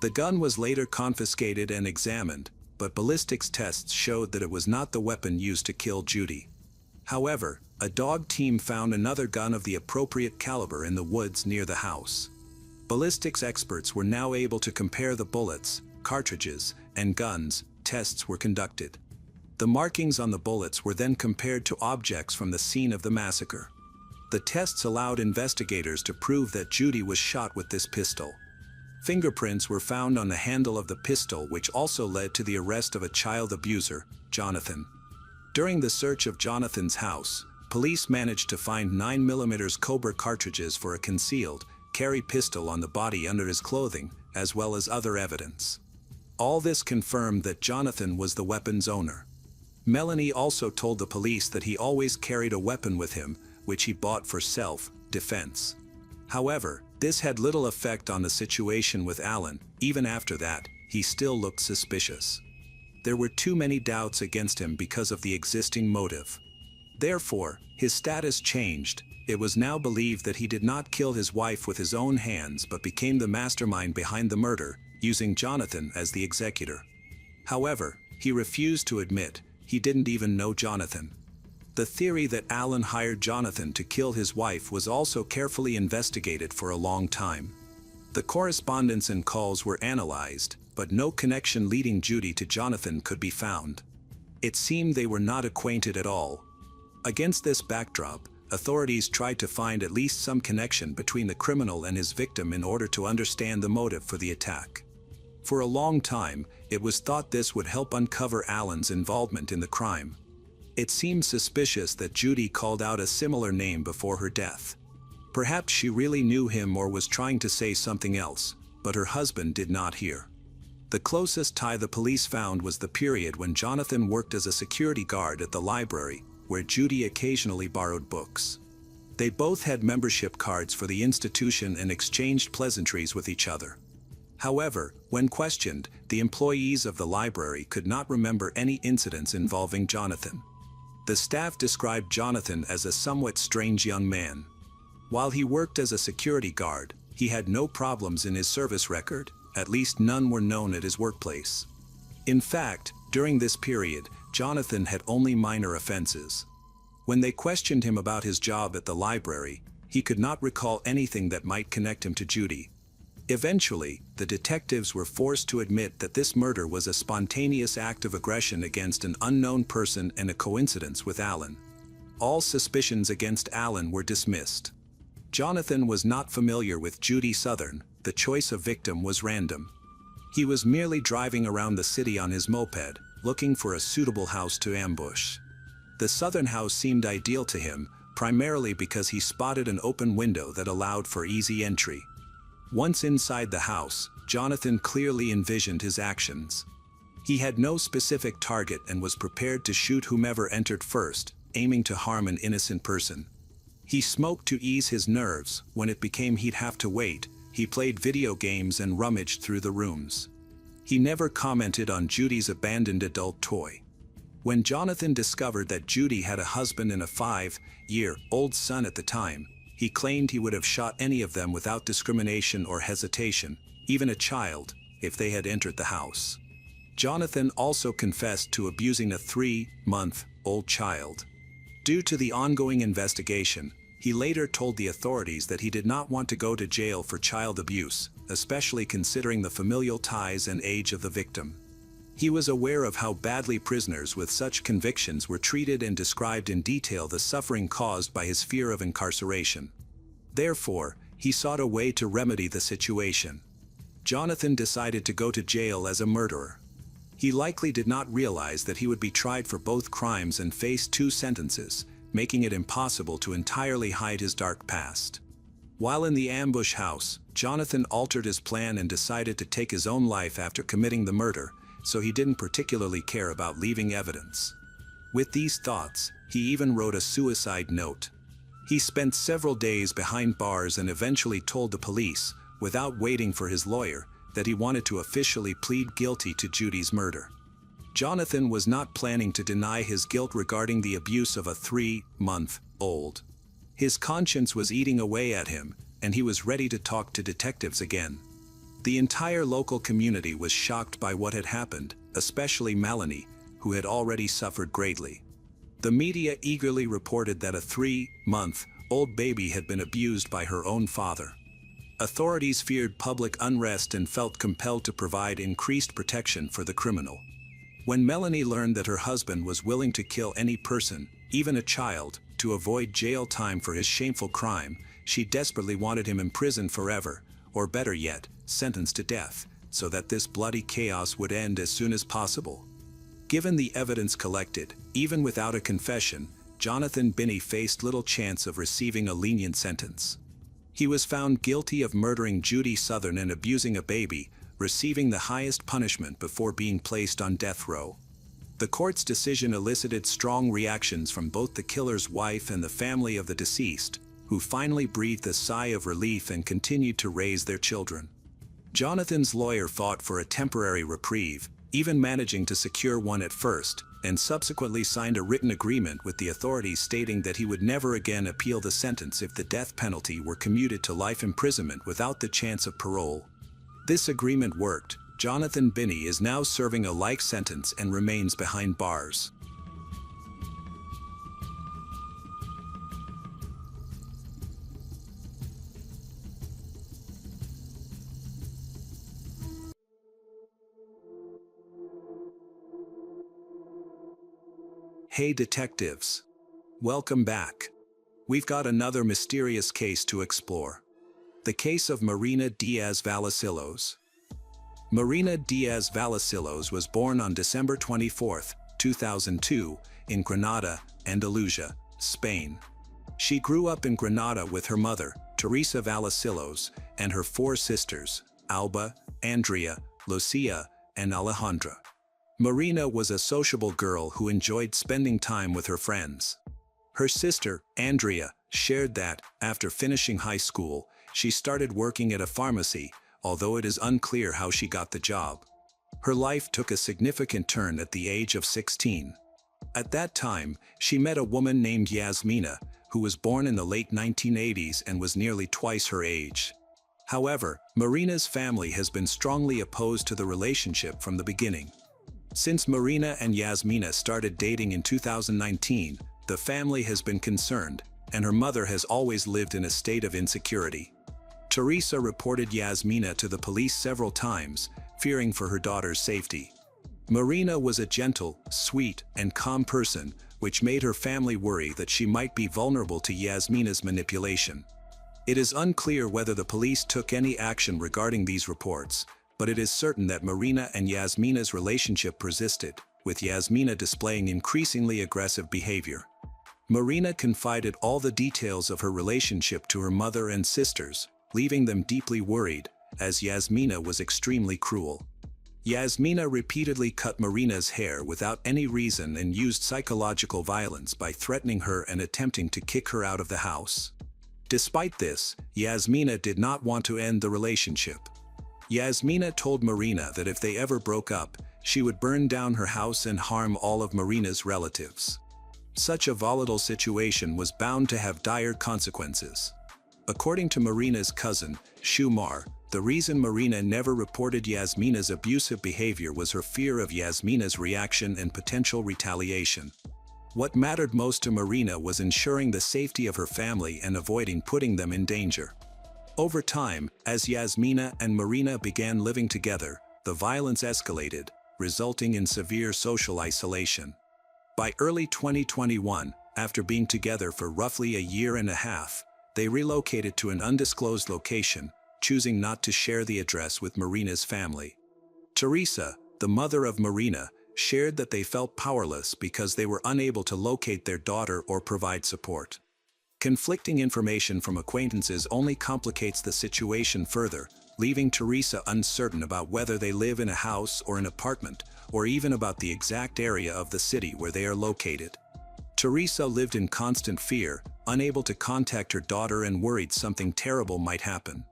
The gun was later confiscated and examined, but ballistics tests showed that it was not the weapon used to kill Judy. However, a dog team found another gun of the appropriate caliber in the woods near the house. Ballistics experts were now able to compare the bullets, cartridges, and guns. Tests were conducted. The markings on the bullets were then compared to objects from the scene of the massacre. The tests allowed investigators to prove that Judy was shot with this pistol. Fingerprints were found on the handle of the pistol, which also led to the arrest of a child abuser, Jonathan. During the search of Jonathan's house, police managed to find 9mm Cobra cartridges for a concealed carry pistol on the body under his clothing, as well as other evidence. All this confirmed that Jonathan was the weapon's owner. Melanie also told the police that he always carried a weapon with him, which he bought for self-defense. However, this had little effect on the situation with Allen. Even after that, he still looked suspicious. There were too many doubts against him because of the existing motive. Therefore, his status changed. It was now believed that he did not kill his wife with his own hands but became the mastermind behind the murder, using Jonathan as the executor. However, he refused to admit he didn't even know Jonathan. The theory that Allen hired Jonathan to kill his wife was also carefully investigated for a long time. The correspondence and calls were analyzed, but no connection leading Judy to Jonathan could be found. It seemed they were not acquainted at all. Against this backdrop, authorities tried to find at least some connection between the criminal and his victim in order to understand the motive for the attack. For a long time, it was thought this would help uncover Allen's involvement in the crime. It seemed suspicious that Judy called out a similar name before her death. Perhaps she really knew him or was trying to say something else, but her husband did not hear. The closest tie the police found was the period when Jonathan worked as a security guard at the library, where Judy occasionally borrowed books. They both had membership cards for the institution and exchanged pleasantries with each other. However, when questioned, the employees of the library could not remember any incidents involving Jonathan. The staff described Jonathan as a somewhat strange young man. While he worked as a security guard, he had no problems in his service record, at least none were known at his workplace. In fact, during this period, Jonathan had only minor offenses. When they questioned him about his job at the library, he could not recall anything that might connect him to Judy. Eventually, the detectives were forced to admit that this murder was a spontaneous act of aggression against an unknown person and a coincidence with Allen. All suspicions against Allen were dismissed. Jonathan was not familiar with Judy Southern. The choice of victim was random. He was merely driving around the city on his moped, looking for a suitable house to ambush. The Southern house seemed ideal to him, primarily because he spotted an open window that allowed for easy entry. Once inside the house, Jonathan clearly envisioned his actions. He had no specific target and was prepared to shoot whomever entered first, aiming to harm an innocent person. He smoked to ease his nerves. When it became he'd have to wait, he played video games and rummaged through the rooms. He never commented on Judy's abandoned adult toy. When Jonathan discovered that Judy had a husband and a 5-year-old son at the time, he claimed he would have shot any of them without discrimination or hesitation, even a child, if they had entered the house. Jonathan also confessed to abusing a 3-month-old child. Due to the ongoing investigation, he later told the authorities that he did not want to go to jail for child abuse, especially considering the familial ties and age of the victim. He was aware of how badly prisoners with such convictions were treated and described in detail the suffering caused by his fear of incarceration. Therefore, he sought a way to remedy the situation. Jonathan decided to go to jail as a murderer. He likely did not realize that he would be tried for both crimes and face 2 sentences, making it impossible to entirely hide his dark past. While in the ambush house, Jonathan altered his plan and decided to take his own life after committing the murder, so he didn't particularly care about leaving evidence. With these thoughts, he even wrote a suicide note. He spent several days behind bars and eventually told the police, without waiting for his lawyer, that he wanted to officially plead guilty to Judy's murder. Jonathan was not planning to deny his guilt regarding the abuse of a 3-month-old. His conscience was eating away at him, and he was ready to talk to detectives again. The entire local community was shocked by what had happened, especially Melanie, who had already suffered greatly. The media eagerly reported that a 3-month-old baby had been abused by her own father. Authorities feared public unrest and felt compelled to provide increased protection for the criminal. When Melanie learned that her husband was willing to kill any person, even a child, to avoid jail time for his shameful crime, she desperately wanted him imprisoned forever, or better yet, sentenced to death, so that this bloody chaos would end as soon as possible. Given the evidence collected, even without a confession, Jonathan Binney faced little chance of receiving a lenient sentence. He was found guilty of murdering Judy Southern and abusing a baby, receiving the highest punishment before being placed on death row. The court's decision elicited strong reactions from both the killer's wife and the family of the deceased, who finally breathed a sigh of relief and continued to raise their children. Jonathan's lawyer fought for a temporary reprieve, even managing to secure one at first, and subsequently signed a written agreement with the authorities stating that he would never again appeal the sentence if the death penalty were commuted to life imprisonment without the chance of parole. This agreement worked. Jonathan Binney is now serving a life sentence and remains behind bars. Hey detectives! Welcome back. We've got another mysterious case to explore. The case of Marina Diaz-Vallecillos. Marina Diaz-Vallecillos was born on December 24, 2002, in Granada, Andalusia, Spain. She grew up in Granada with her mother, Teresa Vallecillos, and her 4 sisters, Alba, Andrea, Lucia, and Alejandra. Marina was a sociable girl who enjoyed spending time with her friends. Her sister, Andrea, shared that, after finishing high school, she started working at a pharmacy, although it is unclear how she got the job. Her life took a significant turn at the age of 16. At that time, she met a woman named Yasmina, who was born in the late 1980s and was nearly twice her age. However, Marina's family has been strongly opposed to the relationship from the beginning. Since Marina and Yasmina started dating in 2019, the family has been concerned, and her mother has always lived in a state of insecurity. Teresa reported Yasmina to the police several times, fearing for her daughter's safety. Marina was a gentle, sweet, and calm person, which made her family worry that she might be vulnerable to Yasmina's manipulation. It is unclear whether the police took any action regarding these reports, but it is certain that Marina and Yasmina's relationship persisted, with Yasmina displaying increasingly aggressive behavior. Marina confided all the details of her relationship to her mother and sisters, leaving them deeply worried, as Yasmina was extremely cruel. Yasmina repeatedly cut Marina's hair without any reason and used psychological violence by threatening her and attempting to kick her out of the house. Despite this, Yasmina did not want to end the relationship. Yasmina told Marina that if they ever broke up, she would burn down her house and harm all of Marina's relatives. Such a volatile situation was bound to have dire consequences. According to Marina's cousin, Shumar, the reason Marina never reported Yasmina's abusive behavior was her fear of Yasmina's reaction and potential retaliation. What mattered most to Marina was ensuring the safety of her family and avoiding putting them in danger. Over time, as Yasmina and Marina began living together, the violence escalated, resulting in severe social isolation. By early 2021, after being together for roughly a year and a half, they relocated to an undisclosed location, choosing not to share the address with Marina's family. Teresa, the mother of Marina, shared that they felt powerless because they were unable to locate their daughter or provide support. Conflicting information from acquaintances only complicates the situation further, leaving Teresa uncertain about whether they live in a house or an apartment, or even about the exact area of the city where they are located. Teresa lived in constant fear, unable to contact her daughter and worried something terrible might happen.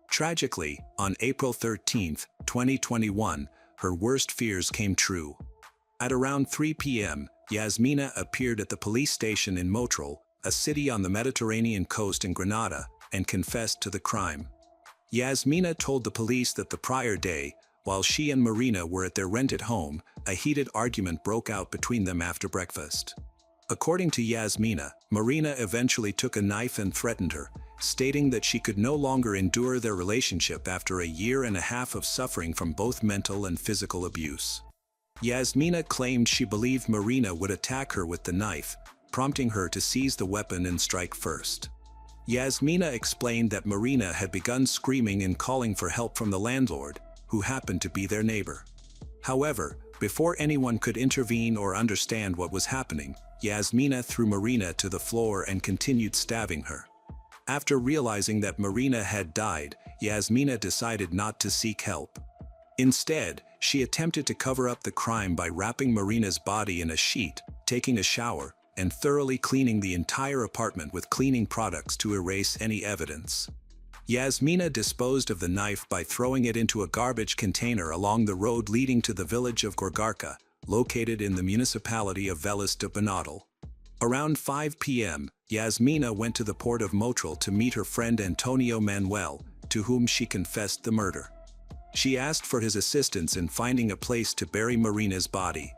Tragically, on April 13, 2021, her worst fears came true. At around 3 p.m., Yasmina appeared at the police station in Motril, a city on the Mediterranean coast in Granada, and confessed to the crime. Yasmina told the police that the prior day, while she and Marina were at their rented home, a heated argument broke out between them after breakfast. According to Yasmina, Marina eventually took a knife and threatened her, stating that she could no longer endure their relationship after a year and a half of suffering from both mental and physical abuse. Yasmina claimed she believed Marina would attack her with the knife, prompting her to seize the weapon and strike first. Yasmina explained that Marina had begun screaming and calling for help from the landlord, who happened to be their neighbor. However, before anyone could intervene or understand what was happening, Yasmina threw Marina to the floor and continued stabbing her. After realizing that Marina had died, Yasmina decided not to seek help. Instead, she attempted to cover up the crime by wrapping Marina's body in a sheet, taking a shower, and thoroughly cleaning the entire apartment with cleaning products to erase any evidence. Yasmina disposed of the knife by throwing it into a garbage container along the road leading to the village of Gorgarca, located in the municipality of Veles de Benadal. Around 5 p.m., Yasmina went to the port of Motril to meet her friend Antonio Manuel, to whom she confessed the murder. She asked for his assistance in finding a place to bury Marina's body.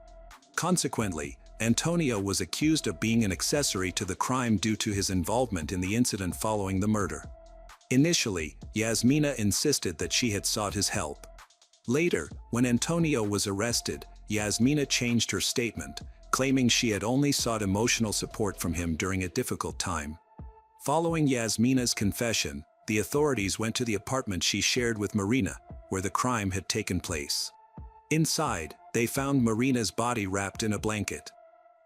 Consequently, Antonio was accused of being an accessory to the crime due to his involvement in the incident following the murder. Initially, Yasmina insisted that she had sought his help. Later, when Antonio was arrested, Yasmina changed her statement, claiming she had only sought emotional support from him during a difficult time. Following Yasmina's confession, the authorities went to the apartment she shared with Marina, where the crime had taken place. Inside, they found Marina's body wrapped in a blanket.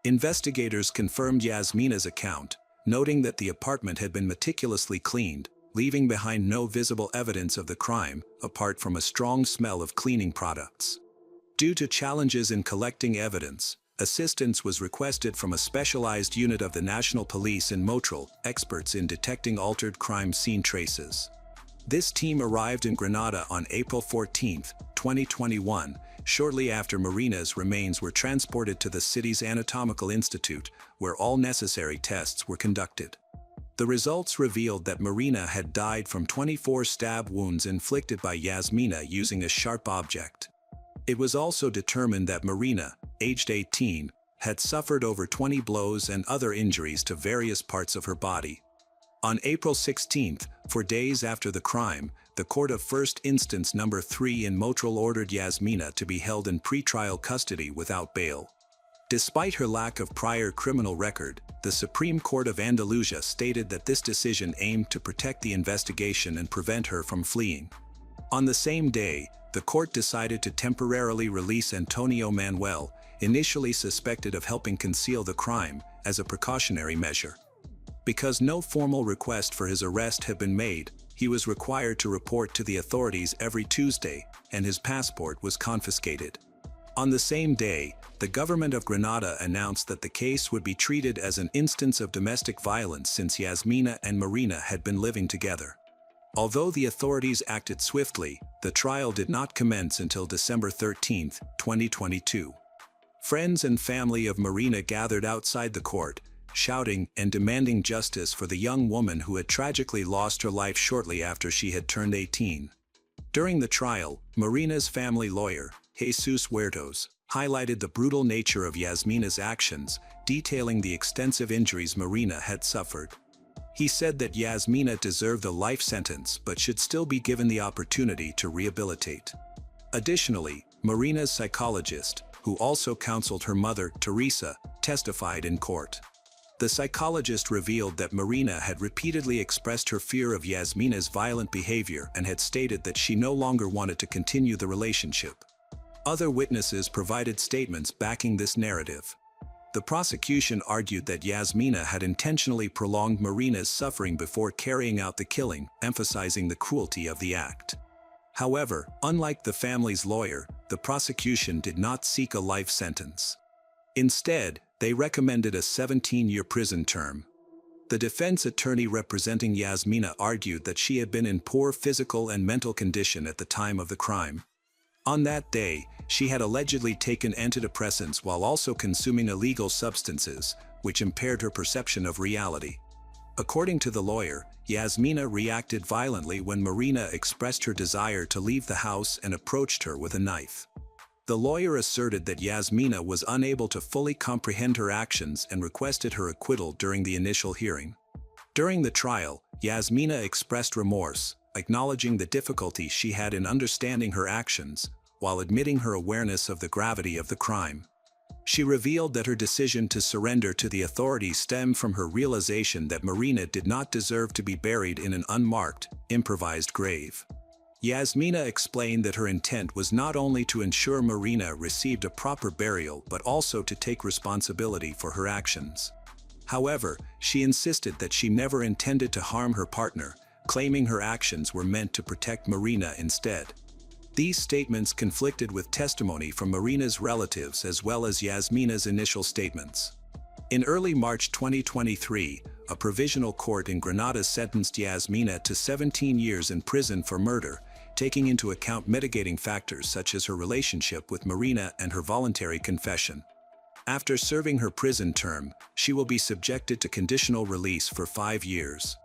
Investigators confirmed Yasmina's account, noting that the apartment had been meticulously cleaned, leaving behind no visible evidence of the crime, apart from a strong smell of cleaning products. Due to challenges in collecting evidence, assistance was requested from a specialized unit of the National Police in Motril, experts in detecting altered crime scene traces. This team arrived in Granada on April 14, 2021, shortly after Marina's remains were transported to the city's Anatomical Institute, where all necessary tests were conducted. The results revealed that Marina had died from 24 stab wounds inflicted by Yasmina using a sharp object. It was also determined that Marina, aged 18, had suffered over 20 blows and other injuries to various parts of her body. On April 16, 4 days after the crime, the Court of First Instance No. 3 in Motril ordered Yasmina to be held in pretrial custody without bail. Despite her lack of prior criminal record, the Supreme Court of Andalusia stated that this decision aimed to protect the investigation and prevent her from fleeing. On the same day, the court decided to temporarily release Antonio Manuel, initially suspected of helping conceal the crime, as a precautionary measure. Because no formal request for his arrest had been made, he was required to report to the authorities every Tuesday, and his passport was confiscated. On the same day, the government of Granada announced that the case would be treated as an instance of domestic violence since Yasmina and Marina had been living together. Although the authorities acted swiftly, the trial did not commence until December 13, 2022. Friends and family of Marina gathered outside the court, shouting and demanding justice for the young woman who had tragically lost her life shortly after she had turned 18. During the trial, Marina's family lawyer, Jesus Huertos, highlighted the brutal nature of Yasmina's actions, detailing the extensive injuries Marina had suffered. He said that Yasmina deserved a life sentence but should still be given the opportunity to rehabilitate. Additionally, Marina's psychologist, who also counseled her mother, Teresa, testified in court. The psychologist revealed that Marina had repeatedly expressed her fear of Yasmina's violent behavior and had stated that she no longer wanted to continue the relationship. Other witnesses provided statements backing this narrative. The prosecution argued that Yasmina had intentionally prolonged Marina's suffering before carrying out the killing, emphasizing the cruelty of the act. However, unlike the family's lawyer, the prosecution did not seek a life sentence. Instead, they recommended a 17-year prison term. The defense attorney representing Yasmina argued that she had been in poor physical and mental condition at the time of the crime. On that day, she had allegedly taken antidepressants while also consuming illegal substances, which impaired her perception of reality. According to the lawyer, Yasmina reacted violently when Marina expressed her desire to leave the house and approached her with a knife. The lawyer asserted that Yasmina was unable to fully comprehend her actions and requested her acquittal during the initial hearing. During the trial, Yasmina expressed remorse, acknowledging the difficulty she had in understanding her actions, while admitting her awareness of the gravity of the crime. She revealed that her decision to surrender to the authorities stemmed from her realization that Marina did not deserve to be buried in an unmarked, improvised grave. Yasmina explained that her intent was not only to ensure Marina received a proper burial but also to take responsibility for her actions. However, she insisted that she never intended to harm her partner, claiming her actions were meant to protect Marina instead. These statements conflicted with testimony from Marina's relatives as well as Yasmina's initial statements. In early March 2023, a provisional court in Granada sentenced Yasmina to 17 years in prison for murder, taking into account mitigating factors such as her relationship with Marina and her voluntary confession. After serving her prison term, she will be subjected to conditional release for 5 years.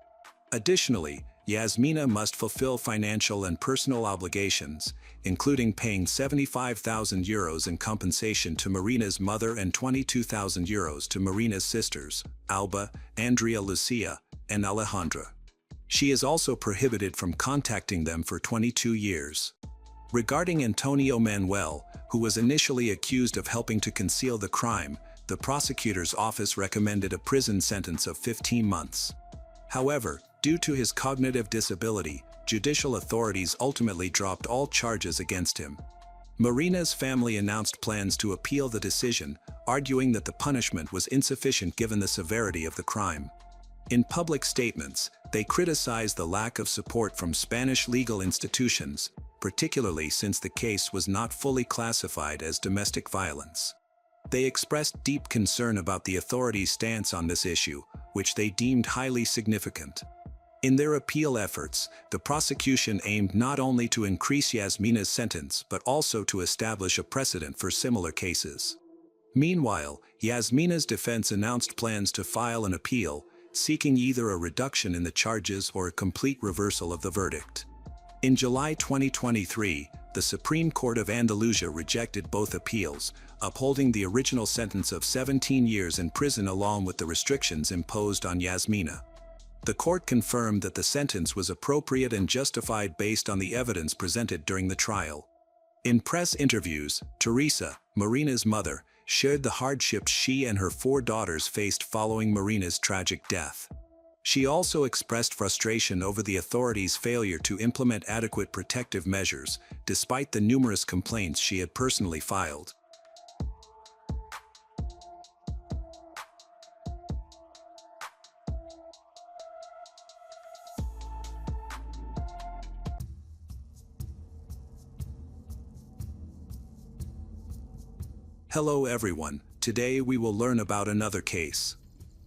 Additionally, Yasmina must fulfill financial and personal obligations, including paying €75,000 in compensation to Marina's mother and €22,000 to Marina's sisters, Alba, Andrea Lucia, and Alejandra. She is also prohibited from contacting them for 22 years. Regarding Antonio Manuel, who was initially accused of helping to conceal the crime, the prosecutor's office recommended a prison sentence of 15 months. However, due to his cognitive disability, judicial authorities ultimately dropped all charges against him. Marina's family announced plans to appeal the decision, arguing that the punishment was insufficient given the severity of the crime. In public statements, they criticized the lack of support from Spanish legal institutions, particularly since the case was not fully classified as domestic violence. They expressed deep concern about the authorities' stance on this issue, which they deemed highly significant. In their appeal efforts, the prosecution aimed not only to increase Yasmina's sentence but also to establish a precedent for similar cases. Meanwhile, Yasmina's defense announced plans to file an appeal, seeking either a reduction in the charges or a complete reversal of the verdict. In July 2023, the Supreme Court of Andalusia rejected both appeals, upholding the original sentence of 17 years in prison along with the restrictions imposed on Yasmina. The court confirmed that the sentence was appropriate and justified based on the evidence presented during the trial. In press interviews, Teresa, Marina's mother, shared the hardships she and her 4 daughters faced following Marina's tragic death. She also expressed frustration over the authorities' failure to implement adequate protective measures, despite the numerous complaints she had personally filed. Hello everyone, today we will learn about another case.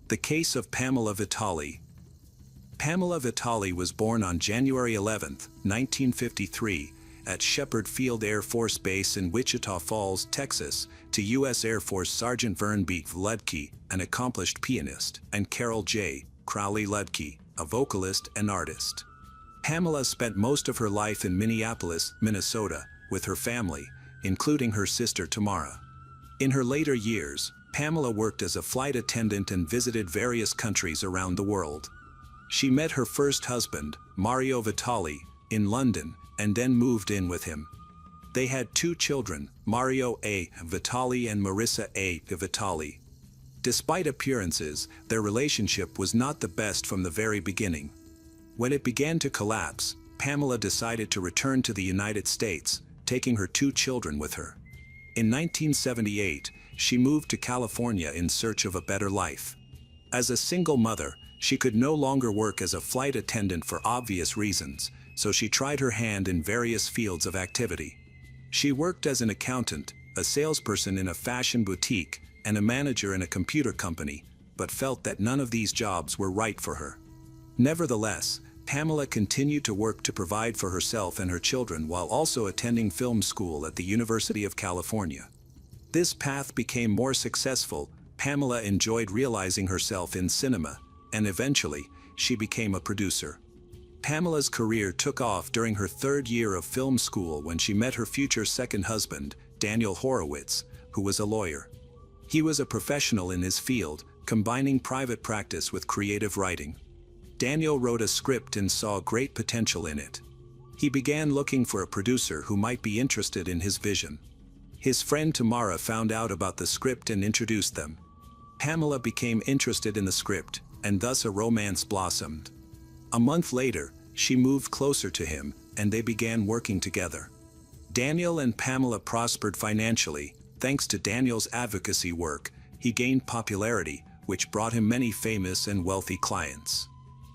The case of Pamela Vitali. Pamela Vitali was born on January 11, 1953, at Shepherd Field Air Force Base in Wichita Falls, Texas, to U.S. Air Force Sergeant Vern B. Ludke, an accomplished pianist, and Carol J. Crowley Ludke, a vocalist and artist. Pamela spent most of her life in Minneapolis, Minnesota, with her family, including her sister Tamara. In her later years, Pamela worked as a flight attendant and visited various countries around the world. She met her first husband, Mario Vitali, in London, and then moved in with him. They had 2 children, Mario A. Vitali and Marissa A. Vitali. Despite appearances, their relationship was not the best from the very beginning. When it began to collapse, Pamela decided to return to the United States, taking her 2 children with her. In 1978, she moved to California in search of a better life. As a single mother, she could no longer work as a flight attendant for obvious reasons, so she tried her hand in various fields of activity. She worked as an accountant, a salesperson in a fashion boutique, and a manager in a computer company, but felt that none of these jobs were right for her. Nevertheless, Pamela continued to work to provide for herself and her children while also attending film school at the University of California. This path became more successful. Pamela enjoyed realizing herself in cinema, and eventually, she became a producer. Pamela's career took off during her third year of film school when she met her future second husband, Daniel Horowitz, who was a lawyer. He was a professional in his field, combining private practice with creative writing. Daniel wrote a script and saw great potential in it. He began looking for a producer who might be interested in his vision. His friend Tamara found out about the script and introduced them. Pamela became interested in the script, and thus a romance blossomed. A month later, she moved closer to him, and they began working together. Daniel and Pamela prospered financially. Thanks to Daniel's advocacy work, he gained popularity, which brought him many famous and wealthy clients.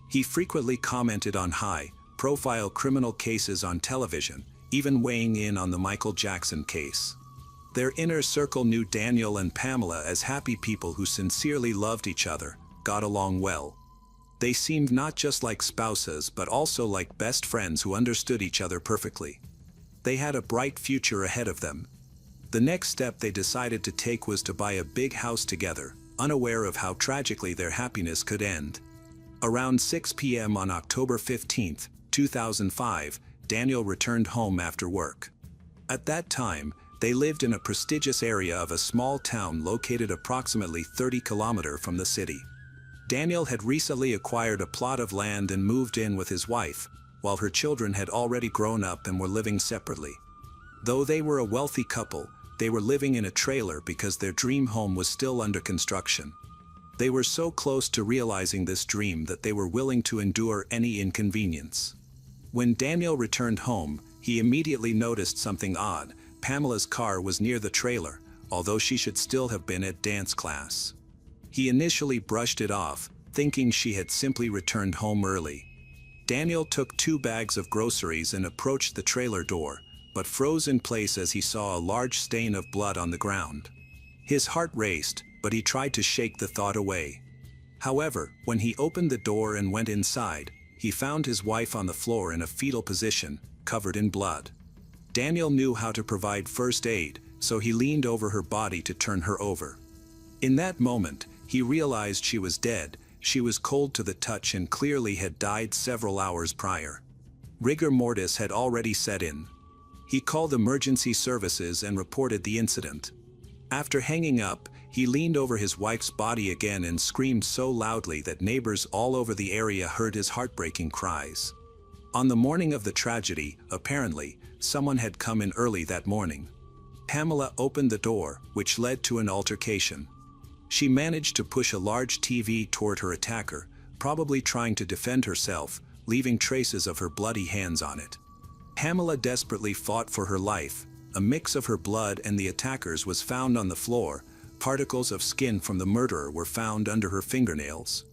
He frequently commented on high-profile criminal cases on television, even weighing in on the Michael Jackson case. Their inner circle knew Daniel and Pamela as happy people who sincerely loved each other, got along well. They seemed not just like spouses but also like best friends who understood each other perfectly. They had a bright future ahead of them. The next step they decided to take was to buy a big house together, unaware of how tragically their happiness could end. Around 6 p.m. on October 15, 2005, Daniel returned home after work. At that time, they lived in a prestigious area of a small town located approximately 30 kilometers from the city. Daniel had recently acquired a plot of land and moved in with his wife, while her children had already grown up and were living separately. Though they were a wealthy couple, they were living in a trailer because their dream home was still under construction. They were so close to realizing this dream that they were willing to endure any inconvenience. When Daniel returned home, he immediately noticed something odd. Pamela's car was near the trailer, although she should still have been at dance class. He initially brushed it off, thinking she had simply returned home early. Daniel took 2 bags of groceries and approached the trailer door, but froze in place as he saw a large stain of blood on the ground. His heart raced, but he tried to shake the thought away. However, when he opened the door and went inside, he found his wife on the floor in a fetal position, covered in blood. Daniel knew how to provide first aid, so he leaned over her body to turn her over. In that moment, he realized she was dead. She was cold to the touch and clearly had died several hours prior. Rigor mortis had already set in. He called emergency services and reported the incident. After hanging up, he leaned over his wife's body again and screamed so loudly that neighbors all over the area heard his heartbreaking cries. On the morning of the tragedy, apparently, someone had come in early that morning. Pamela opened the door, which led to an altercation. She managed to push a large TV toward her attacker, probably trying to defend herself, leaving traces of her bloody hands on it. Pamela desperately fought for her life. A mix of her blood and the attacker's was found on the floor. Particles of skin from the murderer were found under her fingernails.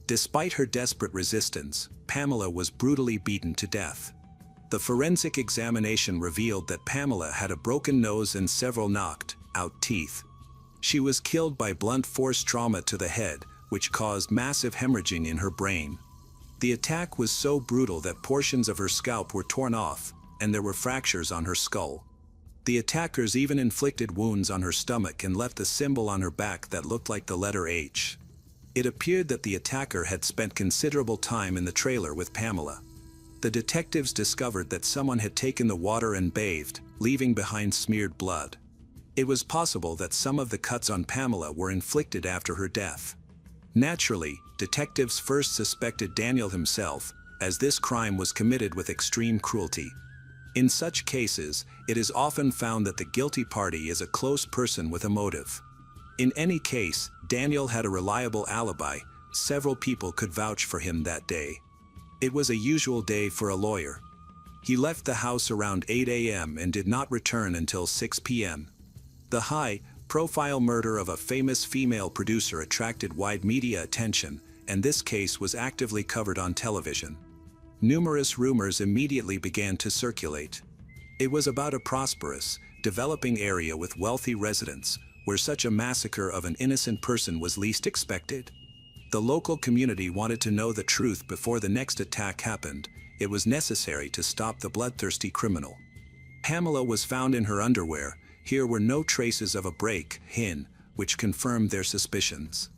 Despite her desperate resistance, Pamela was brutally beaten to death. The forensic examination revealed that Pamela had a broken nose and several knocked-out teeth. She was killed by blunt force trauma to the head, which caused massive hemorrhaging in her brain. The attack was so brutal that portions of her scalp were torn off, and there were fractures on her skull. The attackers even inflicted wounds on her stomach and left a symbol on her back that looked like the letter H. It appeared that the attacker had spent considerable time in the trailer with Pamela. The detectives discovered that someone had taken the water and bathed, leaving behind smeared blood. It was possible that some of the cuts on Pamela were inflicted after her death. Naturally, detectives first suspected Daniel himself, as this crime was committed with extreme cruelty. In such cases, it is often found that the guilty party is a close person with a motive. In any case, Daniel had a reliable alibi. Several people could vouch for him that day. It was a usual day for a lawyer. He left the house around 8 a.m. and did not return until 6 p.m. The high-profile murder of a famous female producer attracted wide media attention, and this case was actively covered on television. Numerous rumors immediately began to circulate. It was about a prosperous, developing area with wealthy residents, where such a massacre of an innocent person was least expected. The local community wanted to know the truth before the next attack happened. It was necessary to stop the bloodthirsty criminal. Pamela was found in her underwear. Here were no traces of a break-in, which confirmed their suspicions.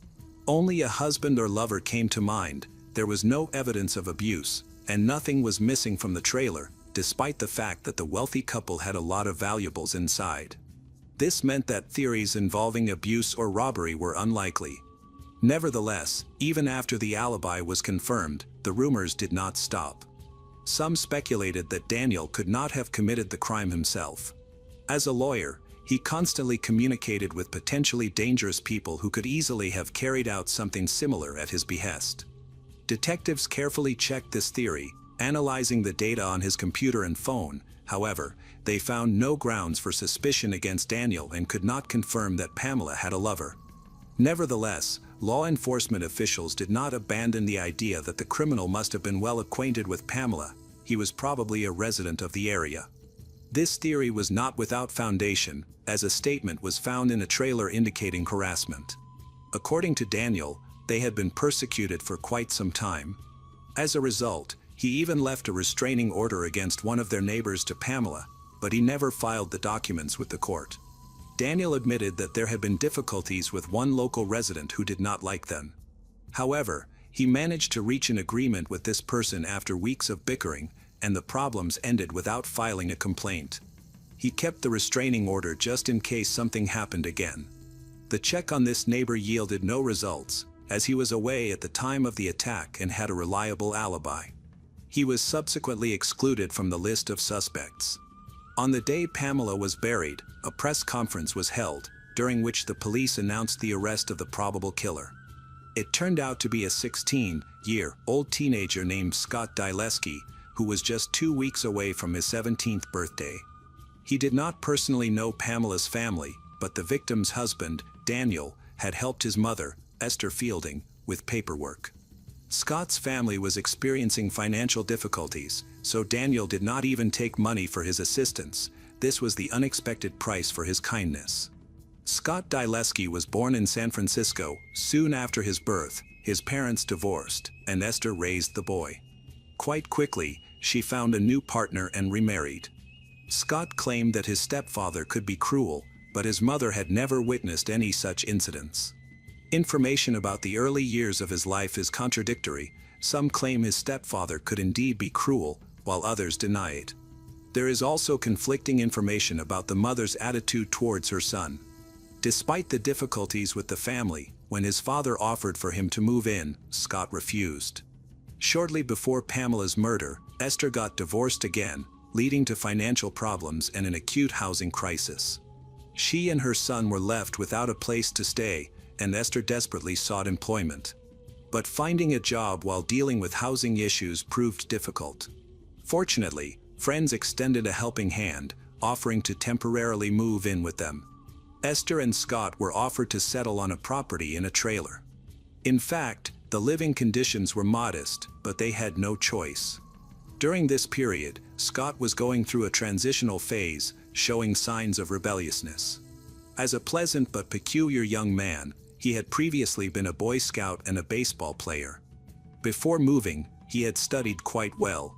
Only a husband or lover came to mind. There was no evidence of abuse, and nothing was missing from the trailer, despite the fact that the wealthy couple had a lot of valuables inside. This meant that theories involving abuse or robbery were unlikely. Nevertheless, even after the alibi was confirmed, the rumors did not stop. Some speculated that Daniel could not have committed the crime himself. As a lawyer, he constantly communicated with potentially dangerous people who could easily have carried out something similar at his behest. Detectives carefully checked this theory, analyzing the data on his computer and phone. However, they found no grounds for suspicion against Daniel and could not confirm that Pamela had a lover. Nevertheless, law enforcement officials did not abandon the idea that the criminal must have been well acquainted with Pamela. He was probably a resident of the area. This theory was not without foundation, as a statement was found in a trailer indicating harassment. According to Daniel, they had been persecuted for quite some time. As a result, he even left a restraining order against one of their neighbors to Pamela, but he never filed the documents with the court. Daniel admitted that there had been difficulties with one local resident who did not like them. However, he managed to reach an agreement with this person after weeks of bickering, and the problems ended without filing a complaint. He kept the restraining order just in case something happened again. The check on this neighbor yielded no results, as he was away at the time of the attack and had a reliable alibi. He was subsequently excluded from the list of suspects. On the day Pamela was buried, a press conference was held, during which the police announced the arrest of the probable killer. It turned out to be a 16-year-old teenager named Scott Dileski, who was just 2 weeks away from his 17th birthday. He did not personally know Pamela's family, but the victim's husband, Daniel, had helped his mother, Esther Fielding, with paperwork. Scott's family was experiencing financial difficulties, so Daniel did not even take money for his assistance. This was the unexpected price for his kindness. Scott Dileski was born in San Francisco. Soon after his birth, his parents divorced, and Esther raised the boy. Quite quickly, she found a new partner and remarried. Scott claimed that his stepfather could be cruel, but his mother had never witnessed any such incidents. Information about the early years of his life is contradictory. Some claim his stepfather could indeed be cruel, while others deny it. There is also conflicting information about the mother's attitude towards her son. Despite the difficulties with the family, when his father offered for him to move in, Scott refused. Shortly before Pamela's murder, Esther got divorced again, leading to financial problems and an acute housing crisis. She and her son were left without a place to stay, and Esther desperately sought employment. But finding a job while dealing with housing issues proved difficult. Fortunately, friends extended a helping hand, offering to temporarily move in with them. Esther and Scott were offered to settle on a property in a trailer. In fact, the living conditions were modest, but they had no choice. During this period, Scott was going through a transitional phase, showing signs of rebelliousness. As a pleasant but peculiar young man, he had previously been a Boy Scout and a baseball player. Before moving, he had studied quite well.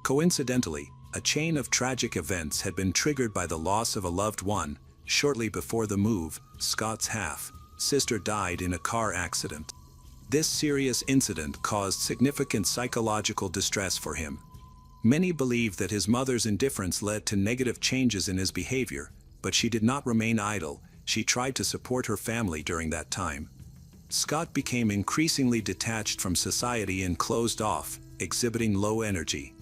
Coincidentally, a chain of tragic events had been triggered by the loss of a loved one. Shortly before the move, Scott's half-sister died in a car accident. This serious incident caused significant psychological distress for him. Many believe that his mother's indifference led to negative changes in his behavior, but she did not remain idle. She tried to support her family during that time. Scott became increasingly detached from society and closed off, exhibiting low energy.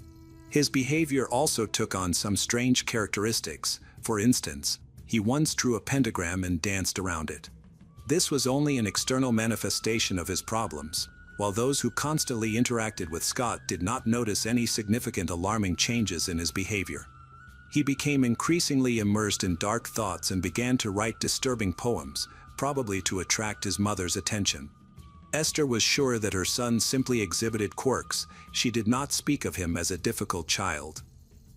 His behavior also took on some strange characteristics. For instance, he once drew a pentagram and danced around it. This was only an external manifestation of his problems, while those who constantly interacted with Scott did not notice any significant alarming changes in his behavior. He became increasingly immersed in dark thoughts and began to write disturbing poems, probably to attract his mother's attention. Esther was sure that her son simply exhibited quirks. She did not speak of him as a difficult child.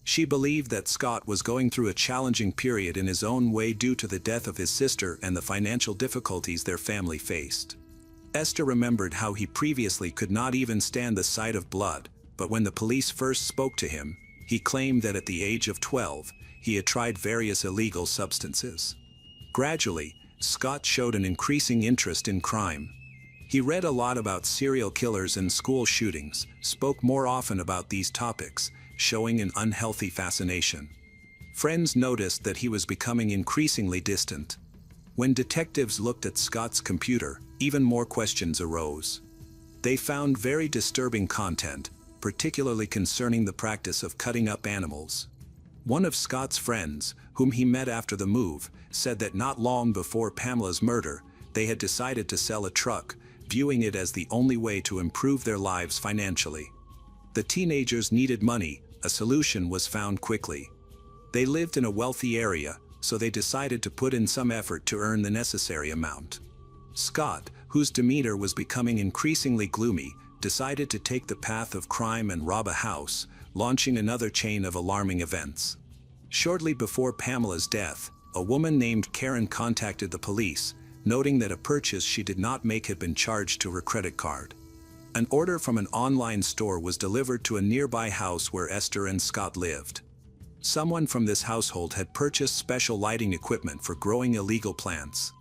She believed that Scott was going through a challenging period in his own way due to the death of his sister and the financial difficulties their family faced. Esther remembered how he previously could not even stand the sight of blood, but when the police first spoke to him, he claimed that at the age of 12, he had tried various illegal substances. Gradually, Scott showed an increasing interest in crime. He read a lot about serial killers and school shootings, spoke more often about these topics, showing an unhealthy fascination. Friends noticed that he was becoming increasingly distant. When detectives looked at Scott's computer, even more questions arose. They found very disturbing content, particularly concerning the practice of cutting up animals. One of Scott's friends, whom he met after the move, said that not long before Pamela's murder, they had decided to sell a truck, viewing it as the only way to improve their lives financially. The teenagers needed money. A solution was found quickly. They lived in a wealthy area, so they decided to put in some effort to earn the necessary amount. Scott, whose demeanor was becoming increasingly gloomy, decided to take the path of crime and rob a house, launching another chain of alarming events. Shortly before Pamela's death, a woman named Karen contacted the police, noting that a purchase she did not make had been charged to her credit card. An order from an online store was delivered to a nearby house where Esther and Scott lived. Someone from this household had purchased special lighting equipment for growing illegal plants.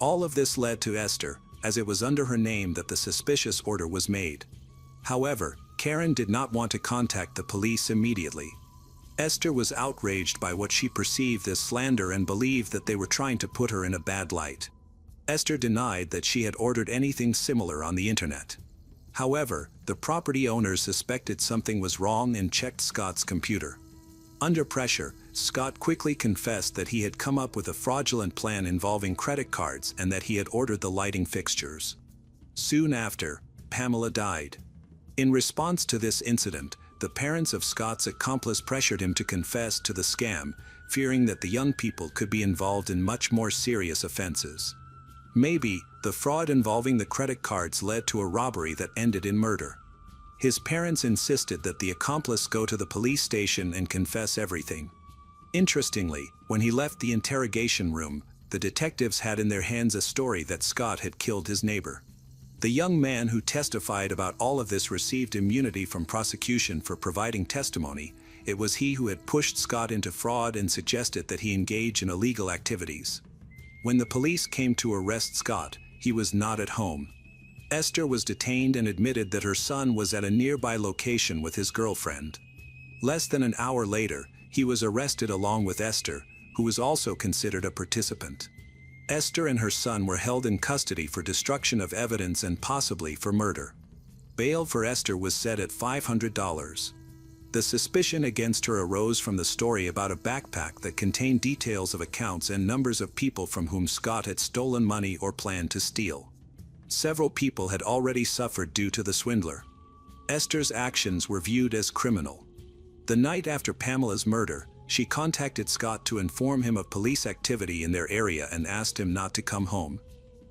All of this led to Esther, as it was under her name that the suspicious order was made. However, Karen did not want to contact the police immediately. Esther was outraged by what she perceived as slander and believed that they were trying to put her in a bad light. Esther denied that she had ordered anything similar on the internet. However, the property owners suspected something was wrong and checked Scott's computer. Under pressure, Scott quickly confessed that he had come up with a fraudulent plan involving credit cards and that he had ordered the lighting fixtures. Soon after, Pamela died. In response to this incident, the parents of Scott's accomplice pressured him to confess to the scam, fearing that the young people could be involved in much more serious offenses. Maybe, the fraud involving the credit cards led to a robbery that ended in murder. His parents insisted that the accomplice go to the police station and confess everything. Interestingly, when he left the interrogation room, the detectives had in their hands a story that Scott had killed his neighbor. The young man who testified about all of this received immunity from prosecution for providing testimony. It was he who had pushed Scott into fraud and suggested that he engage in illegal activities. When the police came to arrest Scott, he was not at home. Esther was detained and admitted that her son was at a nearby location with his girlfriend. Less than an hour later, he was arrested along with Esther, who was also considered a participant. Esther and her son were held in custody for destruction of evidence and possibly for murder. Bail for Esther was set at $500. The suspicion against her arose from the story about a backpack that contained details of accounts and numbers of people from whom Scott had stolen money or planned to steal. Several people had already suffered due to the swindler. Esther's actions were viewed as criminal. The night after Pamela's murder, she contacted Scott to inform him of police activity in their area and asked him not to come home.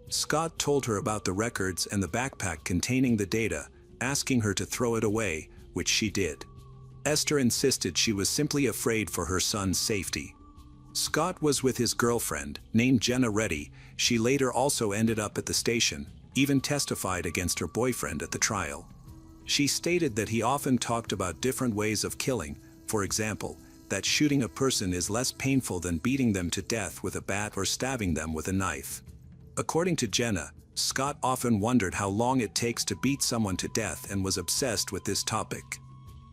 Scott told her about the records and the backpack containing the data, asking her to throw it away, which she did. Esther insisted she was simply afraid for her son's safety. Scott was with his girlfriend, named Jenna Reddy. She later also ended up at the station, even testified against her boyfriend at the trial. She stated that he often talked about different ways of killing, for example, that shooting a person is less painful than beating them to death with a bat or stabbing them with a knife. According to Jenna, Scott often wondered how long it takes to beat someone to death and was obsessed with this topic.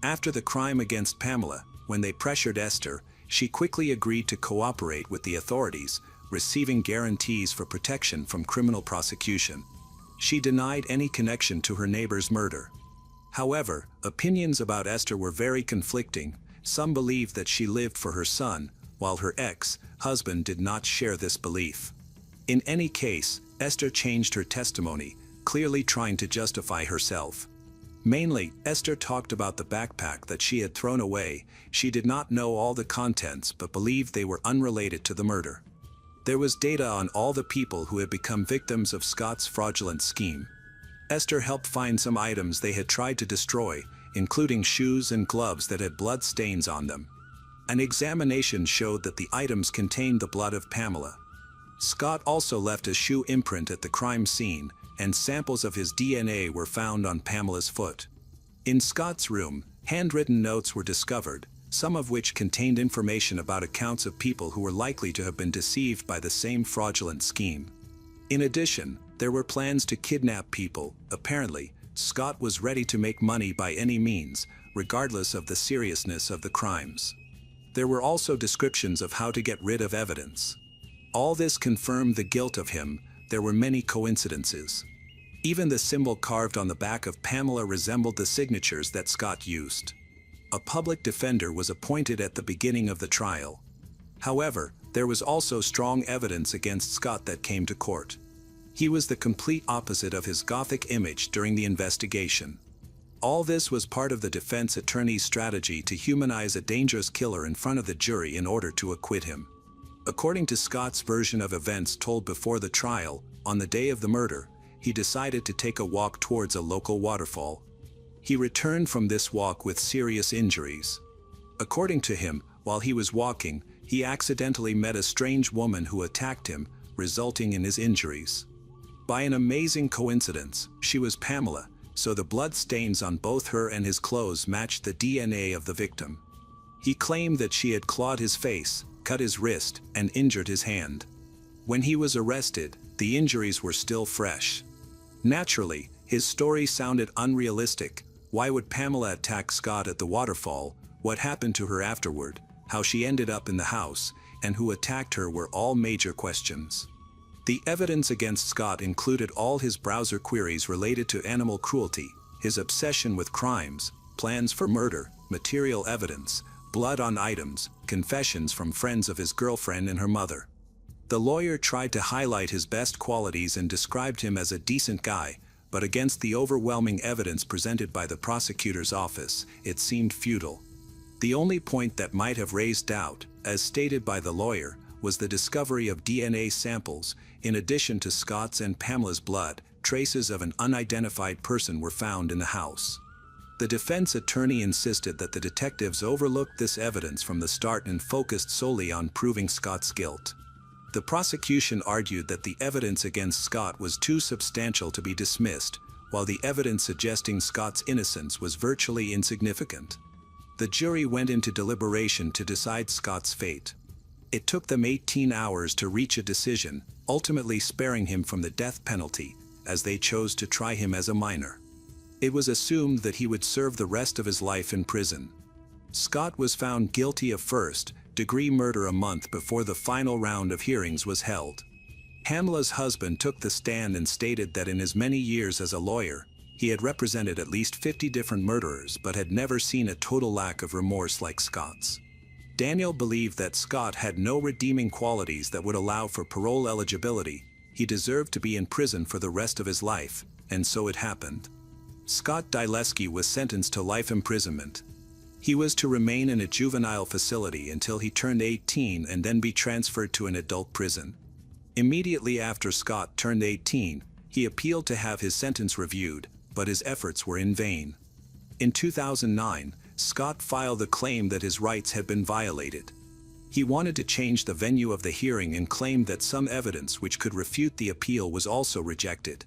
After the crime against Pamela, when they pressured Esther, she quickly agreed to cooperate with the authorities, receiving guarantees for protection from criminal prosecution. She denied any connection to her neighbor's murder. However, opinions about Esther were very conflicting. Some believed that she lived for her son, while her ex-husband did not share this belief. In any case, Esther changed her testimony, clearly trying to justify herself. Mainly, Esther talked about the backpack that she had thrown away. She did not know all the contents but believed they were unrelated to the murder. There was data on all the people who had become victims of Scott's fraudulent scheme. Esther helped find some items they had tried to destroy, including shoes and gloves that had blood stains on them. An examination showed that the items contained the blood of Pamela. Scott also left a shoe imprint at the crime scene, and samples of his DNA were found on Pamela's foot. In Scott's room, handwritten notes were discovered, some of which contained information about accounts of people who were likely to have been deceived by the same fraudulent scheme. In addition, there were plans to kidnap people. Apparently, Scott was ready to make money by any means, regardless of the seriousness of the crimes. There were also descriptions of how to get rid of evidence. All this confirmed the guilt of him. There were many coincidences. Even the symbol carved on the back of Pamela resembled the signatures that Scott used. A public defender was appointed at the beginning of the trial. However, there was also strong evidence against Scott that came to court. He was the complete opposite of his Gothic image during the investigation. All this was part of the defense attorney's strategy to humanize a dangerous killer in front of the jury in order to acquit him. According to Scott's version of events told before the trial, on the day of the murder, he decided to take a walk towards a local waterfall. He returned from this walk with serious injuries. According to him, while he was walking, he accidentally met a strange woman who attacked him, resulting in his injuries. By an amazing coincidence, she was Pamela, so the blood stains on both her and his clothes matched the DNA of the victim. He claimed that she had clawed his face, cut his wrist, and injured his hand. When he was arrested, the injuries were still fresh. Naturally, his story sounded unrealistic. Why would Pamela attack Scott at the waterfall? What happened to her afterward? How she ended up in the house? And who attacked her were all major questions. The evidence against Scott included all his browser queries related to animal cruelty, his obsession with crimes, plans for murder, material evidence, blood on items, confessions from friends of his girlfriend and her mother. The lawyer tried to highlight his best qualities and described him as a decent guy, but against the overwhelming evidence presented by the prosecutor's office, it seemed futile. The only point that might have raised doubt, as stated by the lawyer, was the discovery of DNA samples. In addition to Scott's and Pamela's blood, traces of an unidentified person were found in the house. The defense attorney insisted that the detectives overlooked this evidence from the start and focused solely on proving Scott's guilt. The prosecution argued that the evidence against Scott was too substantial to be dismissed, while the evidence suggesting Scott's innocence was virtually insignificant. The jury went into deliberation to decide Scott's fate. It took them 18 hours to reach a decision, ultimately sparing him from the death penalty, as they chose to try him as a minor. It was assumed that he would serve the rest of his life in prison. Scott was found guilty of first-degree murder a month before the final round of hearings was held. Pamela's husband took the stand and stated that in his many years as a lawyer, he had represented at least 50 different murderers but had never seen a total lack of remorse like Scott's. Daniel believed that Scott had no redeeming qualities that would allow for parole eligibility. He deserved to be in prison for the rest of his life, and so it happened. Scott Dileski was sentenced to life imprisonment. He was to remain in a juvenile facility until he turned 18 and then be transferred to an adult prison. Immediately after Scott turned 18, he appealed to have his sentence reviewed, but his efforts were in vain. In 2009, Scott filed a claim that his rights had been violated. He wanted to change the venue of the hearing and claimed that some evidence which could refute the appeal was also rejected.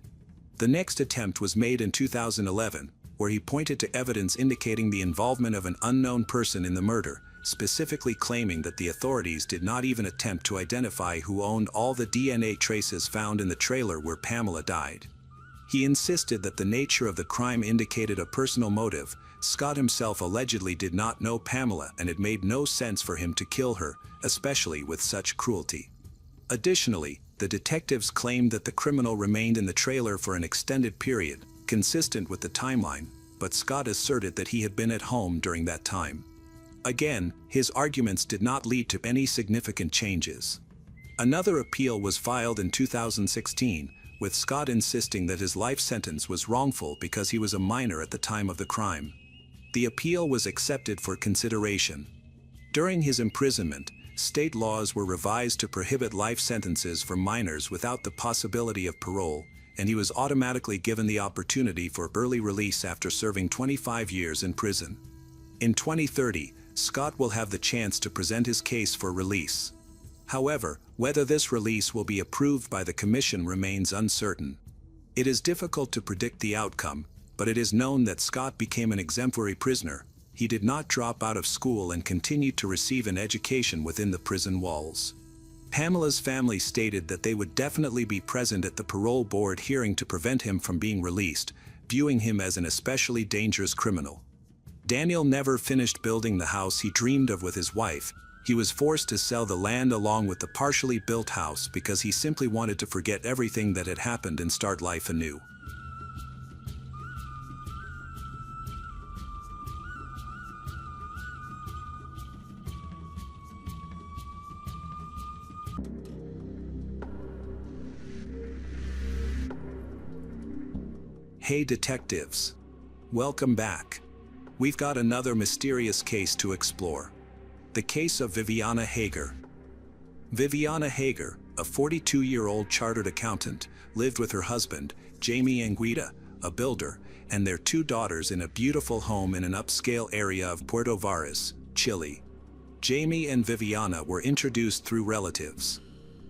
The next attempt was made in 2011, where he pointed to evidence indicating the involvement of an unknown person in the murder, specifically claiming that the authorities did not even attempt to identify who owned all the DNA traces found in the trailer where Pamela died. He insisted that the nature of the crime indicated a personal motive. Scott himself allegedly did not know Pamela, and it made no sense for him to kill her, especially with such cruelty. Additionally, the detectives claimed that the criminal remained in the trailer for an extended period, consistent with the timeline, but Scott asserted that he had been at home during that time. Again, his arguments did not lead to any significant changes. Another appeal was filed in 2016, with Scott insisting that his life sentence was wrongful because he was a minor at the time of the crime. The appeal was accepted for consideration. During his imprisonment, state laws were revised to prohibit life sentences for minors without the possibility of parole, and he was automatically given the opportunity for early release after serving 25 years in prison. In 2030, Scott will have the chance to present his case for release. However, whether this release will be approved by the Commission remains uncertain. It is difficult to predict the outcome, but it is known that Scott became an exemplary prisoner. He did not drop out of school and continued to receive an education within the prison walls. Pamela's family stated that they would definitely be present at the parole board hearing to prevent him from being released, viewing him as an especially dangerous criminal. Daniel never finished building the house he dreamed of with his wife. He was forced to sell the land along with the partially built house because he simply wanted to forget everything that had happened and start life anew. Hey detectives! Welcome back. We've got another mysterious case to explore. The case of Viviana Hager. Viviana Hager, a 42-year-old chartered accountant, lived with her husband, Jamie Anguita, a builder, and their 2 daughters in a beautiful home in an upscale area of Puerto Varas, Chile. Jamie and Viviana were introduced through relatives.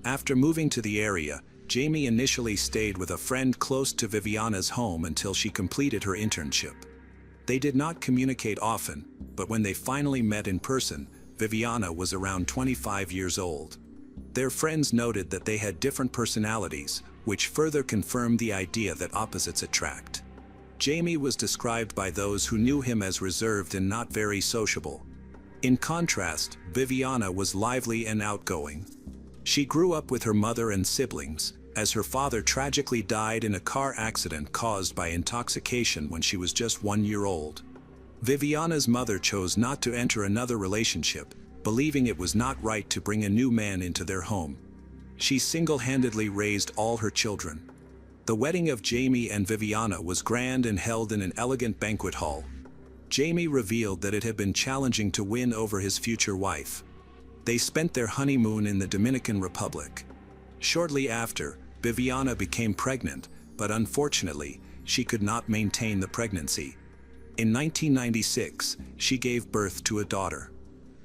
After moving to the area, Jamie initially stayed with a friend close to Viviana's home until she completed her internship. They did not communicate often, but when they finally met in person, Viviana was around 25 years old. Their friends noted that they had different personalities, which further confirmed the idea that opposites attract. Jamie was described by those who knew him as reserved and not very sociable. In contrast, Viviana was lively and outgoing. She grew up with her mother and siblings, as her father tragically died in a car accident caused by intoxication when she was just 1 year old. Viviana's mother chose not to enter another relationship, believing it was not right to bring a new man into their home. She single-handedly raised all her children. The wedding of Jamie and Viviana was grand and held in an elegant banquet hall. Jamie revealed that it had been challenging to win over his future wife. They spent their honeymoon in the Dominican Republic. Shortly after, Viviana became pregnant, but unfortunately, she could not maintain the pregnancy. In 1996, she gave birth to a daughter.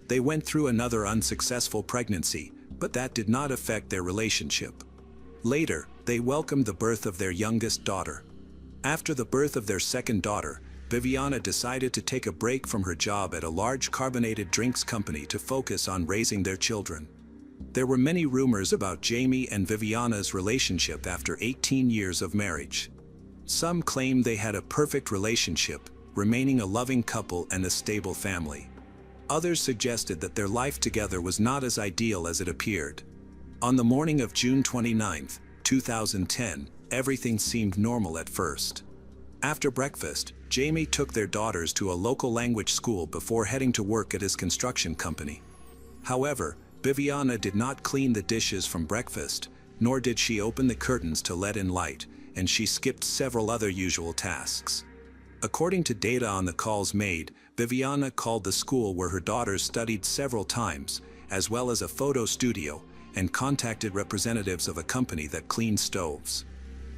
They went through another unsuccessful pregnancy, but that did not affect their relationship. Later, they welcomed the birth of their youngest daughter. After the birth of their second daughter, Viviana decided to take a break from her job at a large carbonated drinks company to focus on raising their children. There were many rumors about Jamie and Viviana's relationship after 18 years of marriage. Some claimed they had a perfect relationship, remaining a loving couple and a stable family. Others suggested that their life together was not as ideal as it appeared. On the morning of June 29, 2010, everything seemed normal at first. After breakfast, Jamie took their daughters to a local language school before heading to work at his construction company. However, Viviana did not clean the dishes from breakfast, nor did she open the curtains to let in light, and she skipped several other usual tasks. According to data on the calls made, Viviana called the school where her daughters studied several times, as well as a photo studio, and contacted representatives of a company that cleaned stoves.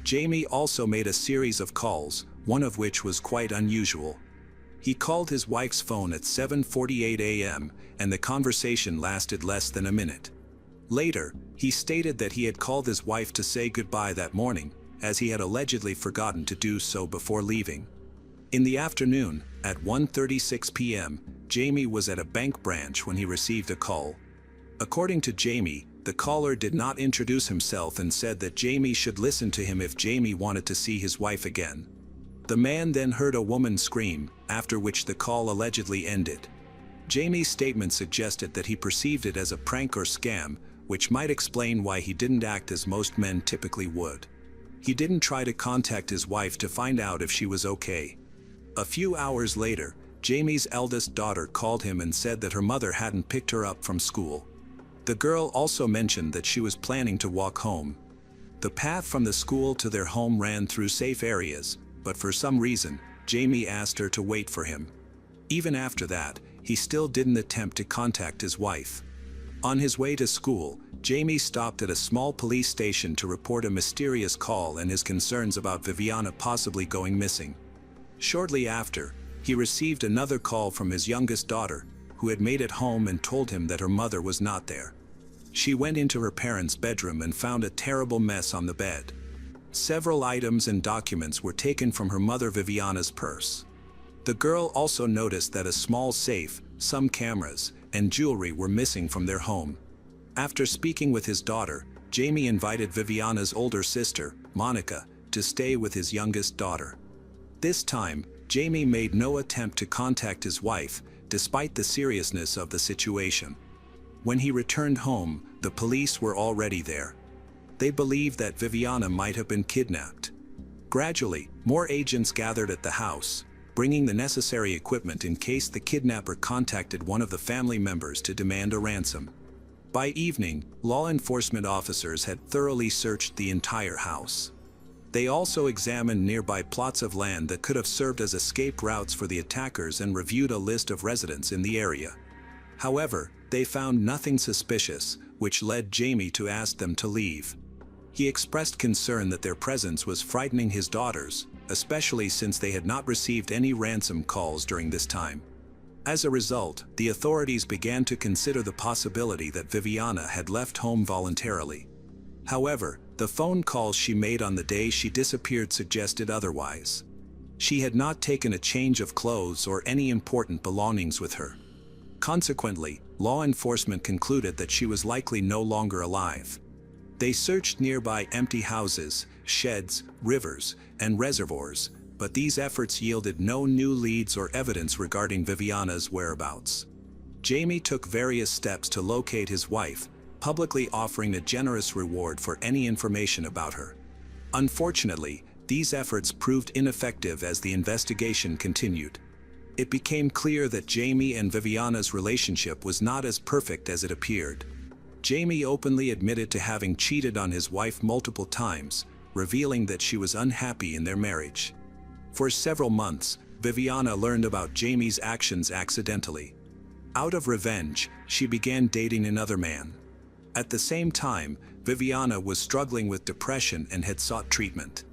Jamie also made a series of calls, one of which was quite unusual. He called his wife's phone at 7:48 a.m., and the conversation lasted less than a minute. Later, he stated that he had called his wife to say goodbye that morning, as he had allegedly forgotten to do so before leaving. In the afternoon, at 1:36 p.m., Jamie was at a bank branch when he received a call. According to Jamie, the caller did not introduce himself and said that Jamie should listen to him if Jamie wanted to see his wife again. The man then heard a woman scream, after which the call allegedly ended. Jamie's statement suggested that he perceived it as a prank or scam, which might explain why he didn't act as most men typically would. He didn't try to contact his wife to find out if she was okay. A few hours later, Jamie's eldest daughter called him and said that her mother hadn't picked her up from school. The girl also mentioned that she was planning to walk home. The path from the school to their home ran through safe areas, but for some reason, Jamie asked her to wait for him. Even after that, he still didn't attempt to contact his wife. On his way to school, Jamie stopped at a small police station to report a mysterious call and his concerns about Viviana possibly going missing. Shortly after, he received another call from his youngest daughter, who had made it home and told him that her mother was not there. She went into her parents' bedroom and found a terrible mess on the bed. Several items and documents were taken from her mother Viviana's purse. The girl also noticed that a small safe, some cameras, and jewelry were missing from their home. After speaking with his daughter, Jamie invited Viviana's older sister, Monica, to stay with his youngest daughter. This time, Jamie made no attempt to contact his wife, despite the seriousness of the situation. When he returned home, the police were already there. They believed that Viviana might have been kidnapped. Gradually, more agents gathered at the house, bringing the necessary equipment in case the kidnapper contacted one of the family members to demand a ransom. By evening, law enforcement officers had thoroughly searched the entire house. They also examined nearby plots of land that could have served as escape routes for the attackers and reviewed a list of residents in the area. However, they found nothing suspicious, which led Jamie to ask them to leave. He expressed concern that their presence was frightening his daughters, especially since they had not received any ransom calls during this time. As a result, the authorities began to consider the possibility that Viviana had left home voluntarily. However, the phone calls she made on the day she disappeared suggested otherwise. She had not taken a change of clothes or any important belongings with her. Consequently, law enforcement concluded that she was likely no longer alive. They searched nearby empty houses, sheds, rivers, and reservoirs, but these efforts yielded no new leads or evidence regarding Viviana's whereabouts. Jamie took various steps to locate his wife, publicly offering a generous reward for any information about her. Unfortunately, these efforts proved ineffective as the investigation continued. It became clear that Jamie and Viviana's relationship was not as perfect as it appeared. Jamie openly admitted to having cheated on his wife multiple times, revealing that she was unhappy in their marriage. For several months, Viviana learned about Jamie's actions accidentally. Out of revenge, she began dating another man. At the same time, Viviana was struggling with depression and had sought treatment.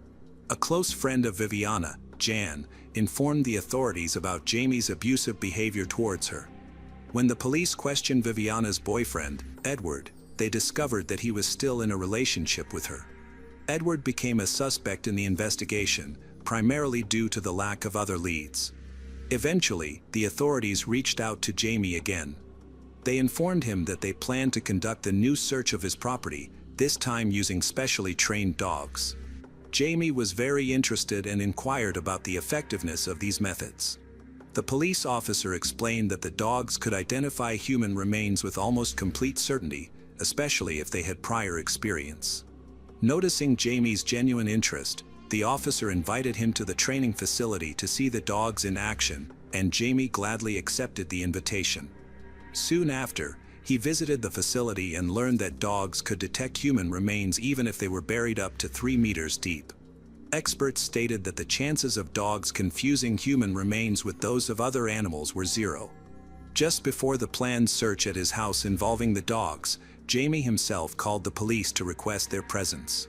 A close friend of Viviana, Jan, informed the authorities about Jamie's abusive behavior towards her. When the police questioned Viviana's boyfriend, Edward, they discovered that he was still in a relationship with her. Edward became a suspect in the investigation, primarily due to the lack of other leads. Eventually, the authorities reached out to Jamie again. They informed him that they planned to conduct a new search of his property, this time using specially trained dogs. Jamie was very interested and inquired about the effectiveness of these methods. The police officer explained that the dogs could identify human remains with almost complete certainty, especially if they had prior experience. Noticing Jamie's genuine interest, the officer invited him to the training facility to see the dogs in action, and Jamie gladly accepted the invitation. Soon after, he visited the facility and learned that dogs could detect human remains even if they were buried up to 3 meters deep. Experts stated that the chances of dogs confusing human remains with those of other animals were 0. Just before the planned search at his house involving the dogs, Jamie himself called the police to request their presence.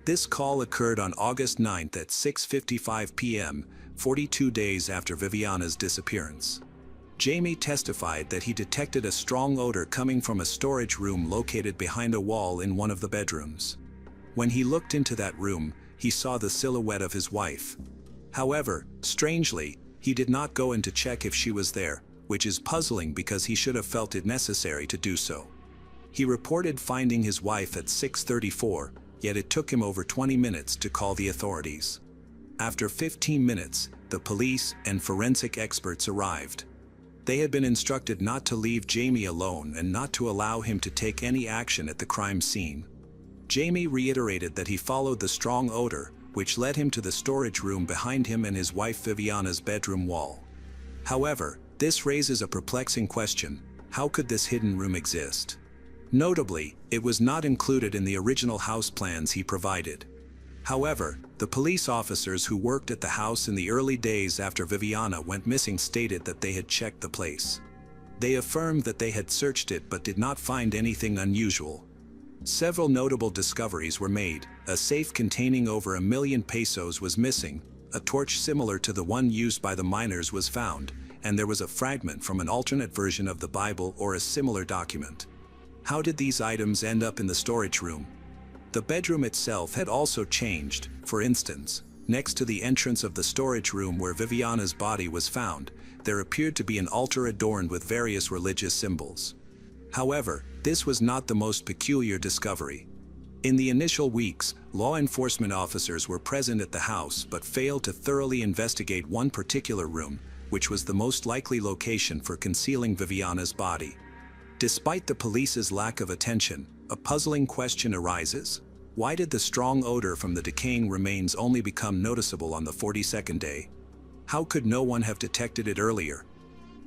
This call occurred on August 9 at 6:55 p.m., 42 days after Viviana's disappearance. Jamie testified that he detected a strong odor coming from a storage room located behind a wall in one of the bedrooms. When he looked into that room, he saw the silhouette of his wife. However, strangely, he did not go in to check if she was there, which is puzzling because he should have felt it necessary to do so. He reported finding his wife at 6:34, yet it took him over 20 minutes to call the authorities. After 15 minutes, the police and forensic experts arrived. They had been instructed not to leave Jamie alone and not to allow him to take any action at the crime scene. Jamie reiterated that he followed the strong odor, which led him to the storage room behind him and his wife Viviana's bedroom wall. However, this raises a perplexing question: how could this hidden room exist? Notably, it was not included in the original house plans he provided. However, the police officers who worked at the house in the early days after Viviana went missing stated that they had checked the place. They affirmed that they had searched it but did not find anything unusual. Several notable discoveries were made. A safe containing over $1,000,000 was missing, a torch similar to the one used by the miners was found, and there was a fragment from an alternate version of the Bible or a similar document. How did these items end up in the storage room? The bedroom itself had also changed. For instance, next to the entrance of the storage room where Viviana's body was found, there appeared to be an altar adorned with various religious symbols. However, this was not the most peculiar discovery. In the initial weeks, law enforcement officers were present at the house but failed to thoroughly investigate one particular room, which was the most likely location for concealing Viviana's body. Despite the police's lack of attention, a puzzling question arises. Why did the strong odor from the decaying remains only become noticeable on the 42nd day? How could no one have detected it earlier?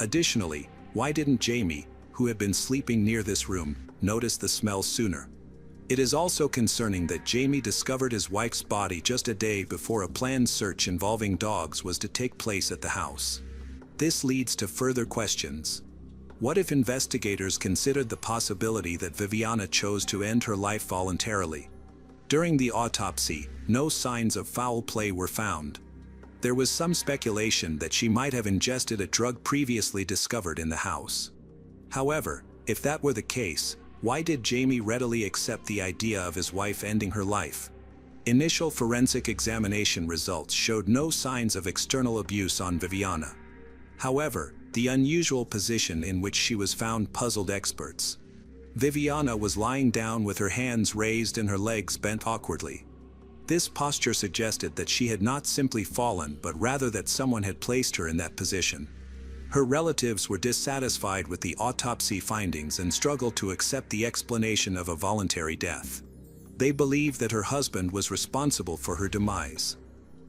Additionally, why didn't Jamie, who had been sleeping near this room, notice the smell sooner? It is also concerning that Jamie discovered his wife's body just a day before a planned search involving dogs was to take place at the house. This leads to further questions. What if investigators considered the possibility that Viviana chose to end her life voluntarily? During the autopsy, no signs of foul play were found. There was some speculation that she might have ingested a drug previously discovered in the house. However, if that were the case, why did Jamie readily accept the idea of his wife ending her life? Initial forensic examination results showed no signs of external abuse on Viviana. However, the unusual position in which she was found puzzled experts. Viviana was lying down with her hands raised and her legs bent awkwardly. This posture suggested that she had not simply fallen but rather that someone had placed her in that position. Her relatives were dissatisfied with the autopsy findings and struggled to accept the explanation of a voluntary death. They believed that her husband was responsible for her demise.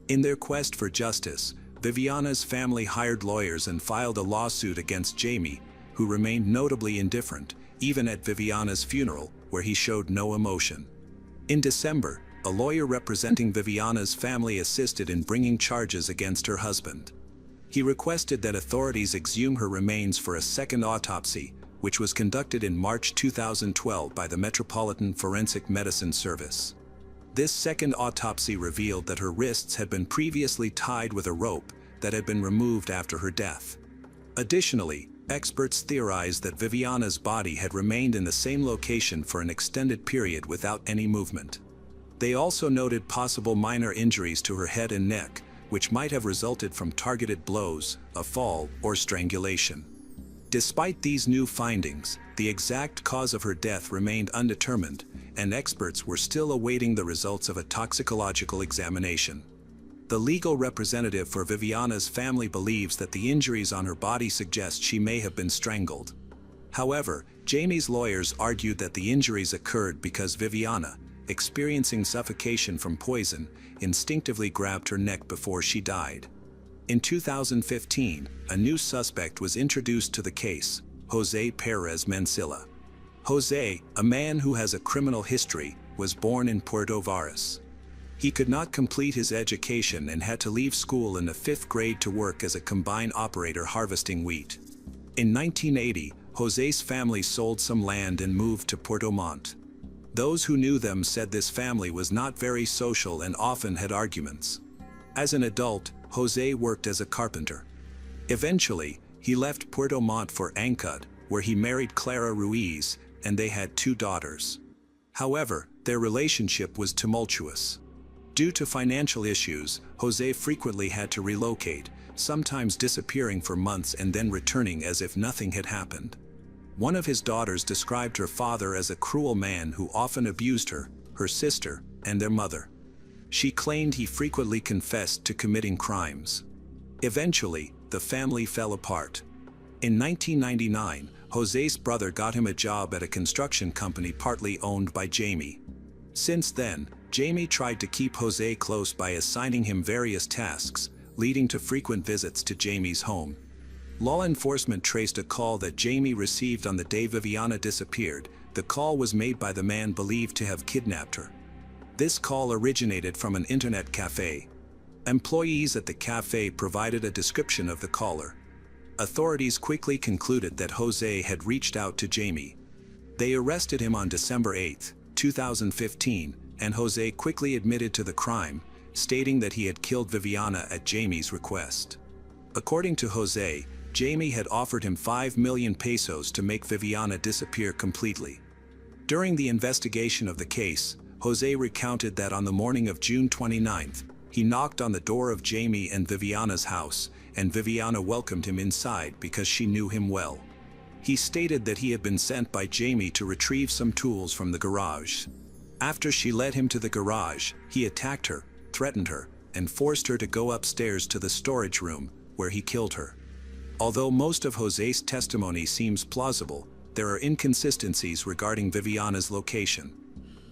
In their quest for justice, Viviana's family hired lawyers and filed a lawsuit against Jamie, who remained notably indifferent, even at Viviana's funeral, where he showed no emotion. In December, a lawyer representing Viviana's family assisted in bringing charges against her husband. He requested that authorities exhume her remains for a second autopsy, which was conducted in March 2012 by the Metropolitan Forensic Medicine Service. This second autopsy revealed that her wrists had been previously tied with a rope that had been removed after her death. Additionally, experts theorized that Viviana's body had remained in the same location for an extended period without any movement. They also noted possible minor injuries to her head and neck, which might have resulted from targeted blows, a fall, or strangulation. Despite these new findings, the exact cause of her death remained undetermined, and experts were still awaiting the results of a toxicological examination. The legal representative for Viviana's family believes that the injuries on her body suggest she may have been strangled. However, Jamie's lawyers argued that the injuries occurred because Viviana, experiencing suffocation from poison, instinctively grabbed her neck before she died. In 2015, a new suspect was introduced to the case, José Pérez Mancilla. José, a man who has a criminal history, was born in Puerto Varas. He could not complete his education and had to leave school in the 5th grade to work as a combine operator harvesting wheat. In 1980, José's family sold some land and moved to Puerto Montt. Those who knew them said this family was not very social and often had arguments. As an adult, José worked as a carpenter. Eventually, he left Puerto Montt for Ancud, where he married Clara Ruiz, and they had 2 daughters. However, their relationship was tumultuous. Due to financial issues, José frequently had to relocate, sometimes disappearing for months and then returning as if nothing had happened. One of his daughters described her father as a cruel man who often abused her, her sister, and their mother. She claimed he frequently confessed to committing crimes. Eventually, the family fell apart. In 1999, José's brother got him a job at a construction company partly owned by Jamie. Since then, Jamie tried to keep José close by assigning him various tasks, leading to frequent visits to Jamie's home. Law enforcement traced a call that Jamie received on the day Viviana disappeared, The call was made by the man believed to have kidnapped her. This call originated from an internet cafe. Employees at the cafe provided a description of the caller. Authorities quickly concluded that Jose had reached out to Jamie. They arrested him on December 8, 2015, and Jose quickly admitted to the crime, stating that he had killed Viviana at Jamie's request. According to Jose, Jamie had offered him 5 million pesos to make Viviana disappear completely. During the investigation of the case, Jose recounted that on the morning of June 29th, he knocked on the door of Jamie and Viviana's house, and Viviana welcomed him inside because she knew him well. He stated that he had been sent by Jamie to retrieve some tools from the garage. After she led him to the garage, he attacked her, threatened her, and forced her to go upstairs to the storage room, where he killed her. Although most of Jose's testimony seems plausible, there are inconsistencies regarding Viviana's location.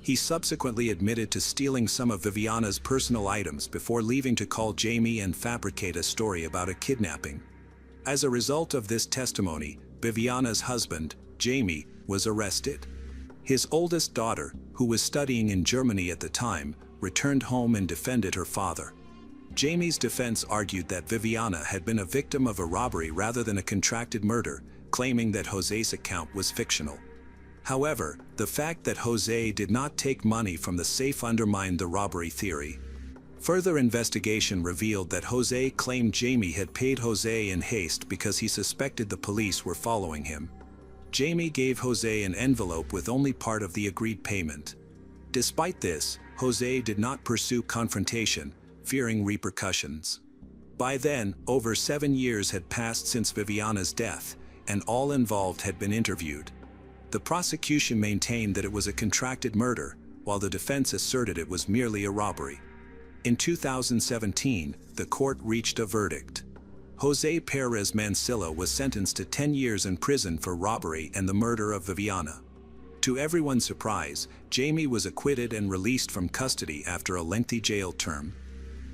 He subsequently admitted to stealing some of Viviana's personal items before leaving to call Jamie and fabricate a story about a kidnapping. As a result of this testimony, Viviana's husband, Jamie, was arrested. His oldest daughter, who was studying in Germany at the time, returned home and defended her father. Jamie's defense argued that Viviana had been a victim of a robbery rather than a contracted murder, claiming that Jose's account was fictional. However, the fact that Jose did not take money from the safe undermined the robbery theory. Further investigation revealed that Jose claimed Jamie had paid Jose in haste because he suspected the police were following him. Jamie gave Jose an envelope with only part of the agreed payment. Despite this, Jose did not pursue confrontation, fearing repercussions. By then, over 7 years had passed since Viviana's death, and all involved had been interviewed. The prosecution maintained that it was a contracted murder, while the defense asserted it was merely a robbery. In 2017, the court reached a verdict. Jose Perez Mancilla was sentenced to 10 years in prison for robbery and the murder of Viviana. To everyone's surprise, Jamie was acquitted and released from custody after a lengthy jail term.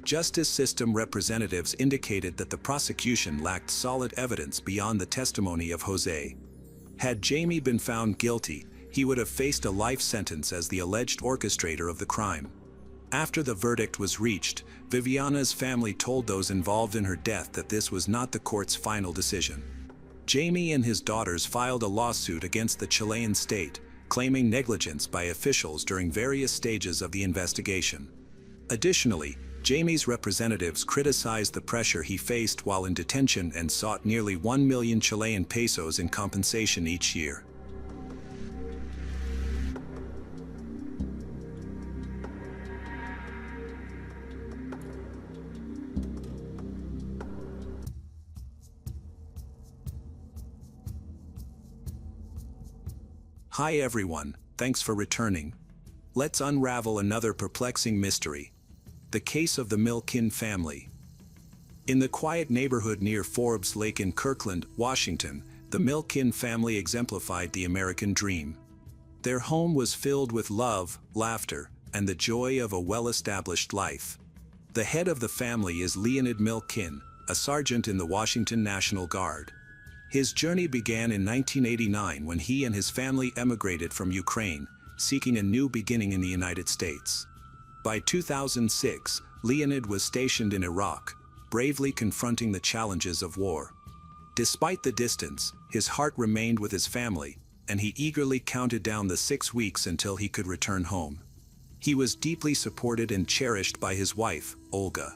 Justice system representatives indicated that the prosecution lacked solid evidence beyond the testimony of Jose. Had Jamie been found guilty, he would have faced a life sentence as the alleged orchestrator of the crime. After the verdict was reached, Viviana's family told those involved in her death that this was not the court's final decision. Jamie and his daughters filed a lawsuit against the Chilean state, claiming negligence by officials during various stages of the investigation. Additionally, Jamie's representatives criticized the pressure he faced while in detention and sought nearly 1 million Chilean pesos in compensation each year. Hi everyone, thanks for returning. Let's unravel another perplexing mystery. The case of the Milken family. In the quiet neighborhood near Forbes Lake in Kirkland, Washington, the Milken family exemplified the American dream. Their home was filled with love, laughter, and the joy of a well-established life. The head of the family is Leonid Milken, a sergeant in the Washington National Guard. His journey began in 1989 when he and his family emigrated from Ukraine, seeking a new beginning in the United States. By 2006, Leonid was stationed in Iraq, bravely confronting the challenges of war. Despite the distance, his heart remained with his family, and he eagerly counted down the 6 weeks until he could return home. He was deeply supported and cherished by his wife, Olga.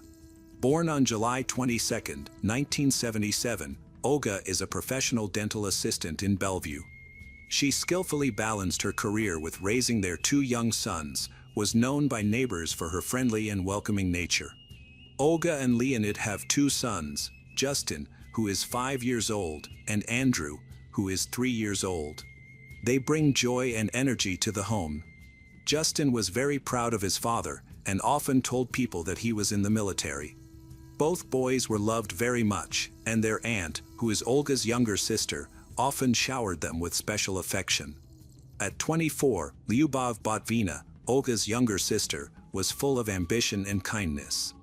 Born on July 22, 1977, Olga is a professional dental assistant in Bellevue. She skillfully balanced her career with raising their 2 young sons, was known by neighbors for her friendly and welcoming nature. Olga and Leonid have 2 sons, Justin, who is 5 years old, and Andrew, who is 3 years old. They bring joy and energy to the home. Justin was very proud of his father, and often told people that he was in the military. Both boys were loved very much, and their aunt, who is Olga's younger sister, often showered them with special affection. At 24, Lyubov Botvina, Olga's younger sister, was full of ambition and kindness.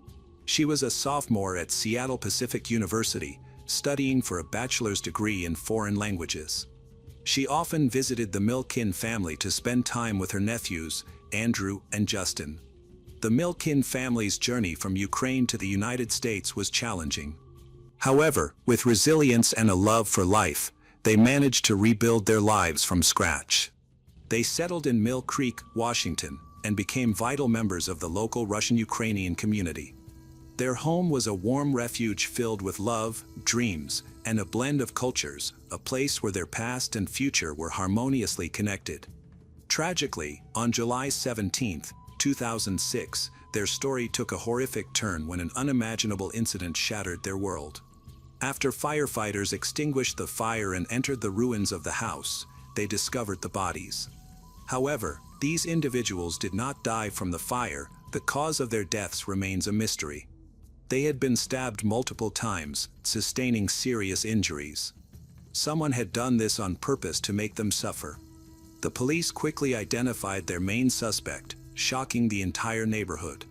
She was a sophomore at Seattle Pacific University, studying for a bachelor's degree in foreign languages. She often visited the Milkin family to spend time with her nephews, Andrew and Justin. The Milkin family's journey from Ukraine to the United States was challenging. However, with resilience and a love for life, they managed to rebuild their lives from scratch. They settled in Mill Creek, Washington, and became vital members of the local Russian-Ukrainian community. Their home was a warm refuge filled with love, dreams, and a blend of cultures, a place where their past and future were harmoniously connected. Tragically, on July 17, 2006, their story took a horrific turn when an unimaginable incident shattered their world. After firefighters extinguished the fire and entered the ruins of the house, they discovered the bodies. However, these individuals did not die from the fire. The cause of their deaths remains a mystery. They had been stabbed multiple times, sustaining serious injuries. Someone had done this on purpose to make them suffer. The police quickly identified their main suspect, shocking the entire neighborhood.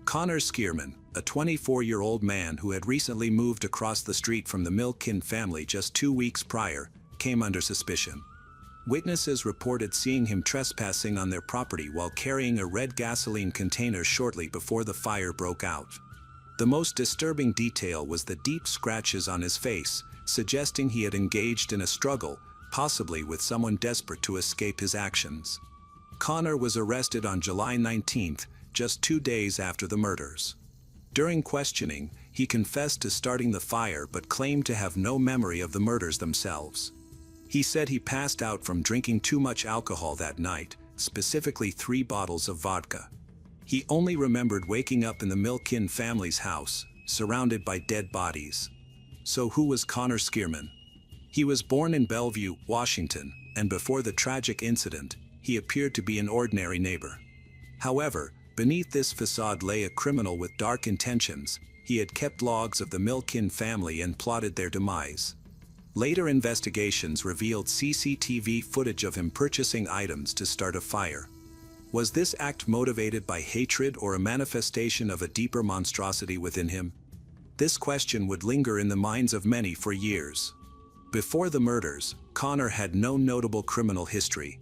Connor Skierman, a 24-year-old man who had recently moved across the street from the Milkin family just 2 weeks prior, came under suspicion. Witnesses reported seeing him trespassing on their property while carrying a red gasoline container shortly before the fire broke out. The most disturbing detail was the deep scratches on his face, suggesting he had engaged in a struggle, possibly with someone desperate to escape his actions. Connor was arrested on July 19, just 2 days after the murders. During questioning, he confessed to starting the fire but claimed to have no memory of the murders themselves. He said he passed out from drinking too much alcohol that night, specifically 3 bottles of vodka. He only remembered waking up in the Milkin family's house, surrounded by dead bodies. So who was Connor Skierman? He was born in Bellevue, Washington, and before the tragic incident, he appeared to be an ordinary neighbor. However, beneath this facade lay a criminal with dark intentions. He had kept logs of the Milkin family and plotted their demise. Later investigations revealed CCTV footage of him purchasing items to start a fire. Was this act motivated by hatred or a manifestation of a deeper monstrosity within him? This question would linger in the minds of many for years. Before the murders, Connor had no notable criminal history.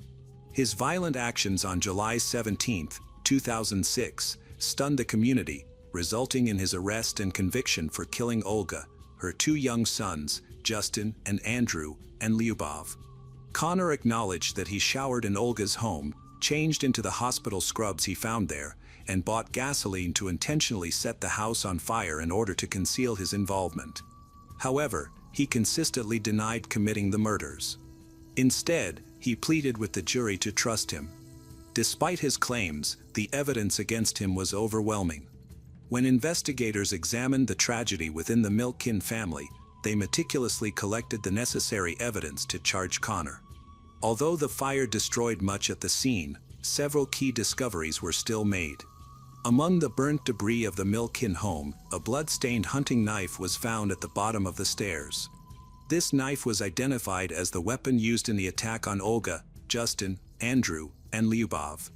His violent actions on July 17, 2006, stunned the community, resulting in his arrest and conviction for killing Olga, her 2 young sons, Justin and Andrew, and Lyubov. Connor acknowledged that he showered in Olga's home, changed into the hospital scrubs he found there, and bought gasoline to intentionally set the house on fire in order to conceal his involvement. However, he consistently denied committing the murders. Instead, he pleaded with the jury to trust him. Despite his claims, the evidence against him was overwhelming. When investigators examined the tragedy within the Milkin family, they meticulously collected the necessary evidence to charge Connor. Although the fire destroyed much at the scene, several key discoveries were still made. Among the burnt debris of the Milkin home, a blood-stained hunting knife was found at the bottom of the stairs. This knife was identified as the weapon used in the attack on Olga, Justin, Andrew, and Lyubov.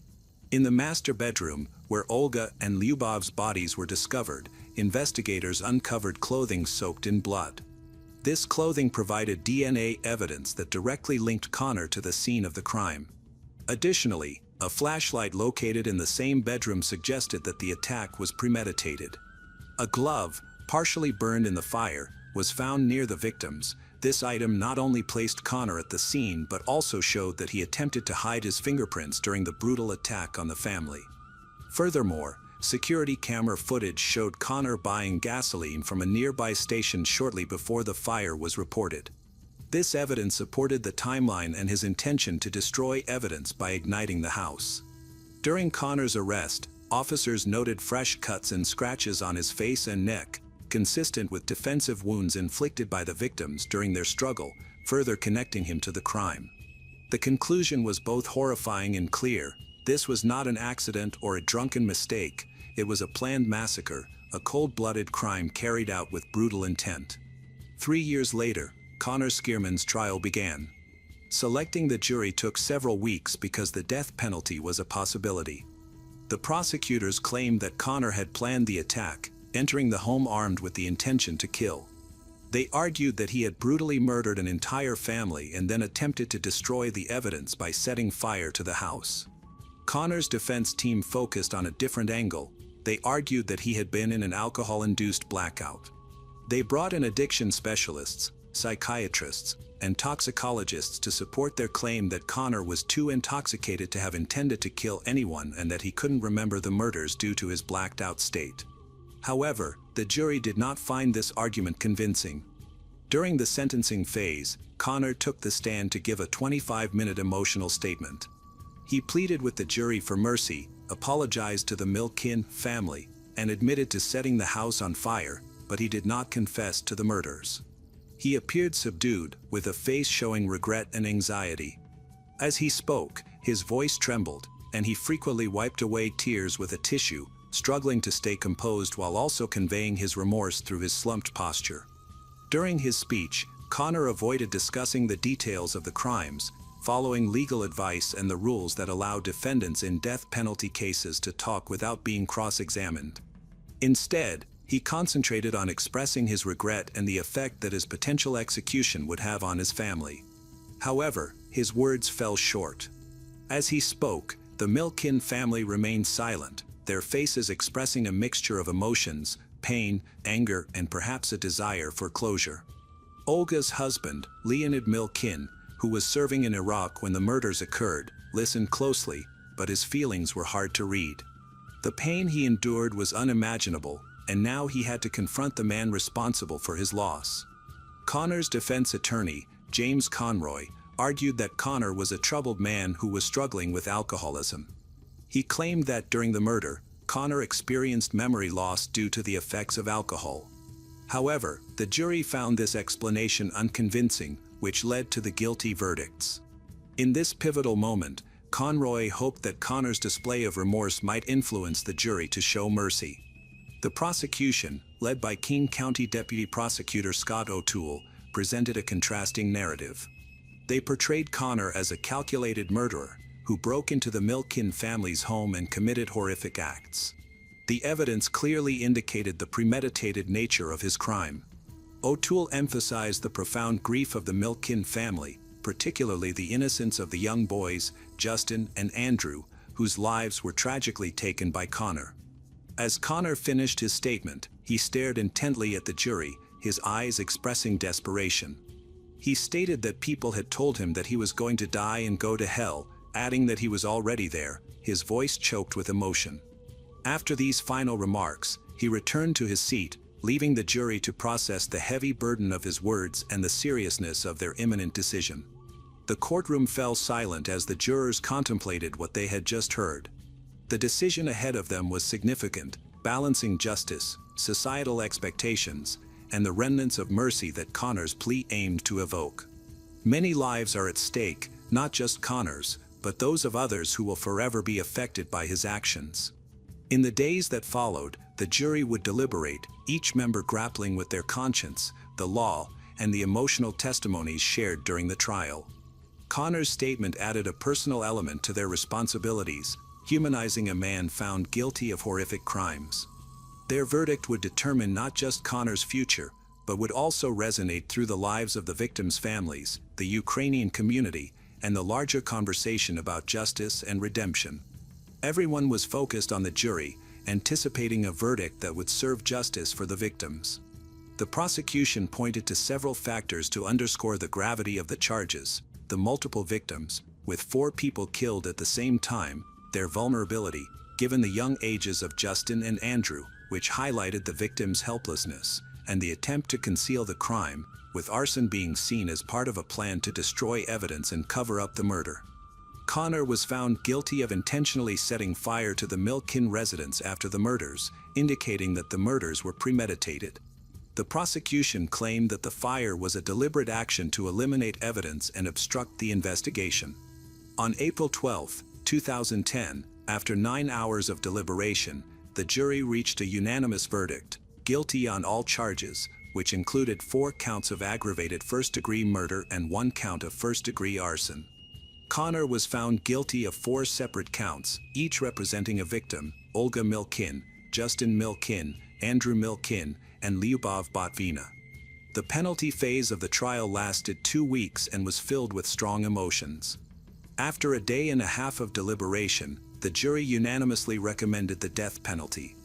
In the master bedroom, where Olga and Lyubov's bodies were discovered, investigators uncovered clothing soaked in blood. This clothing provided DNA evidence that directly linked Connor to the scene of the crime. Additionally, a flashlight located in the same bedroom suggested that the attack was premeditated. A glove, partially burned in the fire, was found near the victims. This item not only placed Connor at the scene but also showed that he attempted to hide his fingerprints during the brutal attack on the family. Furthermore, security camera footage showed Connor buying gasoline from a nearby station shortly before the fire was reported. This evidence supported the timeline and his intention to destroy evidence by igniting the house. During Connor's arrest, officers noted fresh cuts and scratches on his face and neck, consistent with defensive wounds inflicted by the victims during their struggle, further connecting him to the crime. The conclusion was both horrifying and clear. This was not an accident or a drunken mistake. It was a planned massacre, a cold-blooded crime carried out with brutal intent. 3 years later, Connor Skierman's trial began. Selecting the jury took several weeks because the death penalty was a possibility. The prosecutors claimed that Connor had planned the attack, entering the home armed with the intention to kill. They argued that he had brutally murdered an entire family and then attempted to destroy the evidence by setting fire to the house. Connor's defense team focused on a different angle. They argued that he had been in an alcohol-induced blackout. They brought in addiction specialists, psychiatrists, and toxicologists to support their claim that Connor was too intoxicated to have intended to kill anyone and that he couldn't remember the murders due to his blacked-out state. However, the jury did not find this argument convincing. During the sentencing phase, Connor took the stand to give a 25-minute emotional statement. He pleaded with the jury for mercy, apologized to the Milkin family, and admitted to setting the house on fire, but he did not confess to the murders. He appeared subdued, with a face showing regret and anxiety. As he spoke, his voice trembled, and he frequently wiped away tears with a tissue, struggling to stay composed while also conveying his remorse through his slumped posture. During his speech, Connor avoided discussing the details of the crimes, following legal advice and the rules that allow defendants in death penalty cases to talk without being cross-examined. Instead, he concentrated on expressing his regret and the effect that his potential execution would have on his family. However, his words fell short. As he spoke, the Milkin family remained silent, their faces expressing a mixture of emotions, pain, anger, and perhaps a desire for closure. Olga's husband, Leonid Milkin, who was serving in Iraq when the murders occurred, listened closely, but his feelings were hard to read. The pain he endured was unimaginable, and now he had to confront the man responsible for his loss. Connor's defense attorney, James Conroy, argued that Connor was a troubled man who was struggling with alcoholism. He claimed that during the murder, Connor experienced memory loss due to the effects of alcohol. However, the jury found this explanation unconvincing, which led to the guilty verdicts. In this pivotal moment, Conroy hoped that Connor's display of remorse might influence the jury to show mercy. The prosecution, led by King County Deputy Prosecutor Scott O'Toole, presented a contrasting narrative. They portrayed Connor as a calculated murderer who broke into the Milkin family's home and committed horrific acts. The evidence clearly indicated the premeditated nature of his crime. O'Toole emphasized the profound grief of the Milkin family, particularly the innocence of the young boys, Justin and Andrew, whose lives were tragically taken by Connor. As Connor finished his statement, he stared intently at the jury, his eyes expressing desperation. He stated that people had told him that he was going to die and go to hell, adding that he was already there, his voice choked with emotion. After these final remarks, he returned to his seat, leaving the jury to process the heavy burden of his words and the seriousness of their imminent decision. The courtroom fell silent as the jurors contemplated what they had just heard. The decision ahead of them was significant, balancing justice, societal expectations, and the remnants of mercy that Connor's plea aimed to evoke. Many lives are at stake, not just Connor's, but those of others who will forever be affected by his actions. In the days that followed, the jury would deliberate, each member grappling with their conscience, the law, and the emotional testimonies shared during the trial. Connor's statement added a personal element to their responsibilities, humanizing a man found guilty of horrific crimes. Their verdict would determine not just Connor's future, but would also resonate through the lives of the victims' families, the Ukrainian community, and the larger conversation about justice and redemption. Everyone was focused on the jury, anticipating a verdict that would serve justice for the victims. The prosecution pointed to several factors to underscore the gravity of the charges: the multiple victims, with 4 people killed at the same time, their vulnerability, given the young ages of Justin and Andrew, which highlighted the victims' helplessness, and the attempt to conceal the crime, with arson being seen as part of a plan to destroy evidence and cover up the murder. Connor was found guilty of intentionally setting fire to the Milkin residence after the murders, indicating that the murders were premeditated. The prosecution claimed that the fire was a deliberate action to eliminate evidence and obstruct the investigation. On April 12, 2010, after 9 hours of deliberation, the jury reached a unanimous verdict, guilty on all charges, which included 4 counts of aggravated first-degree murder and 1 count of first-degree arson. Connor was found guilty of 4 separate counts, each representing a victim: Olga Milkin, Justin Milkin, Andrew Milkin, and Lyubov Botvina. The penalty phase of the trial lasted 2 weeks and was filled with strong emotions. After a day and a half of deliberation, the jury unanimously recommended the death penalty.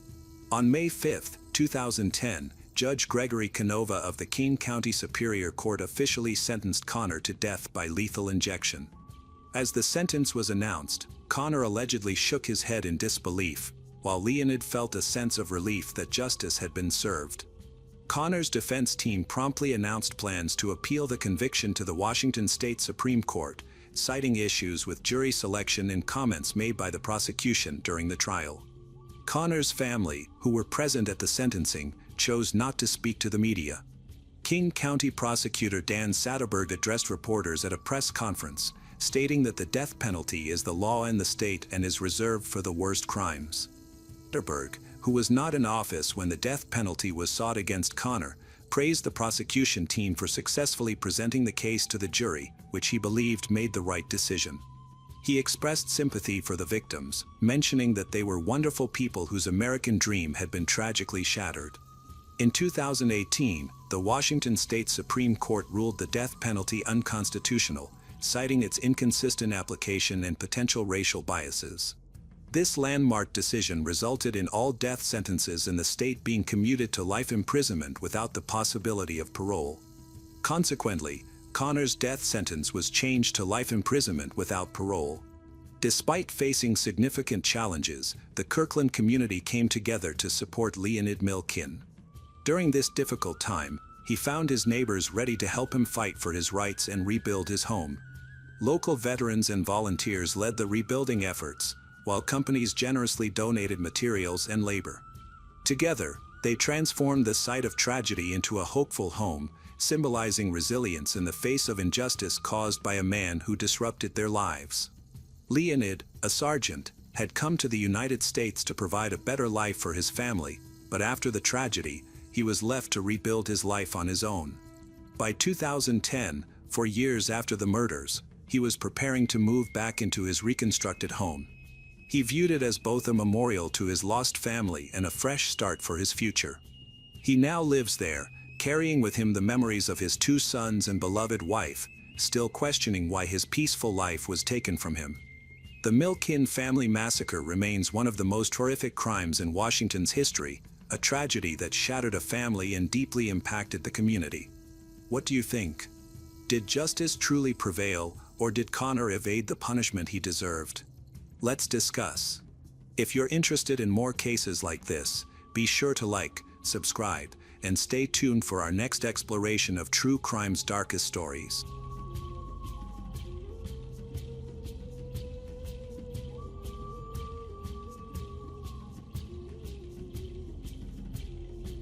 On May 5, 2010, Judge Gregory Canova of the Kane County Superior Court officially sentenced Connor to death by lethal injection. As the sentence was announced, Connor allegedly shook his head in disbelief, while Leonid felt a sense of relief that justice had been served. Connor's defense team promptly announced plans to appeal the conviction to the Washington State Supreme Court, citing issues with jury selection and comments made by the prosecution during the trial. Connor's family, who were present at the sentencing, chose not to speak to the media. King County Prosecutor Dan Satterberg addressed reporters at a press conference, stating that the death penalty is the law in the state and is reserved for the worst crimes. Satterberg, who was not in office when the death penalty was sought against Connor, praised the prosecution team for successfully presenting the case to the jury, which he believed made the right decision. He expressed sympathy for the victims, mentioning that they were wonderful people whose American dream had been tragically shattered. In 2018, the Washington State Supreme Court ruled the death penalty unconstitutional, citing its inconsistent application and potential racial biases. This landmark decision resulted in all death sentences in the state being commuted to life imprisonment without the possibility of parole. Consequently, Connor's death sentence was changed to life imprisonment without parole. Despite facing significant challenges, the Kirkland community came together to support Leonid Milkin. During this difficult time, he found his neighbors ready to help him fight for his rights and rebuild his home. Local veterans and volunteers led the rebuilding efforts, while companies generously donated materials and labor. Together, they transformed the site of tragedy into a hopeful home, symbolizing resilience in the face of injustice caused by a man who disrupted their lives. Leonid, a sergeant, had come to the United States to provide a better life for his family, but after the tragedy, he was left to rebuild his life on his own. By 2010, 4 years after the murders, he was preparing to move back into his reconstructed home. He viewed it as both a memorial to his lost family and a fresh start for his future. He now lives there, carrying with him the memories of his 2 sons and beloved wife, still questioning why his peaceful life was taken from him. The Milkin family massacre remains one of the most horrific crimes in Washington's history, a tragedy that shattered a family and deeply impacted the community. What do you think? Did justice truly prevail, or did Connor evade the punishment he deserved? Let's discuss. If you're interested in more cases like this, be sure to like, subscribe, and stay tuned for our next exploration of true crime's darkest stories.